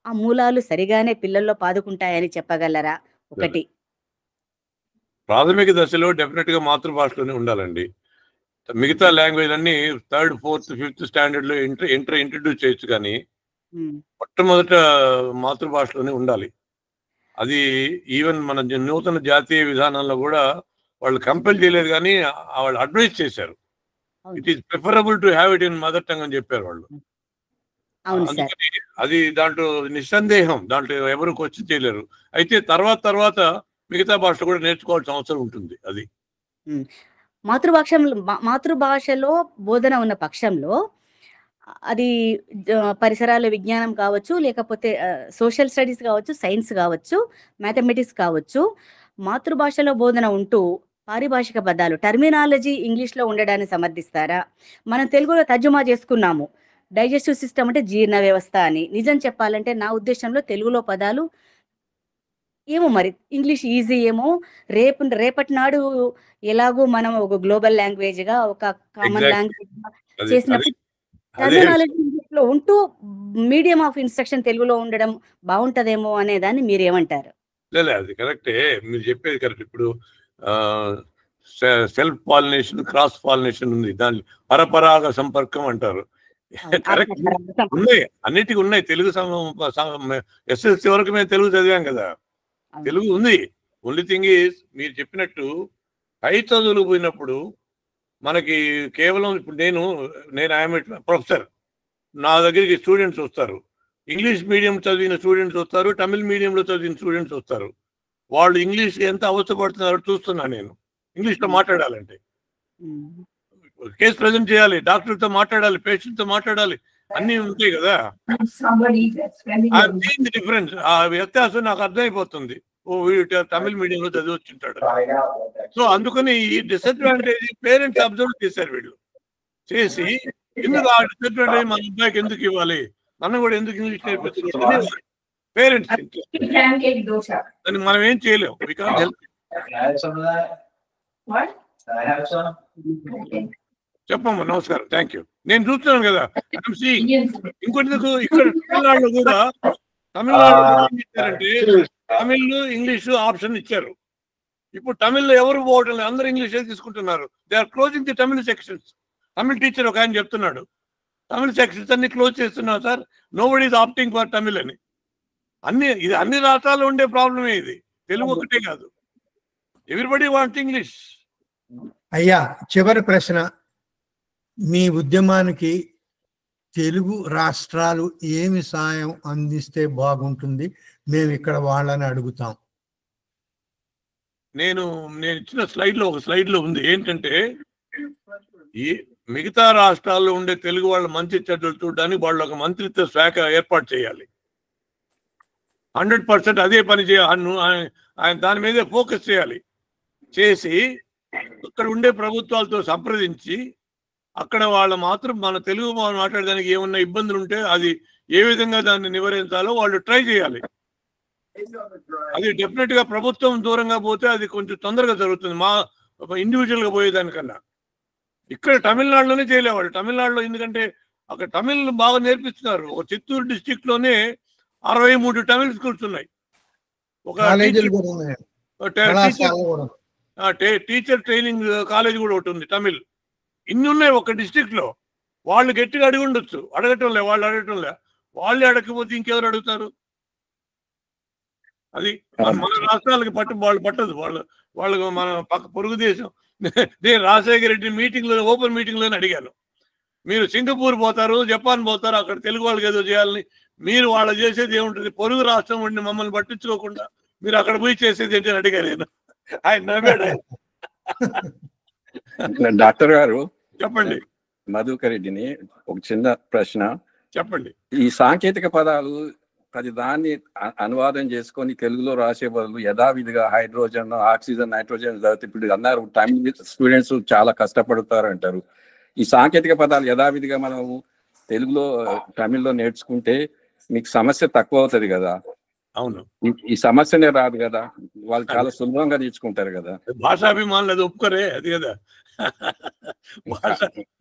ఆ మూలాలు సరిగానే పిల్లల్లో పాదుకుంటాయని చెప్పగలరా? ఒకటి, ప్రాథమిక దశలో డెఫినెట్ గా మాతృభాషలోనే ఉండాలండి. మిగతా లాంగ్వేజ్ అన్ని 3rd, 4th, 5th స్టాండర్డ్ లో ఇంట్రడ్యూస్ చేయొచ్చు, కానీ మొట్టమొదట మాతృభాషలోనే ఉండాలి. అది ఈవెన్ మన నూతన జాతీయ విధానంలో కూడా వాళ్ళు కంపెల్ చేయలేదు, కానీ వాళ్ళు అడ్వైజ్ చేశారు. It is preferable to have it in mother tongue అని చెప్పారు వాళ్ళు. అందుకని అది దాంట్లో నిస్సందేహం, దాంట్లో ఎవరు క్వశ్చన్ చేయలేరు. అయితే తర్వాత మిగతా భాష కూడా నేర్చుకోవాల్సిన అవసరం ఉంటుంది. అది మాతృభాషలో బోధన ఉన్న పక్షంలో అది పరిసరాల విజ్ఞానం కావచ్చు, లేకపోతే సోషల్ స్టడీస్ కావచ్చు, సైన్స్ కావచ్చు, మ్యాథమెటిక్స్ కావచ్చు, మాతృభాషలో బోధన ఉంటూ పారిభాషిక పదాలు టర్మినాలజీ ఇంగ్లీష్లో ఉండడాన్ని సమర్థిస్తారా? మనం తెలుగులో తర్జుమా చేసుకున్నాము, డైజెస్టివ్ సిస్టమ్ అంటే జీర్ణ వ్యవస్థ అని. నిజం చెప్పాలంటే నా ఉద్దేశంలో తెలుగులో పదాలు ఏమో మరి ఇంగ్లీష్ ఈజీ ఏమో, రేపటి నాడు ఎలాగో మనం ఒక గ్లోబల్ లాంగ్వేజ్ గా, ఒక కామన్ లాంగ్వేజ్ చేసినప్పుడు టర్మినాలజీ ఇంగ్లీష్లో ఉంటూ మీడియం ఆఫ్ ఇన్స్ట్రక్షన్ తెలుగులో ఉండడం బాగుంటదేమో అనే దాన్ని మీరేమంటారు? అది కరెక్టే, మీరు చెప్పేది కరెక్ట్. ఇప్పుడు సెల్ఫ్ పాలినేషన్, క్రాస్ పాలినేషన్ ఉంది, దాని పరపరాగ సంపర్కం అంటారు. కరెక్ట్, ఉన్నాయి, అన్నిటికీ ఉన్నాయి. తెలుగు ఎస్ఎస్సి వరకు మేము తెలుగు చదివాం కదా, తెలుగు ఉంది. ఓన్లీ థింగ్ ఈజ్ మీరు చెప్పినట్టు పై చదువులు పోయినప్పుడు మనకి కేవలం ఇప్పుడు నేను ఐఎమ్ ప్రొఫెసర్, నా దగ్గరికి స్టూడెంట్స్ వస్తారు, ఇంగ్లీష్ మీడియం చదివిన స్టూడెంట్స్ వస్తారు, తమిళ్ మీడియంలో చదివిన స్టూడెంట్స్ వస్తారు. వాళ్ళు ఇంగ్లీష్ ఎంత అవసరపడుతున్నారో చూస్తున్నా నేను. ఇంగ్లీష్లో మాట్లాడాలంటే కేసు ప్రజెంట్ చేయాలి, డాక్టర్తో మాట్లాడాలి, పేషెంట్తో మాట్లాడాలి, అన్నీ ఉంటాయి కదా. డిఫరెన్స్, ఆ వ్యత్యాసం నాకు అర్థమైపోతుంది. వీడు తమిళ మీడియంలో చదివి వచ్చింటాడు. సో అందుకని ఈ డిసడ్వాంటేజ్ పేరెంట్స్ అబ్జర్వ్ చేశారు. వీళ్ళు చేసి ఎందుకు ఆ డిసడ్వాంటేజ్ మన అబ్బాయికి ఎందుకు ఇవ్వాలి, మనం కూడా ఎందుకు ఇంగ్లీష్ నేర్పిస్తున్నాం పేరెంట్స్. దాన్ని మనం ఏం చేయలేము. We can't help. చెప్పమ్మా, నమస్కారం, థ్యాంక్ యూ. నేను చూస్తున్నాను కదా ఇంకోటి ఇక్కడ తమిళనాడులో కూడా ఏం ఇచ్చారంటే తమిళ్ ఇంగ్లీష్ ఆప్షన్ ఇచ్చారు. ఇప్పుడు తమిళ్లో ఎవరు పోవటం లేదు, అందరూ ఇంగ్లీష్ తీసుకుంటున్నారు. They are closing the Tamil sections. Tamil teacher ఒక ఆయన చెప్తున్నాడు, తమిళ్ సెక్షన్స్ అన్ని క్లోజ్ చేస్తున్నారు sir, nobody is opting for Tamil అని. ఇది అన్ని రాష్ట్రాల్లో ఉండే ప్రాబ్లమే. ఇది తెలుగు ఒకటే కాదు, ఎవ్రీబడి వాంట్స్ ఇంగ్లీష్. అయ్యా, చివరి ప్రశ్న, మీ ఉద్యమానికి తెలుగు రాష్ట్రాలు ఏమి సాయం అందిస్తే బాగుంటుంది, మేము ఇక్కడ వాళ్ళని అడుగుతాం. నేను ఇచ్చిన స్లైడ్లో ఒక స్లైడ్లో ఉంది ఏంటంటే, ఈ మిగతా రాష్ట్రాల్లో ఉండే తెలుగు వాళ్ళ మంచి చెడ్డలు చూడడానికి వాళ్ళు ఒక మంత్రిత్వ శాఖ ఏర్పాటు చేయాలి. 100% అదే పని చేయాలి. ఆయన దాని మీదే ఫోకస్ చేయాలి. చేసి అక్కడ ఉండే ప్రభుత్వాలతో సంప్రదించి అక్కడ వాళ్ళ మాత్రం మన తెలుగు మాట్లాడడానికి ఏమన్నా ఇబ్బందులు ఉంటే అది ఏ విధంగా దాన్ని నివారించాలో వాళ్ళు ట్రై చేయాలి. అది డెఫినెట్ గా ప్రభుత్వం దూరంగా పోతే అది కొంచెం తొందరగా జరుగుతుంది, మా ఇండివిజువల్ గా పోయేదానికన్నా. ఇక్కడ తమిళనాడులోనే చేయలేవాళ్ళు. తమిళనాడులో ఎందుకంటే అక్కడ తమిళ్ బాగా నేర్పిస్తున్నారు. ఒక చిత్తూరు డిస్టిక్ లోనే 63 తమిళ్ స్కూల్స్ ఉన్నాయి. ఒక టీచర్ ట్రైనింగ్ కాలేజ్ కూడా ఒకటి ఉంది తమిళ్. ఇన్ని ఉన్నాయి ఒక డిస్టిక్ లో. వాళ్ళు గట్టిగా అడిగి ఉండొచ్చు, అడగటంలే, వాళ్ళు అడగటంలే. వాళ్ళే అడగకపోతే ఇంకెవరు అడుగుతారు? అది మన రాష్ట్రాలకి వాళ్ళు పట్టదు. వాళ్ళకు మన పక్క పొరుగు దేశం. నేను రాజశేఖర రెడ్డి మీటింగ్లో, ఓపెన్ మీటింగ్లోనే అడిగాను, మీరు సింగపూర్ పోతారు, జపాన్ పోతారు, అక్కడ తెలుగు వాళ్ళకి ఏదో చేయాలని, మీరు వాళ్ళు చేసేది ఏముంటుంది? పొరుగు రాష్ట్రం ఉండి మమ్మల్ని పట్టించుకోకుండా మీరు అక్కడ పోయి చేసేది ఏంటి అని అడిగాను నేను. ఆయన నవ్వాడు. డాక్టర్ గారు చెప్పండి. మధుకర్ రెడ్డిని ఒక చిన్న ప్రశ్న చెప్పండి. ఈ సాంకేతిక పదాలు ప్రతి దాన్ని అనువాదం చేసుకొని తెలుగులో రాసే బదులు యథావిధిగా హైడ్రోజన్, ఆక్సిజన్, నైట్రోజన్ ఇప్పుడు అన్నారు, తమిళ స్టూడెంట్స్ చాలా కష్టపడతారు అంటారు. ఈ సాంకేతిక పదాలు యథావిధిగా మనం తెలుగులో తమిళ్లో నేర్చుకుంటే మీకు సమస్య తక్కువ అవుతుంది కదా. అవును, ఈ సమస్యనే రాదు కదా, వాళ్ళు చాలా సులభంగా నేర్చుకుంటారు కదా. భాషాభిమానులు అది ఒప్పుకోరే, అది కదా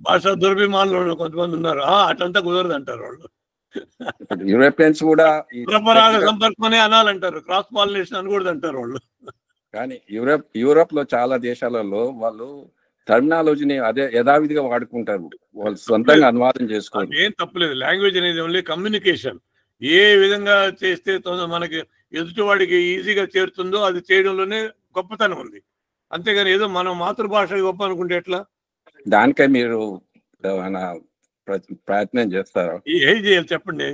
భాషా దురభిమానులు కొంతమంది ఉన్నారు. అట్లంతా కుదరదు అంటారు వాళ్ళు. యూరోపియన్స్ కూడా పరపరాగ సంపర్కమనే అనాలంటారు, క్రాస్ పాలినేషన్ అనకూడదు అంటారు వాళ్ళు. కానీ యూరోప్ లో చాలా దేశాలలో వాళ్ళు టర్మినాలజీని అదే యథావిధిగా వాడుకుంటారు, వాళ్ళు సొంతంగా అనువాదం చేసుకోవాలి. ఏం తప్పలేదు. లాంగ్వేజ్ అనేది ఓన్లీ కమ్యూనికేషన్. ఏ విధంగా చేస్తే మనకి ఎదుటివాడికి ఈజీగా చేరుతుందో అది చేయడంలోనే గొప్పతనం ఉంది. అంతేగాని ఏదో మనం మాతృభాష గొప్ప అనుకుంటే ఎట్లా? దానికై మీరు ప్రయత్నం చేస్తారా? ఏం చేయాలి చెప్పండి.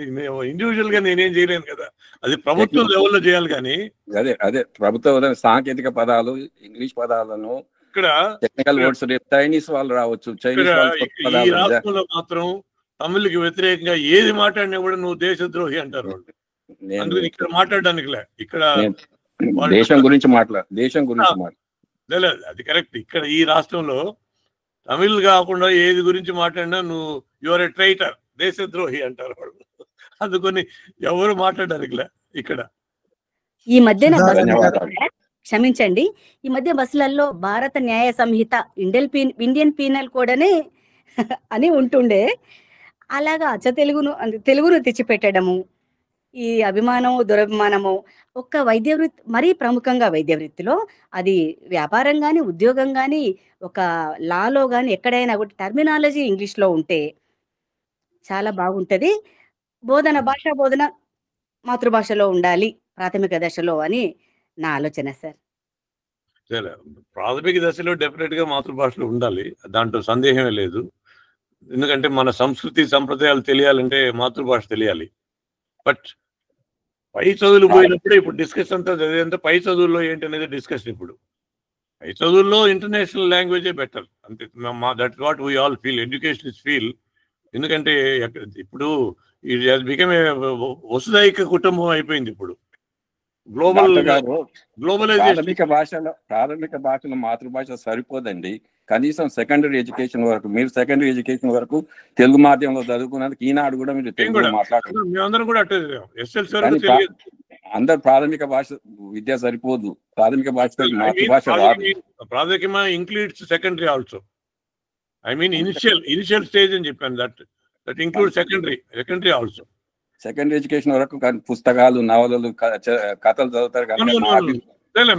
ఇండివిజువల్ గా నేనేం చేయలేను కదా, అది ప్రభుత్వం లెవెల్లో చేయాలి. కానీ అదే ప్రభుత్వం సాంకేతిక పదాలు, ఇంగ్లీష్ పదాలను ఇక్కడ టెక్నికల్ వర్డ్స్ రేపు చైనీస్ వాళ్ళు రావచ్చు, చైనీస్ ఈ రాష్ట్రంలో మాత్రం తమిళకి వ్యతిరేకంగా ఏది మాట్లాడినా కూడా నువ్వు దేశద్రోహి అంటారు వాళ్ళు. అందుకని ఇక్కడ మాట్లాడడానికిలే, ఇక్కడ దేశం గురించి లేదు, అది కరెక్ట్. ఇక్కడ ఈ రాష్ట్రంలో తమిళ్ కాకుండా ఏది గురించి మాట్లాడినా నువ్వు యువర్ ఎ ట్రైటర్, దేశద్రోహి అంటారు వాళ్ళు. అందుకని ఎవరు మాట్లాడడానికిలే ఇక్కడ. ఈ మధ్యన క్షమించండి, ఈ మధ్య బస్సులలో భారత న్యాయ సంహిత, ఇండియన్ పీనల్ కోడనే అని ఉంటుండే. అలాగా అచ్చ తెలుగును తెచ్చిపెట్టడము, ఈ అభిమానము దురభిమానము ఒక్క వైద్య వృత్తి, మరీ ప్రముఖంగా వైద్య వృత్తిలో, అది వ్యాపారం కానీ ఉద్యోగం కానీ ఒక లాలో కానీ ఎక్కడైనా కూడా టర్మినాలజీ ఇంగ్లీష్లో ఉంటే చాలా బాగుంటుంది. భాషా బోధన మాతృభాషలో ఉండాలి ప్రాథమిక దశలో అని నా ఆలోచన సార్. ప్రాథమిక దశలో డెఫినెట్ గా మాతృభాషలో ఉండాలి, దాంట్లో సందేహమే లేదు. ఎందుకంటే మన సంస్కృతి సంప్రదాయాలు తెలియాలంటే మాతృభాష తెలియాలి. బట్ పై చదువులు పోయినప్పుడే ఇప్పుడు డిస్కషన్ అంతా చదివేంత పై చదువుల్లో ఏంటి అనేది డిస్కషన్. ఇప్పుడు పై చదువుల్లో ఇంటర్నేషనల్ లాంగ్వేజే బెటర్ అంతే. That's what we all feel, education is feel. ఎందుకంటే ఇప్పుడు ఇది బికమ్ వసుదైక కుటుంబం అయిపోయింది ఇప్పుడు. ప్రాథమిక భాషలో మాతృభాష సరిపోదండి. కనీసం సెకండరీ ఎడ్యుకేషన్ వరకు, మీరు సెకండరీ ఎడ్యుకేషన్ వరకు తెలుగు మాధ్యమంలో చదువుకున్నందుకు ఈనాడు కూడా మీరు తెలుగు మాట్లాడారు. అందరు ప్రాథమిక భాష విద్య సరిపోదు, ప్రాథమిక భాష మాతృభాష రాదు. ప్రాథమికమా includes secondary also. I mean initial stage అని చెప్పాను. That include secondary also. Secondary education వరకు పుస్తకాలు, నవలలు, కథలు చదువుతారు కానీ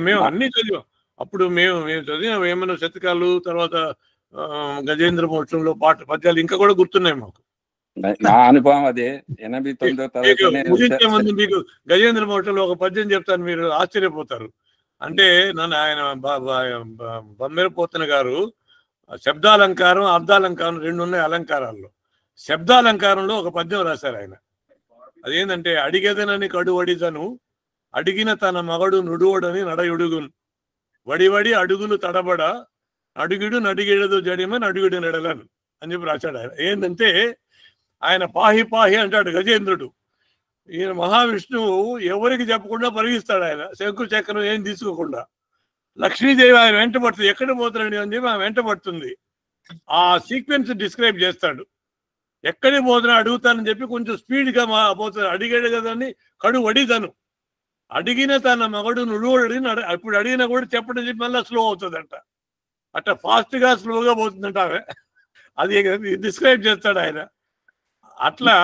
మేము అన్ని చదివాం. అప్పుడు మేము చదివిన ఏమైనా శతకాలు, తర్వాత గజేంద్ర మోక్షంలో పద్యాలు ఇంకా కూడా గుర్తున్నాయి మాకు. నా అనుభవం అదే. 89వ తరగతి మీకు గజేంద్ర మోక్షంలో ఒక పద్యం చెప్తాను, మీరు ఆశ్చర్యపోతారు. అంటే ఆయన బొమ్మెరపోతన గారు శబ్దాలంకారం అర్ధాలంకారం రెండు ఉన్నాయి అలంకారాల్లో. శబ్దాలంకారంలో ఒక పద్యం రాశారు ఆయన. అదేంటంటే అడిగేదనని కడువడిదను, అడిగిన తన మగడు నుడువడని నడయుడుగును, వడివడి అడుగులు తడబడ, అడుగుడు నడిగేడదు జడిమని అడుగుడు నడలను అని చెప్పి రాశాడు ఆయన. ఏంటంటే ఆయన పాహి పాహి అంటాడు గజేంద్రుడు. ఈయన మహావిష్ణువు ఎవరికి చెప్పకుండా పరిగిస్తాడు. ఆయన శంకు చక్రం ఏం తీసుకోకుండా. లక్ష్మీదేవి ఆయన వెంట పడుతుంది, ఎక్కడ పోతున్నాడు అని చెప్పి ఆమె వెంట పడుతుంది. ఆ సీక్వెన్స్ డిస్క్రైబ్ చేస్తాడు. ఎక్కడికి పోతున్నా అడుగుతానని చెప్పి కొంచెం స్పీడ్గా పోతాడు. అడిగాడు కదని కడు వడిదను, అడిగిన తన మగడు నుడువడు అడిగిన, ఇప్పుడు అడిగినా కూడా చెప్పడం చెప్పి మళ్ళీ స్లో అవుతుందంట. అట్లా ఫాస్ట్గా స్లోగా పోతుందంట ఆమె. అది డిస్క్రైబ్ చేస్తాడు ఆయన. అట్లా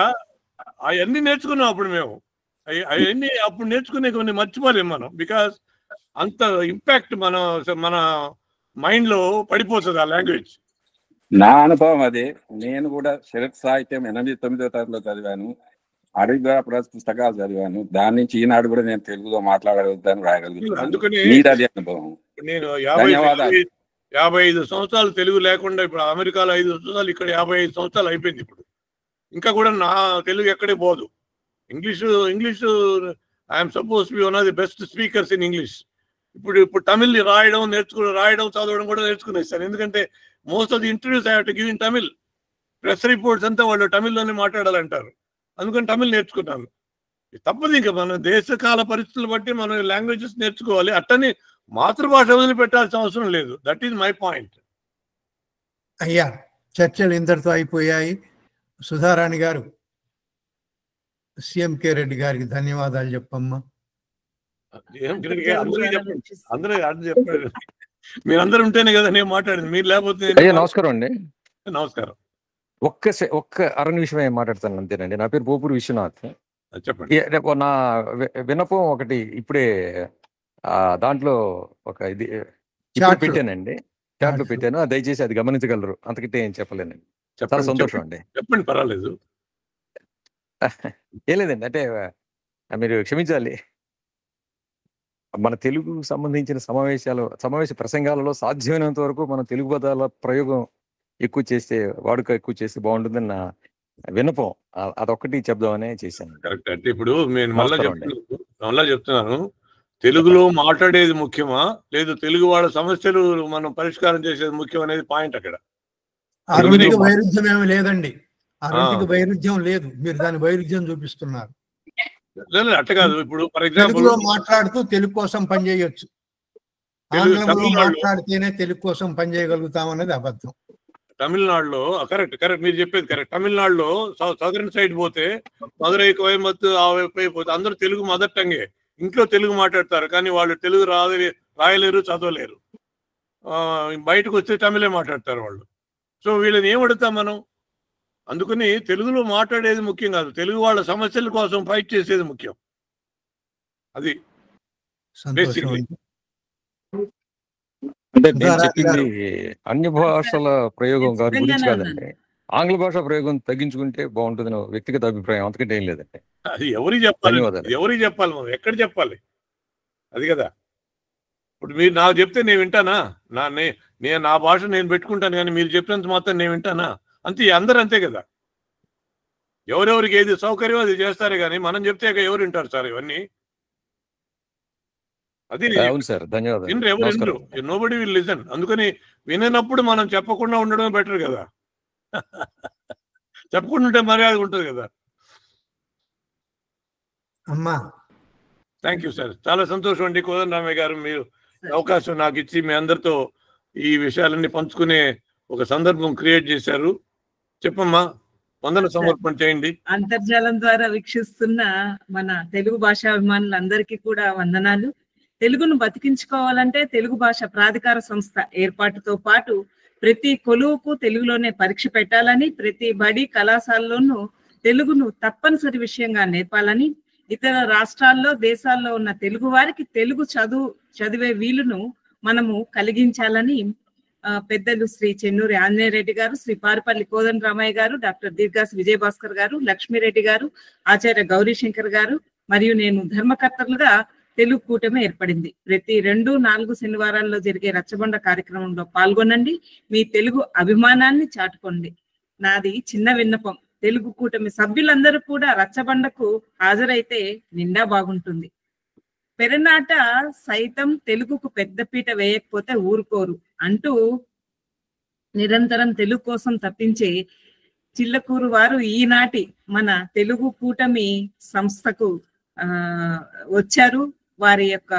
అవన్నీ నేర్చుకున్నాం అప్పుడు మేము. అవన్నీ అప్పుడు నేర్చుకునే కొన్ని మర్చిపోలేము మనం. బికాస్ అంత ఇంపాక్ట్ మన మైండ్లో పడిపోతుంది ఆ లాంగ్వేజ్. నా అనుభవం అదే. నేను కూడా శరత్ సాహిత్యం 89వ తరగతిలో చదివాను, అడవి పుస్తకాలు చదివాను. దాని నుంచి ఈనాడు కూడా నేను తెలుగులో మాట్లాడగలుగుతాను, రాయగలుగుతాను. మీది అదే అనుభవం. నేను 55 సంవత్సరాలు తెలుగు లేకుండా ఇప్పుడు అమెరికాలో 5 సంవత్సరాలు, ఇక్కడ 55 సంవత్సరాలు అయిపోయింది. ఇప్పుడు ఇంకా కూడా నా తెలుగు ఎక్కడే పోదు. English I'm suppose to be one of the best speakers in English. ఇప్పుడు తమిళ్ రాయడం చదవడం కూడా నేర్చుకునేస్తాను. ఎందుకంటే most of the interviews I have to give in Tamil. Press reports అంతా వాళ్ళు తమిళ్లోనే మాట్లాడాలంటారు. అందుకని తమిళ్ నేర్చుకున్నాను. తప్పదు, ఇంకా మన దేశకాల పరిస్థితులు బట్టి మనం లాంగ్వేజెస్ నేర్చుకోవాలి. అట్టని మాతృభాష వదిలిపెట్టాల్సిన అవసరం లేదు. That is my point. అయ్యా, చర్చలు ఇంతటితో అయిపోయాయి. సుధారాణి గారు, సిఎంకే రెడ్డి గారికి ధన్యవాదాలు చెప్పమ్మా. చెప్పారు మీరందరూ ఉంటేనే కదా నేను మాట్లాడింది, మీరు లేకపోతే. నమస్కారం అండి. నమస్కారం. ఒక్క అర నిమిషమే మాట్లాడతాను అంతేనండి. నా పేరు పోపూరి విశ్వనాథ్. చెప్పండి. నా విన్నపం ఒకటి ఇప్పుడే దాంట్లో ఒక ఇది పెట్టానండి, చాట్లో పెట్టాను. దయచేసి అది గమనించగలరు, అంతకంటే ఏం చెప్పలేనండి. చాలా సంతోషం అండి. చెప్పండి, పర్వాలేదు. ఏం లేదండి, అంటే మీరు క్షమించాలి. మన తెలుగు సంబంధించిన సమావేశ ప్రసంగాలలో సాధ్యమైనంత వరకు మనం తెలుగు పదాల ప్రయోగం వాడుక ఎక్కువ చేస్తే బాగుంటుందని నా విన్నపం. అదొక్కటి చెప్దామనే చేశాను. కరెక్ట్. అంటే ఇప్పుడు నేను మళ్ళా చెప్తున్నాను, తెలుగులో మాట్లాడేది ముఖ్యమా లేదు తెలుగు వాళ్ళ సమస్యలు మనం పరిష్కారం చేసేది ముఖ్యం అనేది పాయింట్ అక్కడ. ఆ రెండింటికి వైరుధ్యం ఏమి లేదండి, ఆ రెండింటికి వైరుధ్యం లేదు, మీరు దాని వైరుధ్యం చూపిస్తున్నారు. అట్ట కాదు. ఇప్పుడు ఫర్ ఎగ్జాంపుల్ తెలుగులో మాట్లాడుతూ తెలుగు కోసం పనిచేయొచ్చు, ఆంగ్లంలో మాట్లాడితేనే తెలుగు కోసం పనిచేయగలుగుతాం అనేది అబద్ధం. తమిళనాడులో కరెక్ట్ మీరు చెప్పేది కరెక్ట్. తమిళనాడులో సదరన్ సైడ్ పోతే మదురై కోయంబత్తు ఆ వైపు అయిపోతే అందరూ తెలుగు మదర్ టంగే, ఇంట్లో తెలుగు మాట్లాడతారు కానీ వాళ్ళు తెలుగు రాయలేరు చదవలేరు. బయటకు వస్తే తమిళే మాట్లాడతారు వాళ్ళు. సో వీళ్ళని ఏమడుగుతాం మనం? అందుకని తెలుగులో మాట్లాడేది ముఖ్యం కాదు, తెలుగు వాళ్ళ సమస్యల కోసం ఫైట్ చేసేది ముఖ్యం. అది అంటే నేను చెప్పింది అన్య భాషల ప్రయోగం గురించి కాదండి, ఆంగ్ల భాష ప్రయోగం తగ్గించుకుంటే బాగుంటుంది వ్యక్తిగత అభిప్రాయం, అంతకంటే ఏం లేదండి. అది ఎవరికి చెప్పాలి, ఎవరికి చెప్పాలి, మనం ఎక్కడ చెప్పాలి అది కదా. ఇప్పుడు మీరు నాకు చెప్తే నేను వింటానా? నేను నా భాష నేను పెట్టుకుంటాను కానీ మీరు చెప్పినంత మాత్రం నేను వింటానా? అంతే, అందరూ అంతే కదా. ఎవరెవరికి ఏది సౌకర్యం అది చేస్తారే కానీ మనం చెప్తే ఎవరు వింటారు సార్ ఇవన్నీ? అది అవును సార్, ధన్యవాదాలు. ఎవరు నోబడి విల్ లిసన్. అందుకని వినప్పుడు మనం చెప్పకుండా ఉండడం బెటర్ కదా. చెప్పకుండా ఉంటే మర్యాద ఉంటుంది కదా. అమ్మా థ్యాంక్ యూ సార్, చాలా సంతోషం అండి కోదండరామయ్య గారు, మీరు అవకాశం నాకు ఇచ్చి మీ అందరితో ఈ విషయాలన్నీ పంచుకునే ఒక సందర్భం క్రియేట్ చేశారు. చెప్పమ్మా, వందన సమర్పణ చేయండి. అంతర్జాలం ద్వారా వీక్షిస్తున్న మన తెలుగు భాషాభిమానులందరికీ కూడా వందనాలు. తెలుగును బతికించుకోవాలంటే తెలుగు భాష ప్రాధికార సంస్థ ఏర్పాటుతో పాటు ప్రతి కొలువుకు తెలుగులోనే పరీక్ష పెట్టాలని, ప్రతి బడి కళాశాలలోనూ తెలుగును తప్పనిసరి విషయంగా నేర్పాలని, ఇతర రాష్ట్రాల్లో దేశాల్లో ఉన్న తెలుగు వారికి తెలుగు చదివే వీలును మనము కలిగించాలని పెద్దలు శ్రీ చెన్నూరి ఆంజనేయ రెడ్డి గారు, శ్రీ పారుపల్లి కోదండరామయ్య గారు, డాక్టర్ దీర్ఘాస్ విజయభాస్కర్ గారు, లక్ష్మీరెడ్డి గారు, ఆచార్య గౌరీశంకర్ గారు మరియు నేను ధర్మకర్తలుగా తెలుగు కూటమి ఏర్పడింది. ప్రతి 2, 4 శనివారాల్లో జరిగే రచ్చబండ కార్యక్రమంలో పాల్గొనండి, మీ తెలుగు అభిమానాన్ని చాటుకోండి. నాది చిన్న విన్నపం, తెలుగు కూటమి సభ్యులందరూ కూడా రచ్చబండకు హాజరైతే నిండా బాగుంటుంది. పెరనాట సైతం తెలుగుకు పెద్దపీట వేయకపోతే ఊరుకోరు అంటూ నిరంతరం తెలుగు కోసం తప్పించే చిల్లకూరు వారు ఈనాటి మన తెలుగు కూటమి సంస్థకు వచ్చారు. వారి యొక్క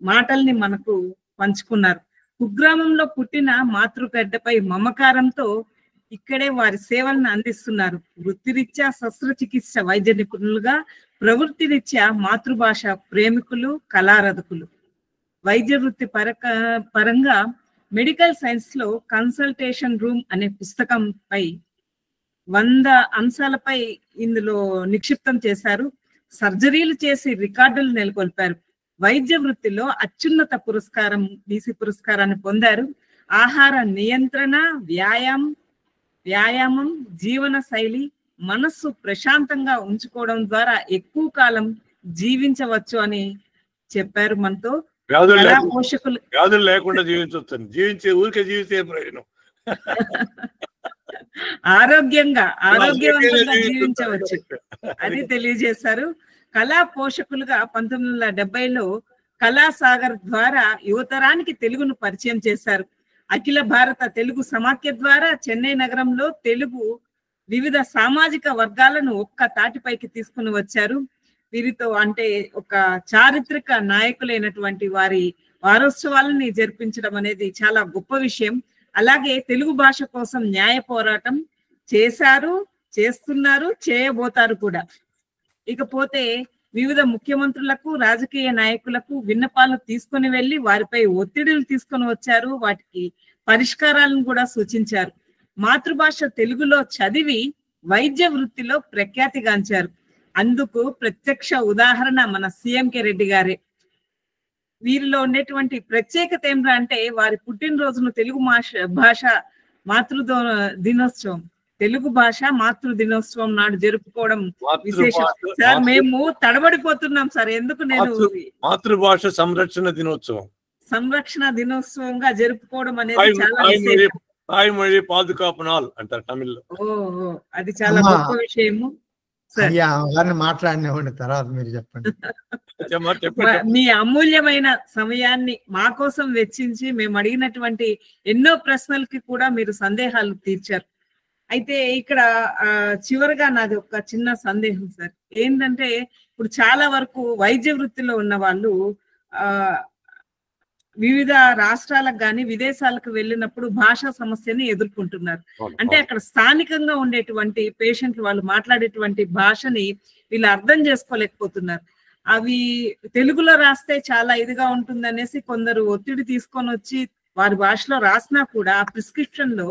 మాటల్ని మనకు పంచుకున్నారు. కుగ్రామంలో పుట్టిన మాతృగడ్డపై మమకారంతో ఇక్కడే వారి సేవలను అందిస్తున్నారు. వృత్తిరీత్యా శస్త్రచికిత్స వైద్య నిపుణులుగా, ప్రవృత్తిరీత్యా మాతృభాష ప్రేమికులు, కళారథకులు. వైద్య వృత్తి పరంగా మెడికల్ సైన్స్ లో కన్సల్టేషన్ రూమ్ అనే పుస్తకంపై 100 అంశాలపై ఇందులో నిక్షిప్తం చేశారు. సర్జరీలు చేసి రికార్డులు నెలకొల్పారు. వైద్య వృత్తిలో అత్యున్నత పురస్కారం బీసీ పురస్కారాన్ని పొందారు. ఆహార నియంత్రణ, వ్యాయామం, జీవన శైలి, మనస్సు ప్రశాంతంగా ఉంచుకోవడం ద్వారా ఎక్కువ కాలం జీవించవచ్చు అని చెప్పారు. మనతో వ్యాధులు లేకుండా జీవించవచ్చు, ఊరికే జీవించే ప్రయోజనం, ఆరోగ్యవంతంగా జీవించవచ్చు అని తెలియజేశారు. కళా పోషకులుగా 1970లో కళాసాగర్ ద్వారా యువతరానికి తెలుగును పరిచయం చేశారు. అఖిల భారత తెలుగు సమాఖ్య ద్వారా చెన్నై నగరంలో తెలుగు వివిధ సామాజిక వర్గాలను ఒక్క తాటిపైకి తీసుకుని వచ్చారు. వీరితో అంటే ఒక చారిత్రక నాయకులైనటువంటి వారి వారోత్సవాలని జరిపించడం అనేది చాలా గొప్ప విషయం. అలాగే తెలుగు భాష కోసం న్యాయ పోరాటం చేశారు, చేస్తున్నారు, చేయబోతారు కూడా. ఇకపోతే వివిధ ముఖ్యమంత్రులకు, రాజకీయ నాయకులకు విన్నపాలు తీసుకొని వెళ్లి వారిపై ఒత్తిడులు తీసుకొని వచ్చారు. వాటికి పరిష్కారాలను కూడా సూచించారు. మాతృభాష తెలుగులో చదివి వైద్య వృత్తిలో ప్రఖ్యాతిగాంచారు. అందుకు ప్రత్యక్ష ఉదాహరణ మన సిఎంకే రెడ్డి గారే. వీరిలో ఉండేటువంటి ప్రత్యేకత ఏమిటంటే అంటే వారి పుట్టినరోజును తెలుగు భాష మాతృ దినోత్సవం, తెలుగు భాష మాతృ దినోత్సవం నాడు జరుపుకోవడం విశేషం. సార్ మేము తడబడిపోతున్నాం సార్, ఎందుకు నేను మాతృభాష సంరక్షణ దినోత్సవంగా జరుపుకోవడం అనేది చాలా విశేషం. தாய்மொழி பாதுகாப்பு நாள் అంటారు తమిళ్లో. అది చాలా గొప్ప విషయము. అయ్యా వారిని మాట్లాడినవ్వండి, తర్వాత మీరు చెప్పండి. మీ అమూల్యమైన సమయాన్ని మా కోసం వెచ్చించి మేము అడిగినటువంటి ఎన్నో ప్రశ్నలకి కూడా మీరు సందేహాలు తీర్చారు. అయితే ఇక్కడ చివరిగా నాది ఒక చిన్న సందేహం సార్. ఏంటంటే ఇప్పుడు చాలా వరకు వైద్య వృత్తిలో ఉన్న వాళ్ళు వివిధ రాష్ట్రాలకు కానీ విదేశాలకు వెళ్ళినప్పుడు భాషా సమస్యని ఎదుర్కొంటున్నారు. అంటే అక్కడ స్థానికంగా ఉండేటువంటి పేషెంట్లు వాళ్ళు మాట్లాడేటువంటి భాషని వీళ్ళు అర్థం చేసుకోలేకపోతున్నారు. అవి తెలుగులో రాస్తే చాలా ఇదిగా ఉంటుంది అనేసి కొందరు ఒత్తిడి తీసుకొని వచ్చి వారి భాషలో రాసినా కూడా ఆ ప్రిస్క్రిప్షన్ లో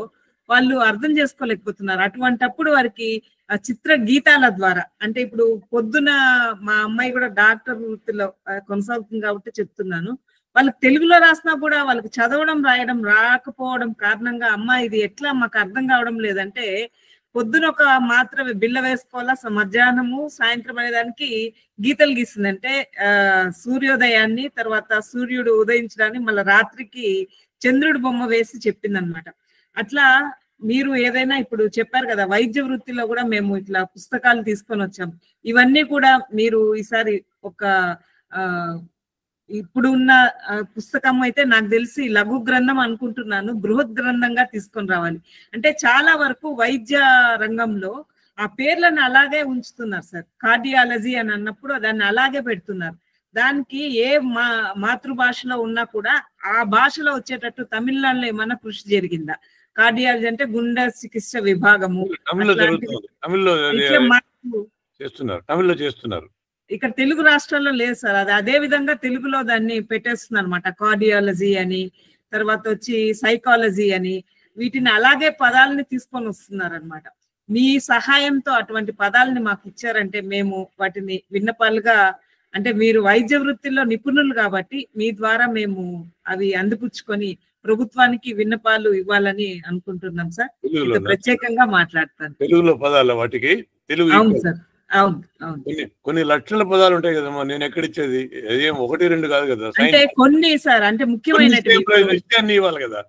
వాళ్ళు అర్థం చేసుకోలేకపోతున్నారు. అటువంటప్పుడు వారికి చిత్ర గీతాల ద్వారా, అంటే ఇప్పుడు పొద్దున మా అమ్మాయి కూడా డాక్టర్ వృత్తిలో కొనసాగుతుంది కాబట్టి చెప్తున్నాను, వాళ్ళకి తెలుగులో రాసినా కూడా వాళ్ళకి చదవడం రాయడం రాకపోవడం కారణంగా అమ్మ ఇది ఎట్లా మాకు అర్థం కావడం లేదంటే, పొద్దున ఒక మాత్ర బిళ్ళ వేసుకోవాలా, మధ్యాహ్నము సాయంత్రం అనేదానికి గీతలు గీసిందంటే సూర్యోదయాన్ని, తర్వాత సూర్యుడు ఉదయించడాన్ని, మళ్ళీ రాత్రికి చంద్రుడి బొమ్మ వేసి చెప్పింది అనమాట. అట్లా మీరు ఏదైనా ఇప్పుడు చెప్పారు కదా వైద్య వృత్తిలో కూడా మేము ఇట్లా పుస్తకాలు తీసుకొని వచ్చాం, ఇవన్నీ కూడా మీరు ఈసారి ఒక ఇప్పుడు ఉన్న పుస్తకం అయితే నాకు తెలిసి లఘు గ్రంథం అనుకుంటున్నాను, బృహత్ గ్రంథంగా తీసుకొని రావాలి. అంటే చాలా వరకు వైద్య రంగంలో ఆ పేర్లను అలాగే ఉంచుతున్నారు సార్. కార్డియాలజీ అని అన్నప్పుడు దాన్ని అలాగే పెడుతున్నారు. దానికి ఏ మాతృభాషలో ఉన్నా కూడా ఆ భాషలో వచ్చేటట్టు తమిళనాడులో ఏమన్నా కృషి జరిగిందా? కార్డియాలజీ అంటే గుండె చికిత్స విభాగము చేస్తున్నారు. ఇక్కడ తెలుగు రాష్ట్రాల్లో లేదు సార్. అది అదే విధంగా తెలుగులో దాన్ని పెట్టేస్తున్నారు అనమాట. కార్డియాలజీ అని, తర్వాత వచ్చి సైకాలజీ అని, వీటిని అలాగే పదాలని తీసుకొని వస్తున్నారు అనమాట. మీ సహాయంతో అటువంటి పదాలని మాకు ఇచ్చారంటే మేము వాటిని విన్నపాలుగా, అంటే మీరు వైద్య వృత్తిలో నిపుణులు కాబట్టి మీ ద్వారా మేము అవి అందిపుచ్చుకొని ప్రభుత్వానికి విన్నపాలు ఇవ్వాలని అనుకుంటున్నాం సార్. ప్రత్యేకంగా మాట్లాడతాను. తెలుగులో పదాలు వాటికి తెలుగు. అవును సార్, అవును అవును. కొన్ని లక్షల పదాలు ఉంటాయి కదమ్మా, నేను ఎక్కడిచ్చేది అదేం 1-2 కాదు కదా. అంటే కొన్ని సార్, అంటే ముఖ్యమైన ఇవ్వాలి కదా.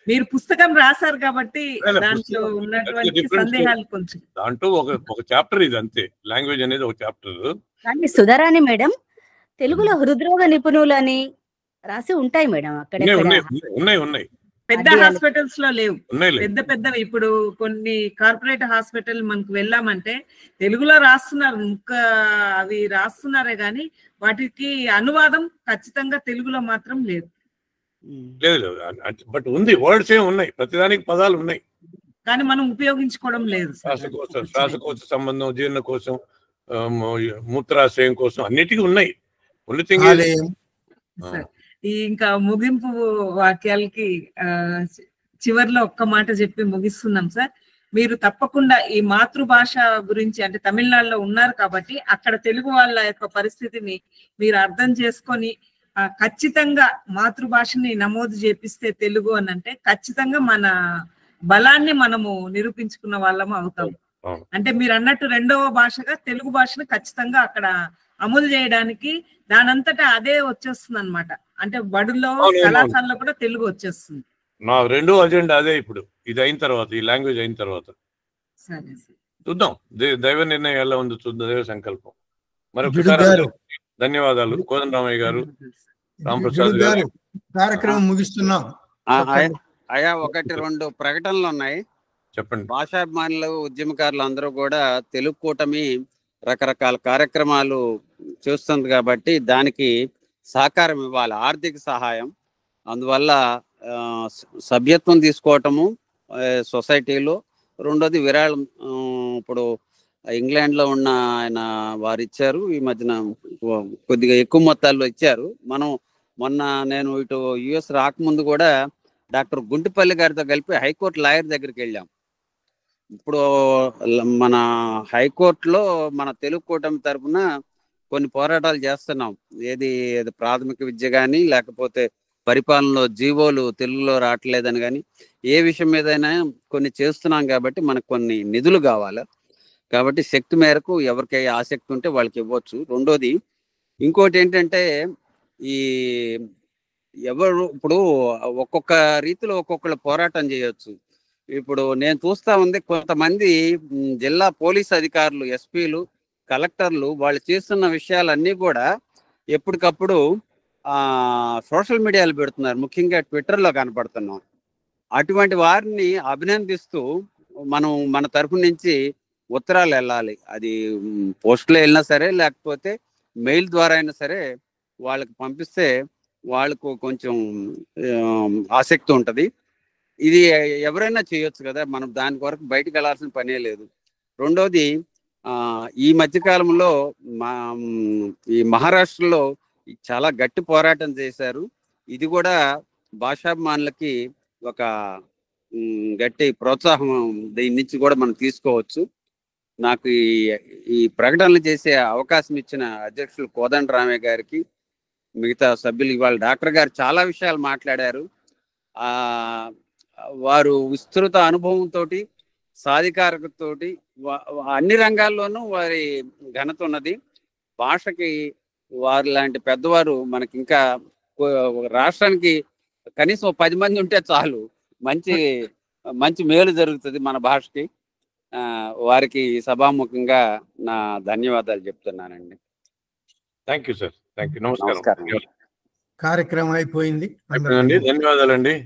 మీరు పుస్తకం రాశారు కాబట్టి దాంట్లో ఉన్నటువంటి సందేహాలు కొంచెం, దాంట్లో ఒక చాప్టర్ ఇది అంతే. లాంగ్వేజ్ అనేది ఒక చాప్టర్. కానీ సుధారాణి మేడం తెలుగులో హృద్రోగ నిపుణులు అని రాసి ఉంటాయి మేడం అక్కడ. ఉన్నాయి పెద్ద హాస్పిటల్స్ లో లేవు, పెద్ద ఇప్పుడు కొన్ని కార్పొరేట్ హాస్పిటల్ మనకు వెళ్ళామంటే తెలుగులో రాస్తున్నారు, అవి రాస్తున్నారే గాని వాటికి అనువాదం ఖచ్చితంగా తెలుగులో మాత్రం లేదు. బట్ ఉంది, వర్డ్స్ ఏమి ఉన్నాయి, ప్రతిదానికి పదాలు ఉన్నాయి కానీ మనం ఉపయోగించుకోవడం లేదు. శ్వాసకోశ సంబంధం, జీర్ణకోశం, మూత్రాశయం కోసం అన్నిటికీ ఉన్నాయి. ఇంకా ముగింపు వాక్యాలకి చివర్లో ఒక్క మాట చెప్పి ముగిస్తున్నాం సార్. మీరు తప్పకుండా ఈ మాతృభాష గురించి, అంటే తమిళనాడులో ఉన్నారు కాబట్టి అక్కడ తెలుగు వాళ్ళ యొక్క పరిస్థితిని మీరు అర్థం చేసుకొని ఖచ్చితంగా మాతృభాషని నమోదు చేపిస్తే తెలుగు అని అంటే ఖచ్చితంగా మన బలాన్ని మనము నిరూపించుకున్న వాళ్ళము అవుతాం. అంటే మీరు అన్నట్టు రెండవ భాషగా తెలుగు భాషను ఖచ్చితంగా అక్కడ అమలు చేయడానికి దానంతటా అదే వచ్చేస్తుంది అనమాట. అంటే బడుల్లో కళాశాలలో కూడా తెలుగు వచ్చేస్తుంది. నా రెండో అజెండా అదే. ఇప్పుడు ఇది అయిన తర్వాత, ఈ లాంగ్వేజ్ అయిన తర్వాత చూద్దాం, దైవ నిర్ణయం ఎలా ఉందో చూద్దాం, దైవ సంకల్పం. మరొకసారి ధన్యవాదాలు కోదండరామయ్య గారు, రామప్రసాద్ గారు. కార్యక్రమం ముగిస్తున్నాం. అయా 1-2 ప్రకటనలు ఉన్నాయి, చెప్పండి. భాషాభిమానులు, ఉద్యమకారులు అందరూ కూడా తెలుగు కూటమి రకరకాల కార్యక్రమాలు చేస్తుంది కాబట్టి దానికి సహకారం ఇవ్వాలి, ఆర్థిక సహాయం. అందువల్ల సభ్యత్వం తీసుకోవటము సొసైటీలో. రెండోది విరాళం. ఇప్పుడు ఇంగ్లాండ్లో ఉన్న ఆయన వారు ఇచ్చారు, ఈ మధ్యన కొద్దిగా ఎక్కువ మొత్తాల్లో ఇచ్చారు. మొన్న నేను ఇటు యుఎస్ రాకముందు కూడా డాక్టర్ గుంటిపల్లి గారితో కలిపి హైకోర్టు లాయర్ దగ్గరికి వెళ్ళాం. ఇప్పుడు మన హైకోర్టులో మన తెలుగు కూటమి తరఫున కొన్ని పోరాటాలు చేస్తున్నాం. ఏది ప్రాథమిక విద్య కానీ, లేకపోతే పరిపాలనలో జీవోలు తెలుగులో రావట్లేదని కానీ, ఏ విషయం మీదైనా కొన్ని చేస్తున్నాం కాబట్టి మనకు కొన్ని నిధులు కావాలి. కాబట్టి శక్తి మేరకు ఎవరికి ఆసక్తి ఉంటే వాళ్ళకి ఇవ్వచ్చు. రెండోది ఇంకోటి ఏంటంటే, ఈ ఎవరు ఇప్పుడు ఒక్కొక్క రీతిలో ఒక్కొక్కరు పోరాటం చేయొచ్చు. ఇప్పుడు నేను చూస్తా ఉంది కొంతమంది జిల్లా పోలీస్ అధికారులు, ఎస్పీలు, కలెక్టర్లు వాళ్ళు చేస్తున్న విషయాలన్నీ కూడా ఎప్పటికప్పుడు సోషల్ మీడియాలో పెడుతున్నారు, ముఖ్యంగా ట్విట్టర్లో కనపడుతున్నాం. అటువంటి వారిని అభినందిస్తూ మనం మన తరఫు నుంచి ఉత్తరాలు వెళ్ళాలి. అది పోస్టులో వెళ్ళినా సరే, లేకపోతే మెయిల్ ద్వారా అయినా సరే వాళ్ళకి పంపిస్తే వాళ్ళకు కొంచెం ఆసక్తి ఉంటుంది. ఇది ఎవరైనా చేయొచ్చు కదా, మనం దాని కొరకు బయటకు వెళ్ళాల్సిన పనే లేదు. రెండోది, ఈ మధ్యకాలంలో ఈ మహారాష్ట్రలో చాలా గట్టి పోరాటం చేశారు. ఇది కూడా భాషాభిమానులకి ఒక గట్టి ప్రోత్సాహం దీని నుంచి కూడా మనం తీసుకోవచ్చు. నాకు ఈ ప్రకటనలు చేసే అవకాశం ఇచ్చిన అధ్యక్షులు కోదండరామయ్య గారికి, మిగతా సభ్యులు, ఇవాళ డాక్టర్ గారు చాలా విషయాలు మాట్లాడారు. వారు విస్తృత అనుభవంతో, సాధికారతతోటి అన్ని రంగాల్లోనూ వారి ఘనత ఉన్నది. భాషకి వారు లాంటి పెద్దవారు మనకి ఇంకా రాష్ట్రానికి కనీసం 10 మంది ఉంటే చాలు, మంచి మంచి మేలు జరుగుతుంది మన భాషకి. వారికి సభాముఖంగా నా ధన్యవాదాలు చెప్తున్నానండి. Thank you sir, thank you, నమస్కారం. కార్యక్రమం అయిపోయింది. ధన్యవాదాలండి.